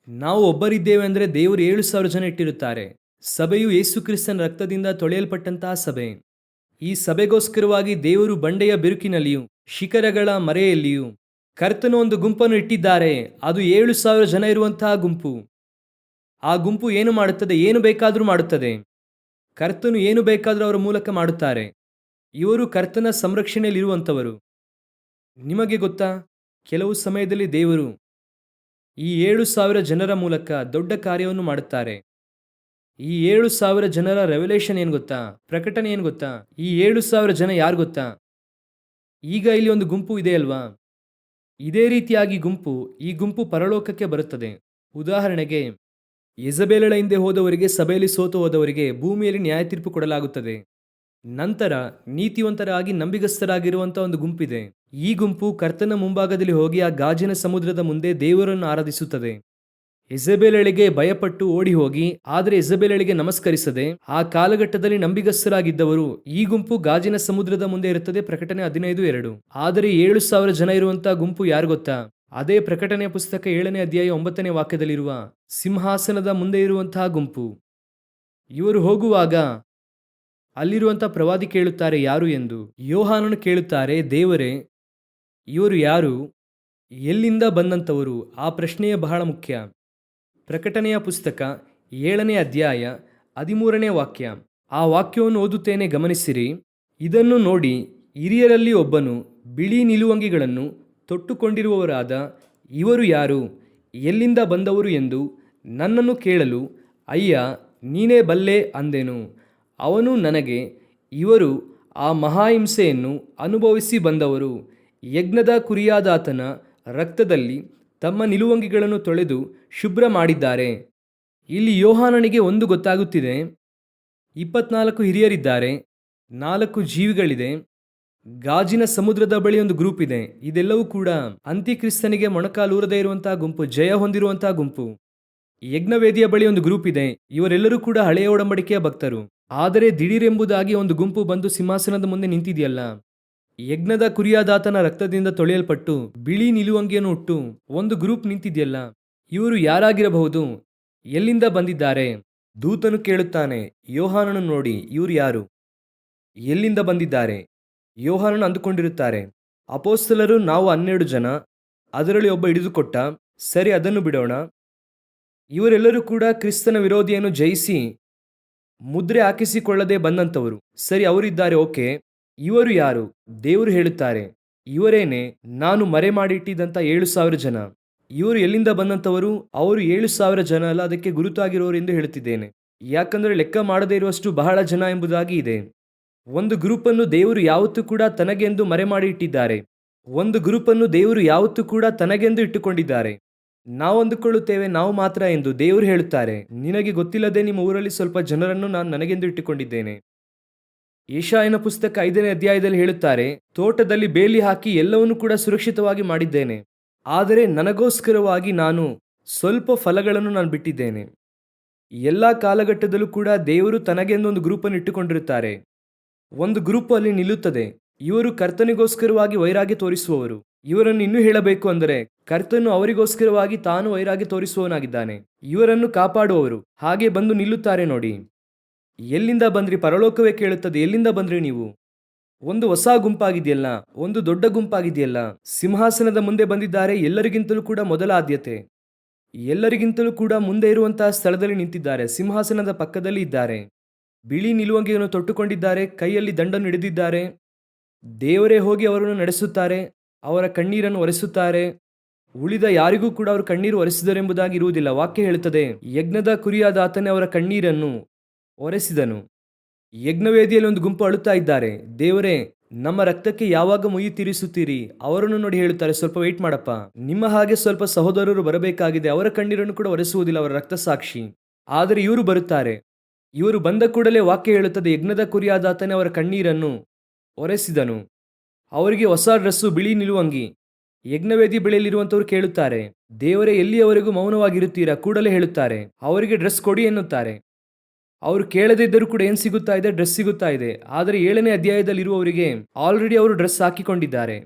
ನಾವು ಒಬ್ಬರಿದ್ದೇವೆ ಅಂದರೆ ದೇವರು 7,000 ಜನ ಇಟ್ಟಿರುತ್ತಾರೆ. ಸಭೆಯು ಯೇಸು ಕ್ರಿಸ್ತನ ರಕ್ತದಿಂದ ತೊಳೆಯಲ್ಪಟ್ಟಂತಹ ಸಭೆ. ಈ ಸಭೆಗೋಸ್ಕರವಾಗಿ ದೇವರು ಬಂಡೆಯ ಬಿರುಕಿನಲ್ಲಿಯೂ ಶಿಖರಗಳ ಮರೆಯಲ್ಲಿಯೂ ಕರ್ತನು ಒಂದು ಗುಂಪನ್ನು ಇಟ್ಟಿದ್ದಾರೆ. ಅದು 7,000 ಜನ ಇರುವಂತಹ ಗುಂಪು. ಆ ಗುಂಪು ಏನು ಮಾಡುತ್ತದೆ? ಏನು ಬೇಕಾದರೂ ಮಾಡುತ್ತದೆ. ಕರ್ತನು ಏನು ಬೇಕಾದರೂ ಅವರ ಮೂಲಕ ಮಾಡುತ್ತಾರೆ. ಇವರು ಕರ್ತನ ಸಂರಕ್ಷಣೆಯಲ್ಲಿರುವಂಥವರು. ನಿಮಗೆ ಗೊತ್ತಾ, ಕೆಲವು ಸಮಯದಲ್ಲಿ ದೇವರು ಈ 7,000 ಜನರ ಮೂಲಕ ದೊಡ್ಡ ಕಾರ್ಯವನ್ನು ಮಾಡುತ್ತಾರೆ. ಈ 7,000 ಜನರ ರೆವಲ್ಯೂಷನ್ ಏನು ಗೊತ್ತಾ? ಪ್ರಕಟಣೆ ಏನು ಗೊತ್ತಾ? ಈ 7,000 ಜನ ಯಾರು ಗೊತ್ತಾ? ಈಗ ಇಲ್ಲಿ ಒಂದು ಗುಂಪು ಇದೆ ಅಲ್ವಾ? ಇದೇ ರೀತಿಯಾಗಿ ಈ ಗುಂಪು ಪರಲೋಕಕ್ಕೆ ಬರುತ್ತದೆ. ಉದಾಹರಣೆಗೆ, ಯೆಜಬೇಲಳ ಹಿಂದೆ ಹೋದವರಿಗೆ, ಸಭೆಯಲ್ಲಿ ಸೋತು ಹೋದವರಿಗೆ ಭೂಮಿಯಲ್ಲಿ ನ್ಯಾಯ ತೀರ್ಪು ಕೊಡಲಾಗುತ್ತದೆ. ನಂತರ ನೀತಿವಂತರಾಗಿ ನಂಬಿಗಸ್ತರಾಗಿರುವಂಥ ಒಂದು ಗುಂಪಿದೆ. ಈ ಗುಂಪು ಕರ್ತನ ಮುಂಭಾಗದಲ್ಲಿ ಹೋಗಿ ಆ ಗಾಜಿನ ಸಮುದ್ರದ ಮುಂದೆ ದೇವರನ್ನು ಆರಾಧಿಸುತ್ತದೆ. ಯೆಜಬೇಲಳಿಗೆ ಭಯಪಟ್ಟು ಓಡಿ ಹೋಗಿ, ಆದರೆ ಯೆಜಬೇಲಳಿಗೆ ನಮಸ್ಕರಿಸದೆ ಆ ಕಾಲಘಟ್ಟದಲ್ಲಿ ನಂಬಿಗಸ್ತರಾಗಿದ್ದವರು ಈ ಗುಂಪು ಗಾಜಿನ ಸಮುದ್ರದ ಮುಂದೆ ಇರುತ್ತದೆ. ಪ್ರಕಟಣೆ 15:2. ಆದರೆ 7,000 ಜನ ಇರುವಂತಹ ಗುಂಪು ಯಾರು ಗೊತ್ತಾ? ಅದೇ ಪ್ರಕಟಣೆಯ ಪುಸ್ತಕ 7ನೇ ಅಧ್ಯಾಯ 9ನೇ ವಾಕ್ಯದಲ್ಲಿರುವ ಸಿಂಹಾಸನದ ಮುಂದೆ ಇರುವಂತಹ ಗುಂಪು. ಇವರು ಹೋಗುವಾಗ ಅಲ್ಲಿರುವಂತಹ ಪ್ರವಾದಿ ಕೇಳುತ್ತಾರೆ, ಯಾರು ಎಂದು. ಯೋಹಾನನು ಕೇಳುತ್ತಾರೆ, ದೇವರೇ, ಇವರು ಯಾರು? ಎಲ್ಲಿಂದ ಬಂದಂಥವರು? ಆ ಪ್ರಶ್ನೆಯೇ ಬಹಳ ಮುಖ್ಯ. ಪ್ರಕಟಣೆಯ ಪುಸ್ತಕ 7ನೇ ಅಧ್ಯಾಯ 13ನೇ ವಾಕ್ಯ. ಆ ವಾಕ್ಯವನ್ನು ಓದುತ್ತೇನೆ, ಗಮನಿಸಿರಿ. ಇದನ್ನು ನೋಡಿ ಹಿರಿಯರಲ್ಲಿ ಒಬ್ಬನು ಬಿಳಿ ನಿಲುವಂಗಿಗಳನ್ನು ತೊಟ್ಟುಕೊಂಡಿರುವವರಾದ ಇವರು ಯಾರು, ಎಲ್ಲಿಂದ ಬಂದವರು ಎಂದು ನನ್ನನ್ನು ಕೇಳಲು, ಅಯ್ಯ, ನೀನೇ ಬಲ್ಲೆ ಅಂದೆನು. ಅವನು ನನಗೆ, ಇವರು ಆ ಮಹಾಹಿಂಸೆಯನ್ನು ಅನುಭವಿಸಿ ಬಂದವರು, ಯಜ್ಞದ ಕುರಿಯಾದಾತನ ರಕ್ತದಲ್ಲಿ ತಮ್ಮ ನಿಲುವಂಗಿಗಳನ್ನು ತೊಳೆದು ಶುಭ್ರ ಮಾಡಿದ್ದಾರೆ. ಇಲ್ಲಿ ಯೋಹಾನನಿಗೆ ಒಂದು ಗೊತ್ತಾಗುತ್ತಿದೆ. 24 ಹಿರಿಯರಿದ್ದಾರೆ, 4 ಜೀವಿಗಳಿದೆ, ಗಾಜಿನ ಸಮುದ್ರದ ಬಳಿ ಒಂದು ಗ್ರೂಪ್ ಇದೆ. ಇದೆಲ್ಲವೂ ಕೂಡ ಅಂತ್ಯಕ್ರಿಸ್ತನಿಗೆ ಮೊಣಕಾಲೂರದೇ ಇರುವಂತಹ ಗುಂಪು, ಜಯ ಹೊಂದಿರುವಂತಹ ಗುಂಪು. ಯಜ್ಞವೇದಿಯ ಬಳಿ ಒಂದು ಗ್ರೂಪ್ ಇದೆ. ಇವರೆಲ್ಲರೂ ಕೂಡ ಹಳೆಯ ಒಡಂಬಡಿಕೆಯ ಭಕ್ತರು. ಆದರೆ ದಿಢೀರೆಂಬುದಾಗಿ ಒಂದು ಗುಂಪು ಬಂದು ಸಿಂಹಾಸನದ ಮುಂದೆ ನಿಂತಿದೆಯಲ್ಲ, ಯಜ್ಞದ ಕುರಿಯಾದಾತನ ರಕ್ತದಿಂದ ತೊಳೆಯಲ್ಪಟ್ಟು ಬಿಳಿ ನಿಲುವಂಗಿಯನ್ನು ಉಟ್ಟು ಒಂದು ಗ್ರೂಪ್ ನಿಂತಿದೆಯಲ್ಲ, ಇವರು ಯಾರಾಗಿರಬಹುದು? ಎಲ್ಲಿಂದ ಬಂದಿದ್ದಾರೆ? ದೂತನು ಕೇಳುತ್ತಾನೆ. ಯೋಹಾನನು ನೋಡಿ, ಇವರು ಯಾರು? ಎಲ್ಲಿಂದ ಬಂದಿದ್ದಾರೆ? ಯೋಹಾನನು ಅಂದುಕೊಂಡಿರುತ್ತಾರೆ, ಅಪೋಸ್ತಲರು ನಾವು 12 ಜನ, ಅದರಲ್ಲಿ ಒಬ್ಬ ಹಿಡಿದುಕೊಟ್ಟ, ಸರಿ ಅದನ್ನು ಬಿಡೋಣ. ಇವರೆಲ್ಲರೂ ಕೂಡ ಕ್ರಿಸ್ತನ ವಿರೋಧಿಯನ್ನು ಜಯಿಸಿ ಮುದ್ರೆ ಹಾಕಿಸಿಕೊಳ್ಳದೆ ಬಂದಂಥವರು. ಸರಿ, ಅವರಿದ್ದಾರೆ, ಓಕೆ. ಇವರು ಯಾರು? ದೇವರು ಹೇಳುತ್ತಾರೆ, ಇವರೇನೆ ನಾನು ಮರೆ ಮಾಡಿಟ್ಟಿದ್ದಂಥ 7,000 ಜನ. ಇವರು ಎಲ್ಲಿಂದ ಬಂದಂಥವರು? ಅವರು 7,000 ಜನ ಅಲ್ಲ, ಅದಕ್ಕೆ ಗುರುತಾಗಿರೋರು ಎಂದು ಹೇಳುತ್ತಿದ್ದೇನೆ. ಯಾಕಂದರೆ ಲೆಕ್ಕ ಮಾಡದೇ ಇರುವಷ್ಟು ಬಹಳ ಜನ ಎಂಬುದಾಗಿ ಇದೆ. ಒಂದು ಗ್ರೂಪನ್ನು ದೇವರು ಯಾವತ್ತೂ ಕೂಡ ತನಗೆಂದು ಮರೆ ಮಾಡಿ ಇಟ್ಟಿದ್ದಾರೆ. ಒಂದು ಗ್ರೂಪನ್ನು ದೇವರು ಯಾವತ್ತೂ ಕೂಡ ತನಗೆಂದು ಇಟ್ಟುಕೊಂಡಿದ್ದಾರೆ. ನಾವು ಅಂದುಕೊಳ್ಳುತ್ತೇವೆ ನಾವು ಮಾತ್ರ ಎಂದು. ದೇವರು ಹೇಳುತ್ತಾರೆ, ನಿನಗೆ ಗೊತ್ತಿಲ್ಲದೆ ನಿಮ್ಮ ಊರಲ್ಲಿ ಸ್ವಲ್ಪ ಜನರನ್ನು ನಾನು ನನಗೆಂದು ಇಟ್ಟುಕೊಂಡಿದ್ದೇನೆ. ಯೆಶಾಯನ ಪುಸ್ತಕ 5ನೇ ಅಧ್ಯಾಯದಲ್ಲಿ ಹೇಳುತ್ತಾರೆ, ತೋಟದಲ್ಲಿ ಬೇಲಿ ಹಾಕಿ ಎಲ್ಲವನ್ನೂ ಕೂಡ ಸುರಕ್ಷಿತವಾಗಿ ಮಾಡಿದ್ದೇನೆ, ಆದರೆ ನನಗೋಸ್ಕರವಾಗಿ ನಾನು ಸ್ವಲ್ಪ ಫಲಗಳನ್ನು ನಾನು ಬಿಟ್ಟಿದ್ದೇನೆ. ಎಲ್ಲ ಕಾಲಘಟ್ಟದಲ್ಲೂ ಕೂಡ ದೇವರು ತನಗೆಂದು ಒಂದು ಗ್ರೂಪನ್ನು ಇಟ್ಟುಕೊಂಡಿರುತ್ತಾರೆ. ಒಂದು ಗ್ರೂಪ್ ಅಲ್ಲಿ ನಿಲ್ಲುತ್ತದೆ. ಇವರು ಕರ್ತನಿಗೋಸ್ಕರವಾಗಿ ವೈರಾಗ್ಯ ತೋರಿಸುವವರು. ಇವರನ್ನು ಇನ್ನೂ ಹೇಳಬೇಕು ಅಂದರೆ, ಕರ್ತನು ಅವರಿಗೋಸ್ಕರವಾಗಿ ತಾನು ವೈರಾಗ್ಯ ತೋರಿಸುವವನಾಗಿದ್ದಾನೆ. ಇವರನ್ನು ಕಾಪಾಡುವವರು ಹಾಗೆ ಬಂದು ನಿಲ್ಲುತ್ತಾರೆ. ನೋಡಿ, ಎಲ್ಲಿಂದ ಬಂದ್ರಿ? ಪರಲೋಕವೇ ಕೇಳುತ್ತದೆ, ಎಲ್ಲಿಂದ ಬಂದ್ರಿ ನೀವು? ಒಂದು ಹೊಸ ಗುಂಪಾಗಿದೆಯಲ್ಲ, ಒಂದು ದೊಡ್ಡ ಗುಂಪಾಗಿದೆಯಲ್ಲ. ಸಿಂಹಾಸನದ ಮುಂದೆ ಬಂದಿದ್ದಾರೆ. ಎಲ್ಲರಿಗಿಂತಲೂ ಕೂಡ ಮೊದಲ ಆದ್ಯತೆ, ಎಲ್ಲರಿಗಿಂತಲೂ ಕೂಡ ಮುಂದೆ ಇರುವಂತಹ ಸ್ಥಳದಲ್ಲಿ ನಿಂತಿದ್ದಾರೆ. ಸಿಂಹಾಸನದ ಪಕ್ಕದಲ್ಲಿ ಇದ್ದಾರೆ. ಬಿಳಿ ನಿಲುವಂಗಿಯನ್ನು ತೊಟ್ಟುಕೊಂಡಿದ್ದಾರೆ, ಕೈಯಲ್ಲಿ ದಂಡನ್ನು ಹಿಡಿದಿದ್ದಾರೆ. ದೇವರೇ ಹೋಗಿ ಅವರನ್ನು ನಡೆಸುತ್ತಾರೆ, ಅವರ ಕಣ್ಣೀರನ್ನು ಒರೆಸುತ್ತಾರೆ. ಉಳಿದ ಯಾರಿಗೂ ಕೂಡ ಅವರು ಕಣ್ಣೀರು ಒರೆಸಿದರೆಂಬುದಾಗಿ ಇರುವುದಿಲ್ಲ. ವಾಕ್ಯ ಹೇಳುತ್ತದೆ, ಯಜ್ಞದ ಕುರಿಯಾದ ಆತನೇ ಅವರ ಕಣ್ಣೀರನ್ನು ಒರೆಸಿದನು. ಯಜ್ಞವೇದಿಯಲ್ಲಿ ಒಂದು ಗುಂಪು ಅಳುತ್ತಾ ಇದ್ದಾರೆ, ದೇವರೇ ನಮ್ಮ ರಕ್ತಕ್ಕೆ ಯಾವಾಗ ಮುಯ್ಯಿ ತೀರಿಸುತ್ತೀರಿ? ಅವರನ್ನು ನೋಡಿ ಹೇಳುತ್ತಾರೆ, ಸ್ವಲ್ಪ ವೆಯ್ಟ್ ಮಾಡಪ್ಪ, ನಿಮ್ಮ ಹಾಗೆ ಸ್ವಲ್ಪ ಸಹೋದರರು ಬರಬೇಕಾಗಿದೆ. ಅವರ ಕಣ್ಣೀರನ್ನು ಕೂಡ ಒರೆಸುವುದಿಲ್ಲ, ಅವರ ರಕ್ತ ಸಾಕ್ಷಿ. ಆದರೆ ಇವರು ಬರುತ್ತಾರೆ. ಇವರು ಬಂದ ಕೂಡಲೇ ವಾಕ್ಯ ಹೇಳುತ್ತದೆ, ಯಜ್ಞದ ಕುರಿಯಾದಾತನೇ ಅವರ ಕಣ್ಣೀರನ್ನು ಒರೆಸಿದನು. ಅವರಿಗೆ ಹೊಸ ಡ್ರೆಸ್ಸು, ಬಿಳಿ ನಿಲುವಂಗಿ. ಯಜ್ಞವೇದಿ ಬಳಿಯಲ್ಲಿರುವಂಥವ್ರು ಕೇಳುತ್ತಾರೆ, ದೇವರೇ ಎಲ್ಲಿಯವರೆಗೂ ಮೌನವಾಗಿರುತ್ತೀರಾ? ಕೂಡಲೇ ಹೇಳುತ್ತಾರೆ, ಅವರಿಗೆ ಡ್ರೆಸ್ ಕೊಡಿ ಎನ್ನುತ್ತಾರೆ. ಅವರು ಕೇಳದೇ ಇದ್ದರೂ ಕೂಡ ಏನು ಸಿಗುತ್ತಾ ಇದೆ? ಡ್ರೆಸ್ ಸಿಗುತ್ತಾ ಇದೆ. ಆದರೆ 7ನೇ ಅಧ್ಯಾಯದಲ್ಲಿ ಇರುವವರಿಗೆ ಆಲ್ರೆಡಿ ಅವರು ಡ್ರೆಸ್ ಹಾಕಿಕೊಂಡಿದ್ದಾರೆ.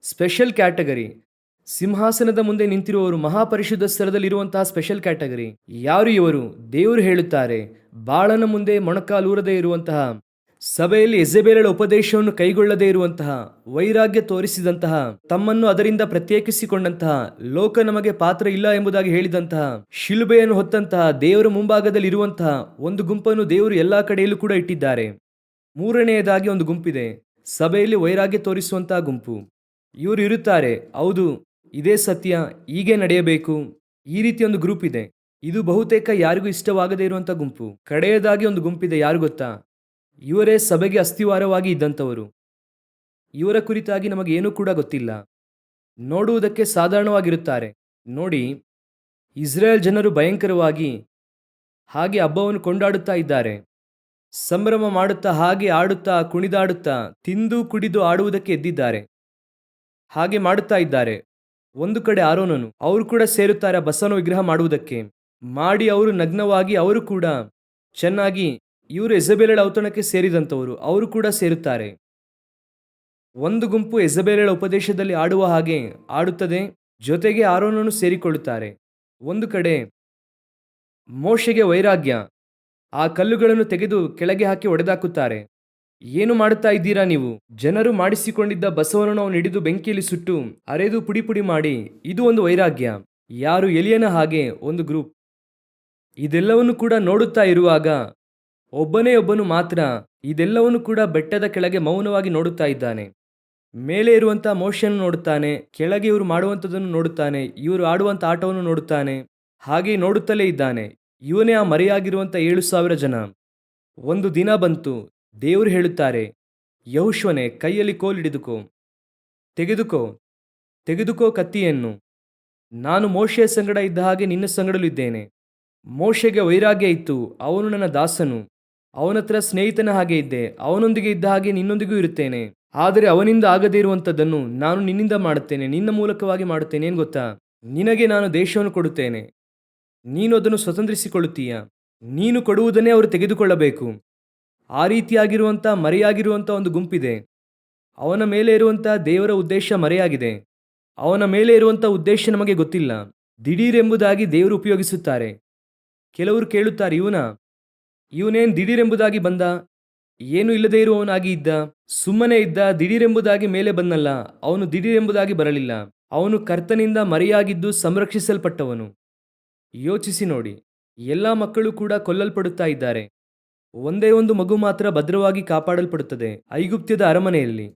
Special category. ಸಿಂಹಾಸನದ ಮುಂದೆ ನಿಂತಿರುವವರು ಮಹಾಪರಿಶುದ್ಧ ಸ್ಥಳದಲ್ಲಿರುವಂತಹ ಸ್ಪೆಷಲ್ ಕ್ಯಾಟಗರಿ. ಯಾರು ಇವರು? ದೇವರು ಹೇಳುತ್ತಾರೆ, ಬಾಳನ ಮುಂದೆ ಮೊಣಕಾಲೂರದೇ ಇರುವಂತಹ, ಸಭೆಯಲ್ಲಿ ಯೆಜೆಬೇಲಳ ಉಪದೇಶವನ್ನು ಕೈಗೊಳ್ಳದೇ ಇರುವಂತಹ, ವೈರಾಗ್ಯ ತೋರಿಸಿದಂತಹ, ತಮ್ಮನ್ನು ಅದರಿಂದ ಪ್ರತ್ಯೇಕಿಸಿಕೊಂಡಂತಹ, ಲೋಕ ನಮಗೆ ಪಾತ್ರ ಇಲ್ಲ ಎಂಬುದಾಗಿ ಹೇಳಿದಂತಹ, ಶಿಲುಬೆಯನ್ನು ಹೊತ್ತಂತಹ, ದೇವರ ಮುಂಭಾಗದಲ್ಲಿ ಇರುವಂತಹ ಒಂದು ಗುಂಪನ್ನು ದೇವರು ಎಲ್ಲಾ ಕಡೆಯಲ್ಲೂ ಕೂಡ ಇಟ್ಟಿದ್ದಾರೆ. ಮೂರನೆಯದಾಗಿ ಒಂದು ಗುಂಪಿದೆ, ಸಭೆಯಲ್ಲಿ ವೈರಾಗ್ಯ ತೋರಿಸುವಂತಹ ಗುಂಪು. ಇವರು ಇರುತ್ತಾರೆ, ಹೌದು ಇದೇ ಸತ್ಯ, ಹೀಗೆ ನಡೆಯಬೇಕು. ಈ ರೀತಿ ಒಂದು ಗ್ರೂಪ್ ಇದೆ. ಇದು ಬಹುತೇಕ ಯಾರಿಗೂ ಇಷ್ಟವಾಗದೇ ಇರುವಂತಹ ಗುಂಪು. ಕಡೆಯದಾಗಿ ಒಂದು ಗುಂಪಿದೆ, ಯಾರು ಗೊತ್ತಾ? ಇವರೇ ಸಭೆಗೆ ಅಸ್ಥಿವಾರವಾಗಿ ಇದ್ದಂಥವರು. ಇವರ ಕುರಿತಾಗಿ ನಮಗೇನೂ ಕೂಡ ಗೊತ್ತಿಲ್ಲ. ನೋಡುವುದಕ್ಕೆ ಸಾಧಾರಣವಾಗಿರುತ್ತಾರೆ. ನೋಡಿ, ಇಸ್ರೇಲ್ ಜನರು ಭಯಂಕರವಾಗಿ ಹಾಗೆ ಹಬ್ಬವನ್ನು ಕೊಂಡಾಡುತ್ತಾ ಇದ್ದಾರೆ. ಸಂಭ್ರಮ ಮಾಡುತ್ತಾ, ಹಾಗೆ ಆಡುತ್ತಾ, ಕುಣಿದಾಡುತ್ತಾ, ತಿಂದು ಕುಡಿದು ಆಡುವುದಕ್ಕೆ ಎದ್ದಿದ್ದಾರೆ. ಹಾಗೆ ಮಾಡುತ್ತಾ ಇದ್ದಾರೆ. ಒಂದು ಕಡೆ ಆರೋನನು, ಅವರು ಕೂಡ ಸೇರುತ್ತಾರೆ ಬಸವನ ವಿಗ್ರಹ ಮಾಡುವುದಕ್ಕೆ. ಮಾಡಿ ಅವರು ನಗ್ನವಾಗಿ, ಅವರು ಕೂಡ ಚೆನ್ನಾಗಿ, ಇವರು ಯೆಜೆಬೇಲಳ ಔತಣಕ್ಕೆ ಸೇರಿದಂಥವರು, ಅವರು ಕೂಡ ಸೇರುತ್ತಾರೆ. ಒಂದು ಗುಂಪು ಯೆಜೆಬೇಲಳ ಉಪದೇಶದಲ್ಲಿ ಆಡುವ ಹಾಗೆ ಆಡುತ್ತದೆ, ಜೊತೆಗೆ ಆರೋನನ್ನು ಸೇರಿಕೊಳ್ಳುತ್ತಾರೆ. ಒಂದು ಕಡೆ ಮೋಶೆಗೆ ವೈರಾಗ್ಯ, ಆ ಕಲ್ಲುಗಳನ್ನು ತೆಗೆದು ಕೆಳಗೆ ಹಾಕಿ ಹೊಡೆದಾಕುತ್ತಾರೆ. ಏನು ಮಾಡುತ್ತಾ ಇದ್ದೀರಾ ನೀವು? ಜನರು ಮಾಡಿಸಿಕೊಂಡಿದ್ದ ಬಸವನನ್ನು ಅವನು ಹಿಡಿದು ಬೆಂಕಿಯಲ್ಲಿ ಸುಟ್ಟು ಅರೆದು ಪುಡಿ ಪುಡಿ ಮಾಡಿ, ಇದು ಒಂದು ವೈರಾಗ್ಯ. ಯಾರು? ಎಲಿಯನ ಹಾಗೆ ಒಂದು ಗ್ರೂಪ್. ಇದೆಲ್ಲವನ್ನು ಕೂಡ ನೋಡುತ್ತಾ ಇರುವಾಗ ಒಬ್ಬನೇ ಒಬ್ಬನು ಮಾತ್ರ ಇದೆಲ್ಲವನ್ನು ಕೂಡ ಬೆಟ್ಟದ ಕೆಳಗೆ ಮೌನವಾಗಿ ನೋಡುತ್ತಾ ಇದ್ದಾನೆ. ಮೇಲೆ ಇರುವಂತಹ ಮೋಶೆಯನ್ನು ನೋಡುತ್ತಾನೆ, ಕೆಳಗೆ ಇವರು ಮಾಡುವಂಥದ್ದನ್ನು ನೋಡುತ್ತಾನೆ, ಇವರು ಆಡುವಂಥ ಆಟವನ್ನು ನೋಡುತ್ತಾನೆ. ಹಾಗೆ ನೋಡುತ್ತಲೇ ಇದ್ದಾನೆ. ಇವನೇ ಆ ಮರೆಯಾಗಿರುವಂಥ 7,000 ಜನ. ಒಂದು ದಿನ ಬಂತು, ದೇವರು ಹೇಳುತ್ತಾರೆ, ಯೆಹೋಶುವನೇ, ಕೈಯಲ್ಲಿ ಕೋಲು ಹಿಡಿದುಕೋ, ತೆಗೆದುಕೋ, ತೆಗೆದುಕೋ ಕತ್ತಿಯನ್ನು. ನಾನು ಮೋಶೆಯ ಸಂಗಡ ಇದ್ದ ಹಾಗೆ ನಿನ್ನ ಸಂಗಡಲೂ ಇದ್ದೇನೆ. ಮೋಶೆಗೆ ವೈರಾಗ್ಯ ಇತ್ತು, ಅವನು ನನ್ನ ದಾಸನು. ಅವನತ್ರ ಸ್ನೇಹಿತನ ಹಾಗೆ ಇದ್ದೆ, ಅವನೊಂದಿಗೆ ಇದ್ದ ಹಾಗೆ ನಿನ್ನೊಂದಿಗೂ ಇರುತ್ತೇನೆ. ಆದರೆ ಅವನಿಂದ ಆಗದೇ ಇರುವಂಥದ್ದನ್ನು ನಾನು ನಿನ್ನಿಂದ ಮಾಡುತ್ತೇನೆ, ನಿನ್ನ ಮೂಲಕವಾಗಿ ಮಾಡುತ್ತೇನೆ. ಏನು ಗೊತ್ತಾ? ನಿನಗೆ ನಾನು ದೇಶವನ್ನು ಕೊಡುತ್ತೇನೆ, ನೀನು ಅದನ್ನು ಸ್ವತಂತ್ರಿಸಿಕೊಳ್ಳುತ್ತೀಯ. ನೀನು ಕೊಡುವುದನ್ನೇ ಅವರು ತೆಗೆದುಕೊಳ್ಳಬೇಕು. ಆ ರೀತಿಯಾಗಿರುವಂಥ ಮರೆಯಾಗಿರುವಂಥ ಒಂದು ಗುಂಪಿದೆ. ಅವನ ಮೇಲೆ ಇರುವಂಥ ದೇವರ ಉದ್ದೇಶ ಮರೆಯಾಗಿದೆ. ಅವನ ಮೇಲೆ ಇರುವಂಥ ಉದ್ದೇಶ ನಮಗೆ ಗೊತ್ತಿಲ್ಲ. ದಿಢೀರೆಂಬುದಾಗಿ ದೇವರು ಉಪಯೋಗಿಸುತ್ತಾರೆ. ಕೆಲವರು ಕೇಳುತ್ತಾರೆ, ಇವನೇನು ದಿಢೀರೆಂಬುದಾಗಿ ಬಂದ? ಏನು ಇಲ್ಲದೇ ಇರುವವನಾಗಿ ಇದ್ದ, ಸುಮ್ಮನೆ ಇದ್ದ, ದಿಢೀರೆಂಬುದಾಗಿ ಮೇಲೆ ಬಂದಲ್ಲ. ಅವನು ದಿಢೀರೆಂಬುದಾಗಿ ಬರಲಿಲ್ಲ. ಅವನು ಕರ್ತನಿಂದ ಮರೆಯಾಗಿದ್ದು ಸಂರಕ್ಷಿಸಲ್ಪಟ್ಟವನು. ಯೋಚಿಸಿ ನೋಡಿ, ಎಲ್ಲ ಮಕ್ಕಳು ಕೂಡ ಕೊಲ್ಲಲ್ಪಡುತ್ತಾ ಇದ್ದಾರೆ. ಒಂದೇ ಒಂದು ಮಗು ಮಾತ್ರ ಭದ್ರವಾಗಿ ಕಾಪಾಡಲ್ಪಡುತ್ತದೆ, ಐಗುಪ್ತ್ಯದ ಅರಮನೆಯಲ್ಲಿ.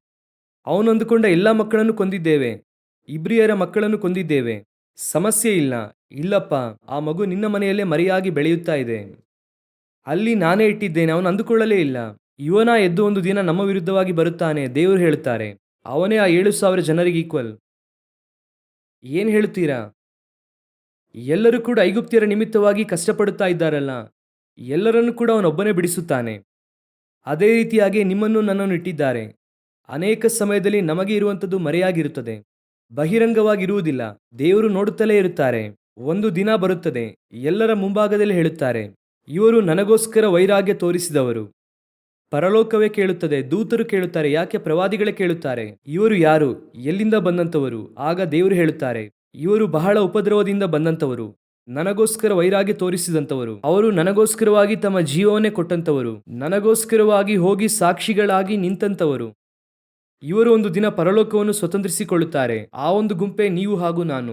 ಅವನು ಅಂದುಕೊಂಡ ಎಲ್ಲ ಮಕ್ಕಳನ್ನು ಕೊಂದಿದ್ದೇವೆ, ಇಬ್ರಿಯರ ಮಕ್ಕಳನ್ನು ಕೊಂದಿದ್ದೇವೆ, ಸಮಸ್ಯೆ ಇಲ್ಲ. ಇಲ್ಲಪ್ಪ, ಆ ಮಗು ನಿನ್ನ ಮನೆಯಲ್ಲೇ ಮರೆಯಾಗಿ ಬೆಳೆಯುತ್ತಾ ಇದೆ. ಅಲ್ಲಿ ನಾನೇ ಇಟ್ಟಿದ್ದೇನೆ. ಅವನು ಅಂದುಕೊಳ್ಳಲೇ ಇಲ್ಲ, ಇವನ ಎದ್ದು ಒಂದು ದಿನ ನಮ್ಮ ವಿರುದ್ಧವಾಗಿ ಬರುತ್ತಾನೆ. ದೇವರು ಹೇಳುತ್ತಾರೆ, ಅವನೇ ಆ 7,000 ಜನರಿಗೆ ಈಕ್ವಲ್. ಏನು ಹೇಳುತ್ತೀರಾ? ಎಲ್ಲರೂ ಕೂಡ ಐಗುಪ್ತ್ಯರ ನಿಮಿತ್ತವಾಗಿ ಕಷ್ಟಪಡುತ್ತಾ ಇದ್ದಾರಲ್ಲ, ಎಲ್ಲರನ್ನೂ ಕೂಡ ಅವನೊಬ್ಬನೇ ಬಿಡಿಸುತ್ತಾನೆ. ಅದೇ ರೀತಿಯಾಗಿ ನಿಮ್ಮನ್ನು ನನ್ನನ್ನು ಇಟ್ಟಿದ್ದಾರೆ. ಅನೇಕ ಸಮಯದಲ್ಲಿ ನಮಗೆ ಇರುವಂಥದ್ದು ಮರೆಯಾಗಿರುತ್ತದೆ, ಬಹಿರಂಗವಾಗಿರುವುದಿಲ್ಲ. ದೇವರು ನೋಡುತ್ತಲೇ ಇರುತ್ತಾರೆ. ಒಂದು ದಿನ ಬರುತ್ತದೆ, ಎಲ್ಲರ ಮುಂಭಾಗದಲ್ಲಿ ಹೇಳುತ್ತಾರೆ, ಇವರು ನನಗೋಸ್ಕರ ವೈರಾಗ್ಯ ತೋರಿಸಿದವರು. ಪರಲೋಕವೇ ಕೇಳುತ್ತದೆ, ದೂತರು ಕೇಳುತ್ತಾರೆ, ಯಾಕೆ ಪ್ರವಾದಿಗಳೇ ಕೇಳುತ್ತಾರೆ, ಇವರು ಯಾರು, ಎಲ್ಲಿಂದ ಬಂದಂಥವರು? ಆಗ ದೇವರು ಹೇಳುತ್ತಾರೆ, ಇವರು ಬಹಳ ಉಪದ್ರವದಿಂದ ಬಂದಂಥವರು, ನನಗೋಸ್ಕರ ವೈರಾಗ್ಯ ತೋರಿಸಿದಂಥವರು. ಅವರು ನನಗೋಸ್ಕರವಾಗಿ ತಮ್ಮ ಜೀವವನ್ನೇ ಕೊಟ್ಟಂಥವರು, ನನಗೋಸ್ಕರವಾಗಿ ಹೋಗಿ ಸಾಕ್ಷಿಗಳಾಗಿ ನಿಂತಂಥವರು. ಇವರು ಒಂದು ದಿನ ಪರಲೋಕವನ್ನು ಸ್ವತಂತ್ರಿಸಿಕೊಳ್ಳುತ್ತಾರೆ. ಆ ಒಂದು ಗುಂಪೇ ನೀವು ಹಾಗೂ ನಾನು.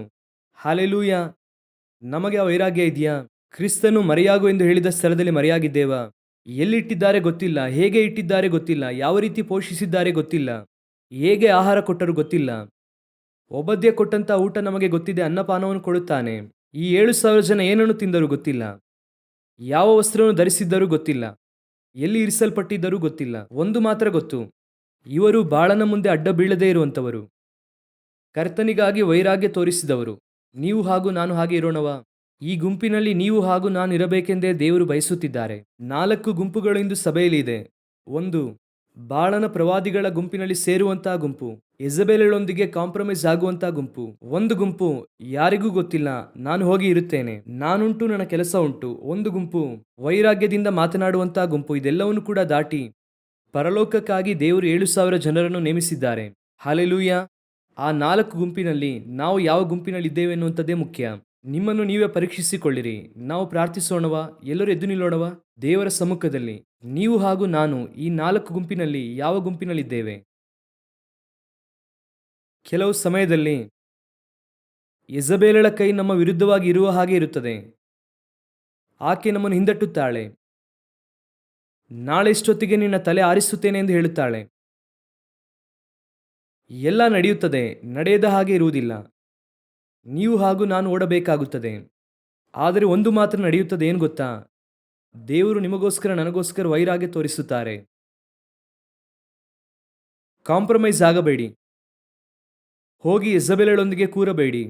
ಹಾಲೆಲೂಯ! ನಮಗೆ ಆ ವೈರಾಗ್ಯ ಇದೆಯಾ? ಕ್ರಿಸ್ತನು ಮರೆಯಾಗು ಎಂದು ಹೇಳಿದ ಸ್ಥಳದಲ್ಲಿ ಮರೆಯಾಗಿದ್ದೇವಾ? ಎಲ್ಲಿಟ್ಟಿದ್ದಾರೆ ಗೊತ್ತಿಲ್ಲ, ಹೇಗೆ ಇಟ್ಟಿದ್ದಾರೆ ಗೊತ್ತಿಲ್ಲ, ಯಾವ ರೀತಿ ಪೋಷಿಸಿದ್ದಾರೆ ಗೊತ್ತಿಲ್ಲ, ಹೇಗೆ ಆಹಾರ ಕೊಟ್ಟರು ಗೊತ್ತಿಲ್ಲ. ಒಬದ್ಯ ಕೊಟ್ಟಂತ ಊಟ ನಮಗೆ ಗೊತ್ತಿದೆ, ಅನ್ನಪಾನವನ್ನು ಕೊಡುತ್ತಾನೆ. ಈ 7,000 ಜನ ಏನನ್ನು ತಿಂದರೂ ಗೊತ್ತಿಲ್ಲ, ಯಾವ ವಸ್ತ್ರವನ್ನು ಧರಿಸಿದ್ದರೂ ಗೊತ್ತಿಲ್ಲ, ಎಲ್ಲಿ ಇರಿಸಲ್ಪಟ್ಟಿದ್ದರೂ ಗೊತ್ತಿಲ್ಲ. ಒಂದು ಮಾತ್ರ ಗೊತ್ತು, ಇವರು ಬಾಳನ ಮುಂದೆ ಅಡ್ಡ ಬೀಳದೇ ಇರುವಂಥವರು, ಕರ್ತನಿಗಾಗಿ ವೈರಾಗ್ಯ ತೋರಿಸಿದವರು. ನೀವು ಹಾಗೂ ನಾನು ಹಾಗೆ ಇರೋಣವಾ? ಈ ಗುಂಪಿನಲ್ಲಿ ನೀವು ಹಾಗೂ ನಾನು ಇರಬೇಕೆಂದೇ ದೇವರು ಬಯಸುತ್ತಿದ್ದಾರೆ. 4 ಗುಂಪುಗಳು ಇಂದು ಸಭೆಯಲ್ಲಿ ಇದೆ. 1, ಬಾಳನ ಪ್ರವಾದಿಗಳ ಗುಂಪಿನಲ್ಲಿ ಸೇರುವಂತಹ ಗುಂಪು, ಯೆಜಬೇಲಳೊಂದಿಗೆ ಕಾಂಪ್ರಮೈಸ್ ಆಗುವಂತಹ ಗುಂಪು. 1 ಗುಂಪು, ಯಾರಿಗೂ ಗೊತ್ತಿಲ್ಲ, ನಾನು ಹೋಗಿ ಇರುತ್ತೇನೆ, ನಾನುಂಟು, ನನ್ನ ಕೆಲಸ ಉಂಟು. 1 ಗುಂಪು, ವೈರಾಗ್ಯದಿಂದ ಮಾತನಾಡುವಂತಹ ಗುಂಪು. ಇದೆಲ್ಲವನ್ನು ಕೂಡ ದಾಟಿ ಪರಲೋಕಕ್ಕಾಗಿ ದೇವರು 7,000 ಜನರನ್ನು ನೇಮಿಸಿದ್ದಾರೆ. ಹಾಲೆಲೂಯ! ಆ 4 ಗುಂಪಿನಲ್ಲಿ ನಾವು ಯಾವ ಗುಂಪಿನಲ್ಲಿ ಇದ್ದೇವೆ ಎನ್ನುವಂಥದ್ದೇ ಮುಖ್ಯ. ನಿಮ್ಮನ್ನು ನೀವೇ ಪರೀಕ್ಷಿಸಿಕೊಳ್ಳಿರಿ. ನಾವು ಪ್ರಾರ್ಥಿಸೋಣವಾ? ಎಲ್ಲರೂ ಎದ್ದು ನಿಲ್ಲೋಣವಾ? ದೇವರ ಸಮ್ಮುಖದಲ್ಲಿ ನೀವು ಹಾಗೂ ನಾನು ಈ 4 ಗುಂಪಿನಲ್ಲಿ ಯಾವ ಗುಂಪಿನಲ್ಲಿದ್ದೇವೆ? ಕೆಲವು ಸಮಯದಲ್ಲಿ ಯೆಜಬೇಲಳ ಕೈ ನಮ್ಮ ವಿರುದ್ಧವಾಗಿ ಇರುವ ಹಾಗೆ ಇರುತ್ತದೆ. ಆಕೆ ನಮ್ಮನ್ನು ಹಿಂದಟ್ಟುತ್ತಾಳೆ. ನಾಳೆ ಇಷ್ಟೊತ್ತಿಗೆ ನಿನ್ನ ತಲೆ ಆರಿಸುತ್ತೇನೆ ಎಂದು ಹೇಳುತ್ತಾಳೆ. ಎಲ್ಲ ನಡೆಯುತ್ತದೆ, ನಡೆಯದ ಹಾಗೆ ಇರುವುದಿಲ್ಲ. ನೀವು ಹಾಗೂ ನಾನು ಓಡಬೇಕಾಗುತ್ತದೆ. ಆದರೆ ಒಂದು ಮಾತ್ರ ನಡೆಯುತ್ತದೆ, ಏನು ಗೊತ್ತಾ? ದೇವರು ನಿಮಗೋಸ್ಕರ, ನನಗೋಸ್ಕರ ವೈರಾಗ್ಯ ತೋರಿಸುತ್ತಾರೆ. ಕಾಂಪ್ರಮೈಸ್ ಆಗಬೇಡಿ. ಹೋಗಿ ಯೆಜಬೇಲಳೊಂದಿಗೆ ಕೂರಬೇಡಿ.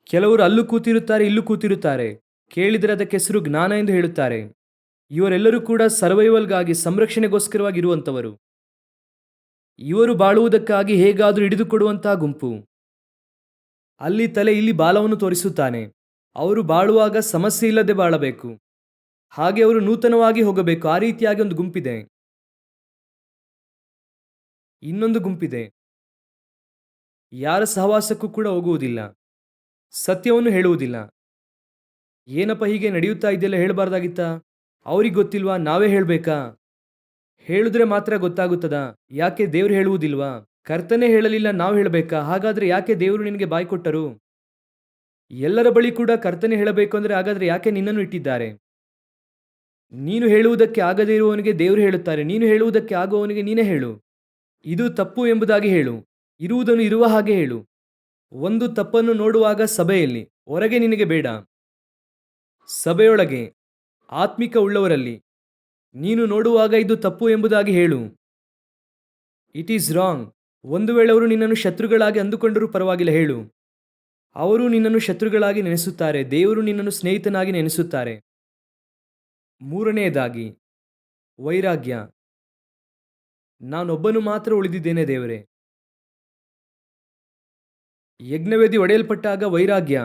ಕೆಲವರು ಅಲ್ಲೂ ಕೂತಿರುತ್ತಾರೆ, ಇಲ್ಲೂ ಕೂತಿರುತ್ತಾರೆ. ಕೇಳಿದರೆ ಅದಕ್ಕೆ ಹೆಸರು ಜ್ಞಾನ ಎಂದು ಹೇಳುತ್ತಾರೆ. ಇವರೆಲ್ಲರೂ ಕೂಡ ಸರ್ವೈವಲ್ಗಾಗಿ, ಸಂರಕ್ಷಣೆಗೋಸ್ಕರವಾಗಿ ಇರುವಂಥವರು. ಇವರು ಬಾಳುವುದಕ್ಕಾಗಿ ಹೇಗಾದರೂ ಹಿಡಿದುಕೊಡುವಂತಹ ಗುಂಪು. ಅಲ್ಲಿ ತಲೆ, ಇಲ್ಲಿ ಬಾಲವನ್ನು ತೋರಿಸುತ್ತಾನೆ. ಅವರು ಬಾಳುವಾಗ ಸಮಸ್ಯೆ ಇಲ್ಲದೆ ಬಾಳಬೇಕು, ಹಾಗೆ ಅವರು ನೂತನವಾಗಿ ಹೋಗಬೇಕು. ಆ ರೀತಿಯಾಗಿ ಒಂದು ಗುಂಪಿದೆ. ಇನ್ನೊಂದು ಗುಂಪಿದೆ, ಯಾರ ಸಹವಾಸಕ್ಕೂ ಕೂಡ ಹೋಗುವುದಿಲ್ಲ, ಸತ್ಯವನ್ನು ಹೇಳುವುದಿಲ್ಲ. ಏನಪ್ಪ ಹೀಗೆ ನಡೆಯುತ್ತಾ ಇದೆಯಲ್ಲ, ಹೇಳಬಾರ್ದಾಗಿತ್ತಾ? ಅವ್ರಿಗೆ ಗೊತ್ತಿಲ್ವಾ? ನಾವೇ ಹೇಳಬೇಕಾ? ಹೇಳಿದ್ರೆ ಮಾತ್ರ ಗೊತ್ತಾಗುತ್ತದಾ? ಯಾಕೆ ದೇವರು ಹೇಳುವುದಿಲ್ವಾ? ಕರ್ತನೇ ಹೇಳಲಿಲ್ಲ, ನಾವು ಹೇಳಬೇಕಾ? ಹಾಗಾದ್ರೆ ಯಾಕೆ ದೇವರು ನಿನಗೆ ಬಾಯಿ ಕೊಟ್ಟರು? ಎಲ್ಲರ ಬಳಿ ಕೂಡ ಕರ್ತನೇ ಹೇಳಬೇಕು ಅಂದರೆ ಹಾಗಾದ್ರೆ ಯಾಕೆ ನಿನ್ನನ್ನು ಇಟ್ಟಿದ್ದಾರೆ? ನೀನು ಹೇಳುವುದಕ್ಕೆ ಆಗದೇ ಇರುವವನಿಗೆ ದೇವರು ಹೇಳುತ್ತಾರೆ, ನೀನು ಹೇಳುವುದಕ್ಕೆ ಆಗುವವನಿಗೆ ನೀನೇ ಹೇಳು. ಇದು ತಪ್ಪು ಎಂಬುದಾಗಿ ಹೇಳು, ಇರುವುದನ್ನು ಇರುವ ಹಾಗೆ ಹೇಳು. ಒಂದು ತಪ್ಪನ್ನು ನೋಡುವಾಗ ಸಭೆಯಲ್ಲಿ, ಹೊರಗೆ ನಿನಗೆ ಬೇಡ, ಸಭೆಯೊಳಗೆ, ಆತ್ಮಿಕ ಉಳ್ಳವರಲ್ಲಿ ನೀನು ನೋಡುವಾಗ ಇದು ತಪ್ಪು ಎಂಬುದಾಗಿ ಹೇಳು. It is wrong. ಒಂದು ವೇಳೆ ಅವರು ನಿನ್ನನ್ನು ಶತ್ರುಗಳಾಗಿ ಅಂದುಕೊಂಡರೂ ಪರವಾಗಿಲ್ಲ, ಹೇಳು. ಅವರು ನಿನ್ನನ್ನು ಶತ್ರುಗಳಾಗಿ ನೆನೆಸುತ್ತಾರೆ, ದೇವರು ನಿನ್ನನ್ನು ಸ್ನೇಹಿತನಾಗಿ ನೆನೆಸುತ್ತಾರೆ. ಮೂರನೆಯದಾಗಿ, ವೈರಾಗ್ಯ. ನಾನೊಬ್ಬನು ಮಾತ್ರ ಉಳಿದಿದ್ದೇನೆ ದೇವರೇ. ಯಜ್ಞವೇದಿ ಒಡೆಯಲ್ಪಟ್ಟಾಗ ವೈರಾಗ್ಯ.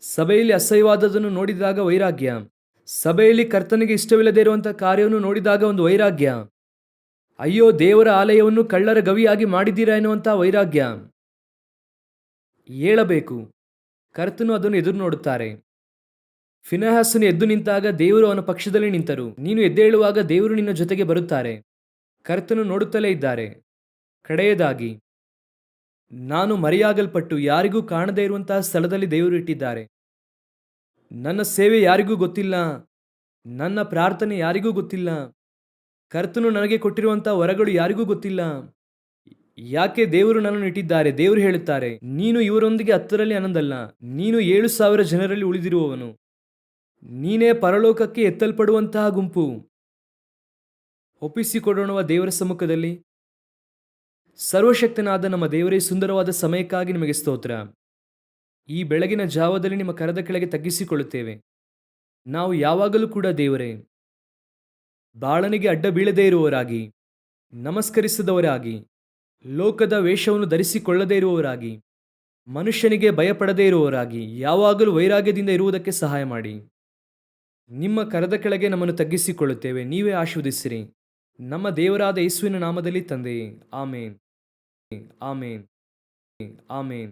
ಸಭೆಯಲ್ಲಿ ಅಸಹ್ಯವಾದದನ್ನು ನೋಡಿದಾಗ ವೈರಾಗ್ಯ. ಸಭೆಯಲ್ಲಿ ಕರ್ತನಿಗೆ ಇಷ್ಟವಿಲ್ಲದೇ ಇರುವಂತಹ ಕಾರ್ಯವನ್ನು ನೋಡಿದಾಗ ಒಂದು ವೈರಾಗ್ಯ. ಅಯ್ಯೋ, ದೇವರ ಆಲಯವನ್ನು ಕಳ್ಳರ ಗವಿಯಾಗಿ ಮಾಡಿದ್ದೀರಾ ಎನ್ನುವಂತಹ ವೈರಾಗ್ಯ. ಏಳಬೇಕು. ಕರ್ತನು ಅದನ್ನು ಎದುರು ನೋಡುತ್ತಾರೆ. ಫಿನೆಹಾಸನು ಎದ್ದು ನಿಂತಾಗ ದೇವರು ಅವನ ಪಕ್ಷದಲ್ಲಿ ನಿಂತರು. ನೀನು ಎದ್ದೇಳುವಾಗ ದೇವರು ನಿನ್ನ ಜೊತೆಗೆ ಬರುತ್ತಾರೆ. ಕರ್ತನು ನೋಡುತ್ತಲೇ ಇದ್ದಾರೆ. ಕಡೆಯದಾಗಿ, ನಾನು ಮರೆಯಾಗಲ್ಪಟ್ಟು ಯಾರಿಗೂ ಕಾಣದೇ ಇರುವಂತಹ ಸ್ಥಳದಲ್ಲಿ ದೇವರು ಇಟ್ಟಿದ್ದಾರೆ. ನನ್ನ ಸೇವೆ ಯಾರಿಗೂ ಗೊತ್ತಿಲ್ಲ, ನನ್ನ ಪ್ರಾರ್ಥನೆ ಯಾರಿಗೂ ಗೊತ್ತಿಲ್ಲ, ಕರ್ತನು ನನಗೆ ಕೊಟ್ಟಿರುವಂತಹ ವರಗಳು ಯಾರಿಗೂ ಗೊತ್ತಿಲ್ಲ. ಯಾಕೆ ದೇವರು ನನ್ನನ್ನು ಇಟ್ಟಿದ್ದಾರೆ? ದೇವರು ಹೇಳುತ್ತಾರೆ, ನೀನು ಇವರೊಂದಿಗೆ 10ರಲ್ಲಿ ಹನ್ನೊಂದಲ್ಲ, ನೀನು 7,000 ಜನರಲ್ಲಿ ಉಳಿದಿರುವವನು. ನೀನೇ ಪರಲೋಕಕ್ಕೆ ಎತ್ತಲ್ಪಡುವಂತಹ ಗುಂಪು. ಒಪ್ಪಿಸಿಕೊಡೋಣವ ದೇವರ ಸಮ್ಮುಖದಲ್ಲಿ. ಸರ್ವಶಕ್ತನಾದ ನಮ್ಮ ದೇವರೇ, ಸುಂದರವಾದ ಸಮಯಕ್ಕಾಗಿ ನಿಮಗೆ ಸ್ತೋತ್ರ. ಈ ಬೆಳಗಿನ ಜಾವದಲ್ಲಿ ನಿಮ್ಮ ಕರದ ಕೆಳಗೆ ತಗ್ಗಿಸಿಕೊಳ್ಳುತ್ತೇವೆ. ನಾವು ಯಾವಾಗಲೂ ಕೂಡ ದೇವರೇ, ಬಾಳನಿಗೆ ಅಡ್ಡ ಬೀಳದೇ ಇರುವವರಾಗಿ, ನಮಸ್ಕರಿಸದವರಾಗಿ, ಲೋಕದ ವೇಷವನ್ನು ಧರಿಸಿಕೊಳ್ಳದೇ ಇರುವವರಾಗಿ, ಮನುಷ್ಯನಿಗೆ ಭಯಪಡದೇ ಇರುವವರಾಗಿ, ಯಾವಾಗಲೂ ವೈರಾಗ್ಯದಿಂದ ಇರುವುದಕ್ಕೆ ಸಹಾಯ ಮಾಡಿ. ನಿಮ್ಮ ಕರದ ಕೆಳಗೆ ನಮ್ಮನ್ನು ತಗ್ಗಿಸಿಕೊಳ್ಳುತ್ತೇವೆ. ನೀವೇ ಆಶೀರ್ವದಿಸಿರಿ. ನಮ್ಮ ದೇವರಾದ ಯೇಸುವಿನ ನಾಮದಲ್ಲಿ ತಂದೆಯೇ, ಆಮೇನ್, ಆಮೇನ್, ಆಮೇನ್.